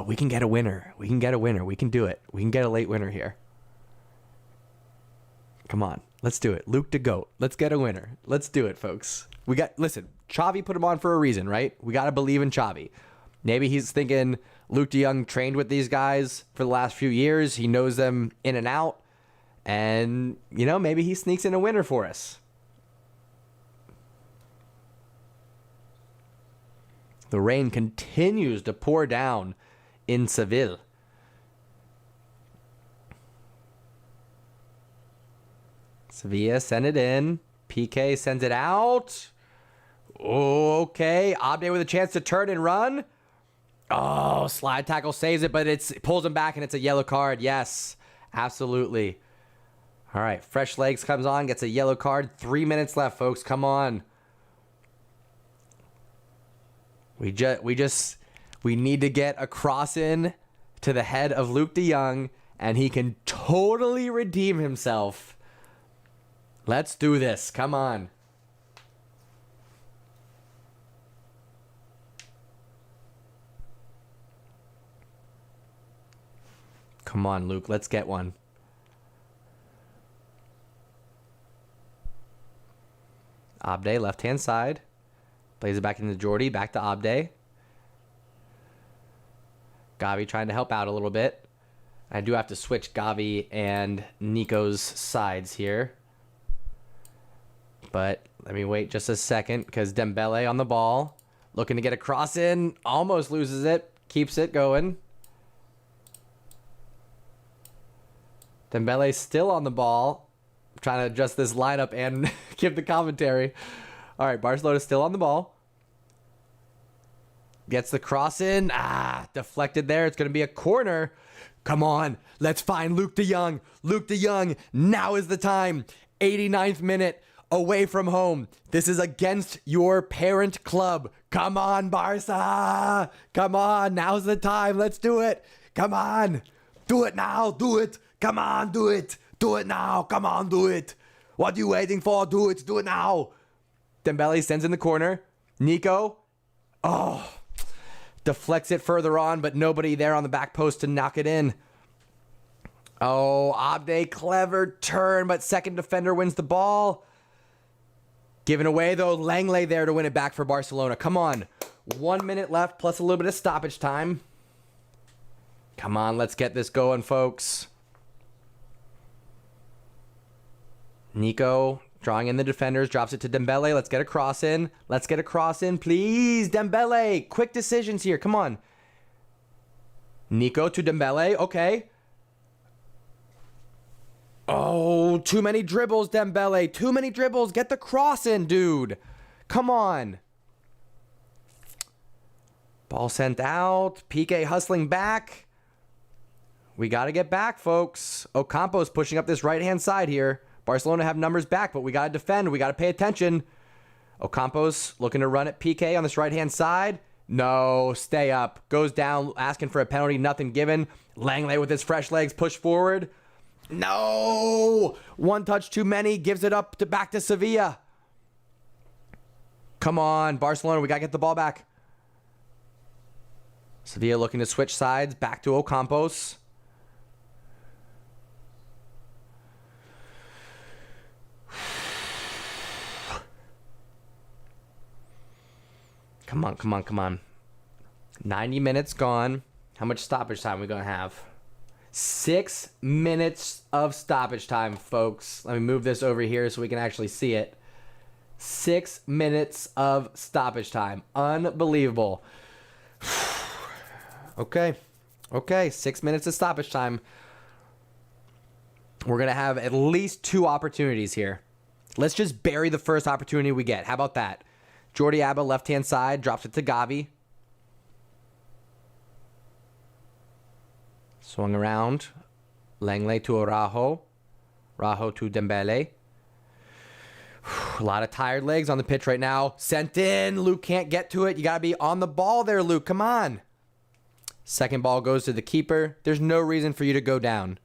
we can get a winner. We can get a winner. We can do it. We can get a late winner here. Come on. Let's do it. Luke de Goat. Let's get a winner. Let's do it, folks. Listen, Xavi put him on for a reason, right? We got to believe in Xavi. Maybe he's thinking Luke de Jong trained with these guys for the last few years. He knows them in and out. And, maybe he sneaks in a winner for us. The rain continues to pour down in Seville. Sevilla send it in. PK sends it out. Okay. Abde with a chance to turn and run. Oh, slide tackle saves it, but it pulls him back and it's a yellow card. Yes, absolutely. All right. Fresh Legs comes on, gets a yellow card. 3 minutes left, folks. Come on. We need to get a cross in to the head of Luke de Jong, and he can totally redeem himself. Let's do this. Come on. Come on, Luke. Let's get one. Abde, left-hand side. Plays it back into Jordi. Back to Abde. Gavi trying to help out a little bit. I do have to switch Gavi and Nico's sides here. But let me wait just a second because Dembele on the ball. Looking to get a cross in. Almost loses it. Keeps it going. Dembele still on the ball. Trying to adjust this lineup and give the commentary. All right, Barcelona still on the ball. Gets the cross in. Deflected there. It's going to be a corner. Come on. Let's find Luke de Jong. Luke de Jong. Now is the time. 89th minute. Away from home. This is against your parent club. Come on, Barca. Come on. Now's the time. Let's do it. Come on. Do it now. Do it. Come on. Do it. Do it now. Come on. Do it. What are you waiting for? Do it. Do it now. Dembele sends in the corner. Nico. Oh. Deflects it further on, but nobody there on the back post to knock it in. Oh, Abde, clever turn, but second defender wins the ball. Given away, though, Langley there to win it back for Barcelona. Come on. 1 minute left, plus a little bit of stoppage time. Come on, let's get this going, folks. Nico Drawing in the defenders, drops it to Dembele. Let's get a cross in. Let's get a cross in, please. Dembele, quick decisions here. Come on. Nico to Dembele. Okay. Oh, too many dribbles, Dembele. Too many dribbles. Get the cross in, dude. Come on. Ball sent out. Piqué hustling back. We got to get back, folks. Ocampo's pushing up this right-hand side here. Barcelona have numbers back, but we got to defend. We got to pay attention. Ocampo's looking to run at Piqué on this right-hand side. No, stay up. Goes down, asking for a penalty. Nothing given. Langley with his fresh legs, push forward. No! One touch too many. Gives it up to back to Sevilla. Come on, Barcelona. We got to get the ball back. Sevilla looking to switch sides. Back to Ocampos. Come on, come on, come on. 90 minutes gone. How much stoppage time are we going to have? 6 minutes of stoppage time, folks. Let me move this over here so we can actually see it. 6 minutes of stoppage time. Unbelievable. Okay. Okay, 6 minutes of stoppage time. We're going to have at least 2 opportunities here. Let's just bury the first opportunity we get. How about that? Jordi Alba, left-hand side, drops it to Gavi. Swung around. Langley to Araujo. Araujo to Dembele. A lot of tired legs on the pitch right now. Sent in. Luke can't get to it. You got to be on the ball there, Luke. Come on. Second ball goes to the keeper. There's no reason for you to go down.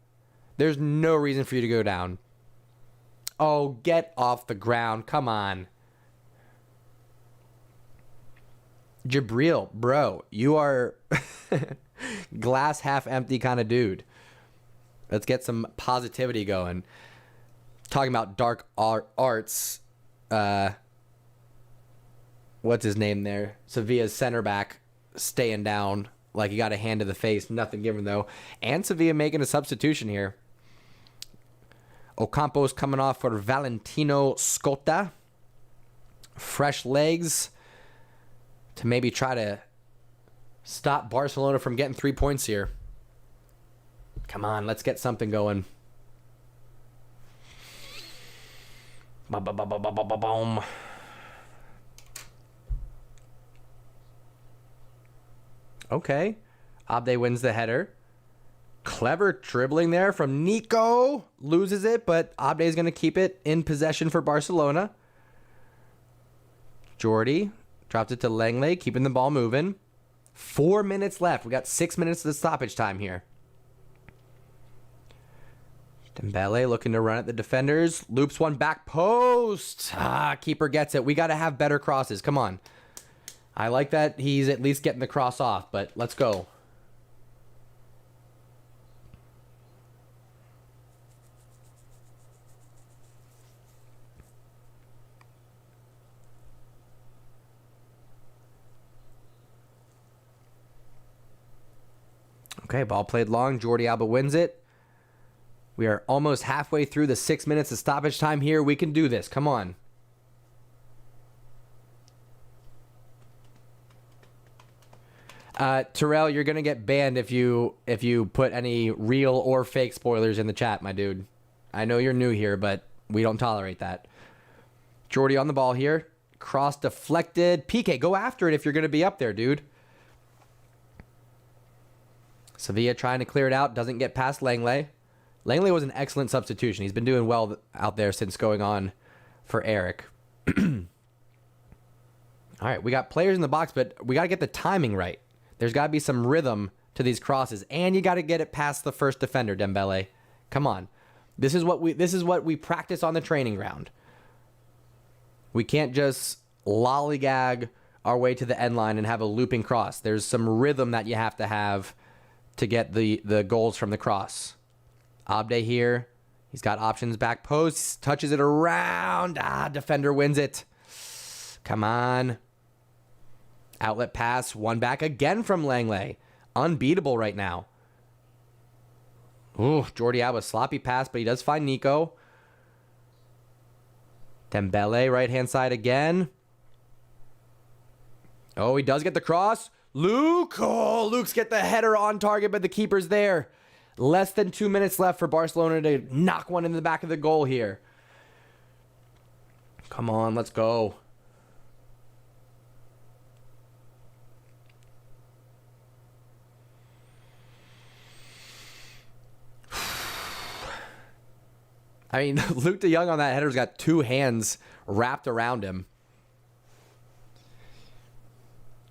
There's no reason for you to go down. Oh, get off the ground. Come on. Jabril, bro, you are glass half empty kind of dude. Let's get some positivity going. Talking about dark arts. What's his name there? Sevilla's center back staying down. Like he got a hand to the face. Nothing given though. And Sevilla making a substitution here. Ocampo's coming off for Valentino Scotta. Fresh legs to maybe try to stop Barcelona from getting 3 points here. Come on, let's get something going. Boom. Okay. Abde wins the header. Clever dribbling there from Nico. Loses it, but Abde is going to keep it in possession for Barcelona. Jordi dropped it to Langley, keeping the ball moving. 4 minutes left. We got 6 minutes of the stoppage time here. Dembele looking to run at the defenders. Loops one back post. Keeper gets it. We got to have better crosses. Come on. I like that he's at least getting the cross off, but let's go. Okay, ball played long. Jordi Alba wins it. We are almost halfway through the 6 minutes of stoppage time here. We can do this. Come on. Terrell, you're going to get banned if you put any real or fake spoilers in the chat, my dude. I know you're new here, but we don't tolerate that. Jordi on the ball here. Cross deflected. Piqué, go after it if you're going to be up there, dude. Sevilla trying to clear it out. Doesn't get past Langley. Langley was an excellent substitution. He's been doing well out there since going on for Eric. All right, we got players in the box, but we got to get the timing right. There's got to be some rhythm to these crosses, and you got to get it past the first defender, Dembele. Come on. This is what we practice on the training ground. We can't just lollygag our way to the end line and have a looping cross. There's some rhythm that you have to get the goals from the cross. Abde here. He's got options back post. Touches it around. Defender wins it. Come on. Outlet pass. One back again from Langley. Unbeatable right now. Ooh, Jordi Alba sloppy pass, but he does find Nico. Dembele, right-hand side again. Oh, he does get the cross. Luke. Oh, Luke's get the header on target, but the keeper's there. Less than 2 minutes left for Barcelona to knock one in the back of the goal here. Come on, let's go. I mean, Luke de Jong on that header's got 2 hands wrapped around him.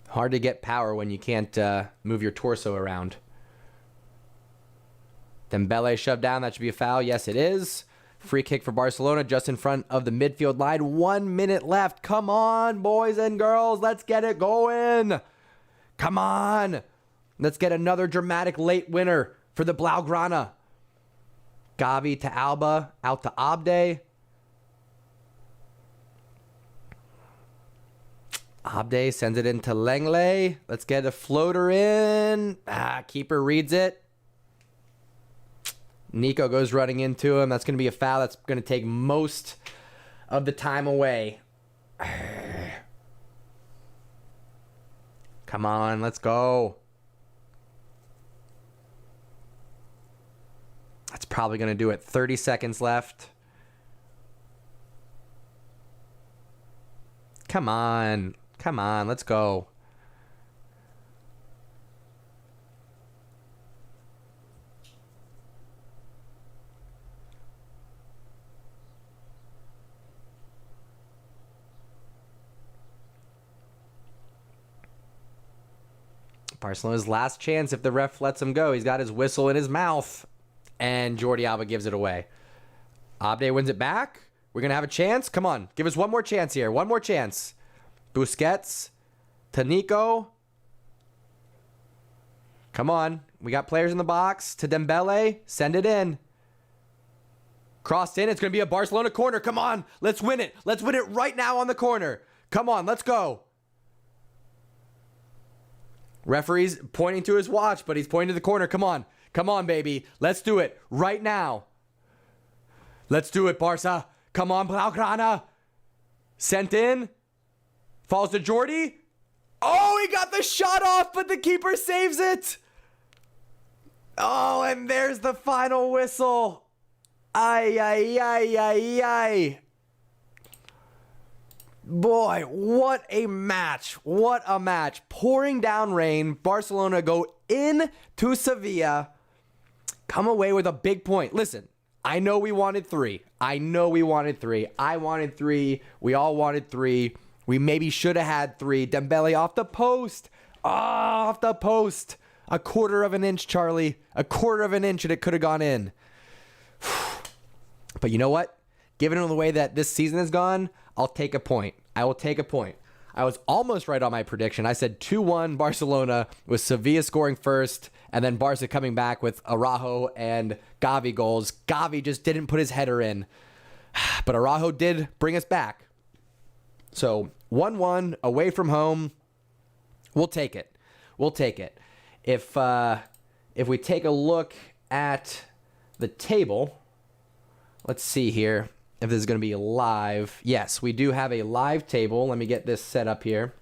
Hard to get power when you can't move your torso around. Dembele shoved down. That should be a foul. Yes, it is. Free kick for Barcelona just in front of the midfield line. 1 minute left. Come on, boys and girls. Let's get it going. Come on. Let's get another dramatic late winner for the Blaugrana. Gavi to Alba. Out to Abde. Abde sends it into Lenglet. Let's get a floater in. Keeper reads it. Nico goes running into him. That's going to be a foul. That's going to take most of the time away. Come on, let's go. That's probably going to do it. 30 seconds left. Come on. Come on, let's go. Barcelona's last chance if the ref lets him go. He's got his whistle in his mouth. And Jordi Alba gives it away. Abde wins it back. We're going to have a chance. Come on. Give us one more chance here. One more chance. Busquets to Nico. Come on. We got players in the box. To Dembele. Send it in. Crossed in. It's going to be a Barcelona corner. Come on. Let's win it. Let's win it right now on the corner. Come on. Let's go. Referee's pointing to his watch, but he's pointing to the corner. Come on. Come on, baby. Let's do it right now. Let's do it, Barca. Come on, Blaugrana. Sent in. Falls to Jordi. Oh, he got the shot off, but the keeper saves it. Oh, and there's the final whistle. Ay, ay, ay, ay, ay. Boy, what a match. What a match. Pouring down rain. Barcelona go in to Sevilla. Come away with a big point. Listen, I know we wanted 3. I wanted 3. We all wanted 3. We maybe should have had 3. Dembele off the post. Oh, off the post. A quarter of an inch, Charlie. A quarter of an inch and it could have gone in. But you know what? Given the way that this season has gone, I'll take a point. I will take a point. I was almost right on my prediction. I said 2-1 Barcelona with Sevilla scoring first and then Barca coming back with Araujo and Gavi goals. Gavi just didn't put his header in. But Araujo did bring us back. So 1-1 away from home. We'll take it. We'll take it. If we take a look at the table, let's see here. If this is going to be live. Yes, we do have a live table. Let me get this set up here.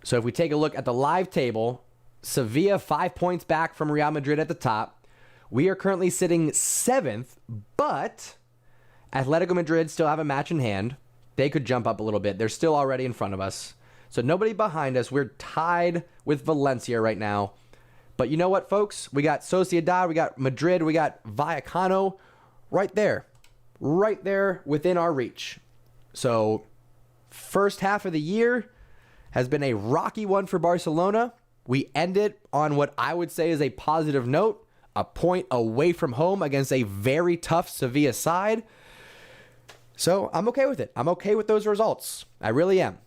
So if we take a look at the live table, Sevilla 5 points back from Real Madrid at the top. We are currently sitting 7th, but Atletico Madrid still have a match in hand. They could jump up a little bit. They're still already in front of us. So nobody behind us. We're tied with Valencia right now. But you know what, folks? We got Sociedad, we got Madrid, we got Vallecano. Right there within our reach. So first half of the year has been a rocky one for Barcelona. We end it on what I would say is a positive note, a point away from home against a very tough Sevilla side. So I'm okay with it. I'm okay with those results. I really am.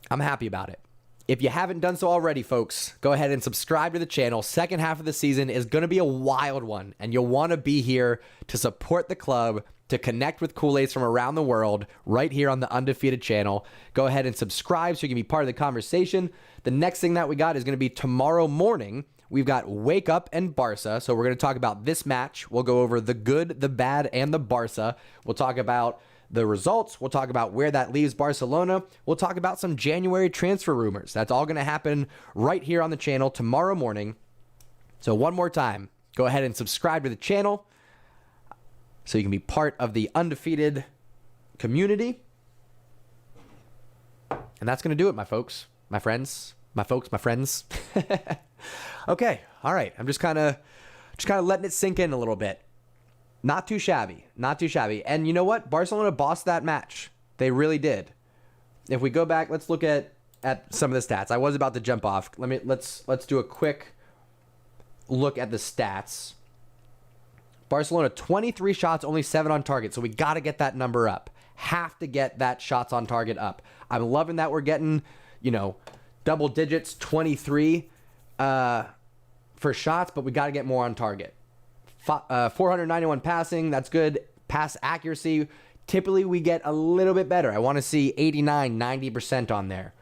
I'm happy about it. If you haven't done so already, folks, go ahead and subscribe to the channel. Second half of the season is going to be a wild one, and you'll want to be here to support the club, to connect with Kool-Aids from around the world, right here on the Undefeated channel. Go ahead and subscribe so you can be part of the conversation. The next thing that we got is going to be tomorrow morning. we've got Wake Up and Barca. So we're going to talk about this match. We'll go over the good, the bad, and the Barca. We'll talk about the results. We'll talk about where that leaves Barcelona. We'll talk about some January transfer rumors. That's all going to happen right here on the channel tomorrow morning. So one more time, go ahead and subscribe to the channel so you can be part of the undefeated community. And that's going to do it, my folks, my friends, my folks, my friends. Okay, all right. I'm just kind of letting it sink in a little bit. Not too shabby, not too shabby. And you know what? Barcelona bossed that match. They really did. If we go back, let's look at some of the stats. I was about to jump off. Let's do a quick look at the stats. Barcelona 23 shots, only 7 on target. So we got to get that number up. Have to get that shots on target up. I'm loving that we're getting, double digits, 23 for shots, but we got to get more on target. 491 passing, that's good. Pass accuracy, typically we get a little bit better. I want to see 89, 90% on there.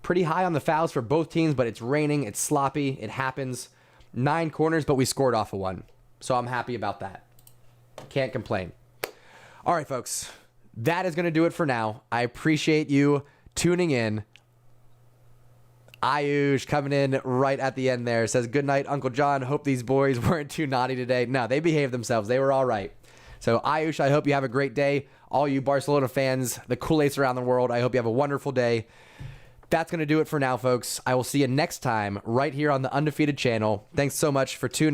Pretty high on the fouls for both teams, but it's raining, it's sloppy, it happens. 9 corners, but we scored off of 1. So I'm happy about that. Can't complain. All right, folks. That is going to do it for now. I appreciate you tuning in. Ayush coming in right at the end there. Says, good night, Uncle John. Hope these boys weren't too naughty today. No, they behaved themselves. They were all right. So, Ayush, I hope you have a great day. All you Barcelona fans, the CULERS around the world, I hope you have a wonderful day. That's going to do it for now, folks. I will see you next time right here on the Undefeated channel. Thanks so much for tuning in.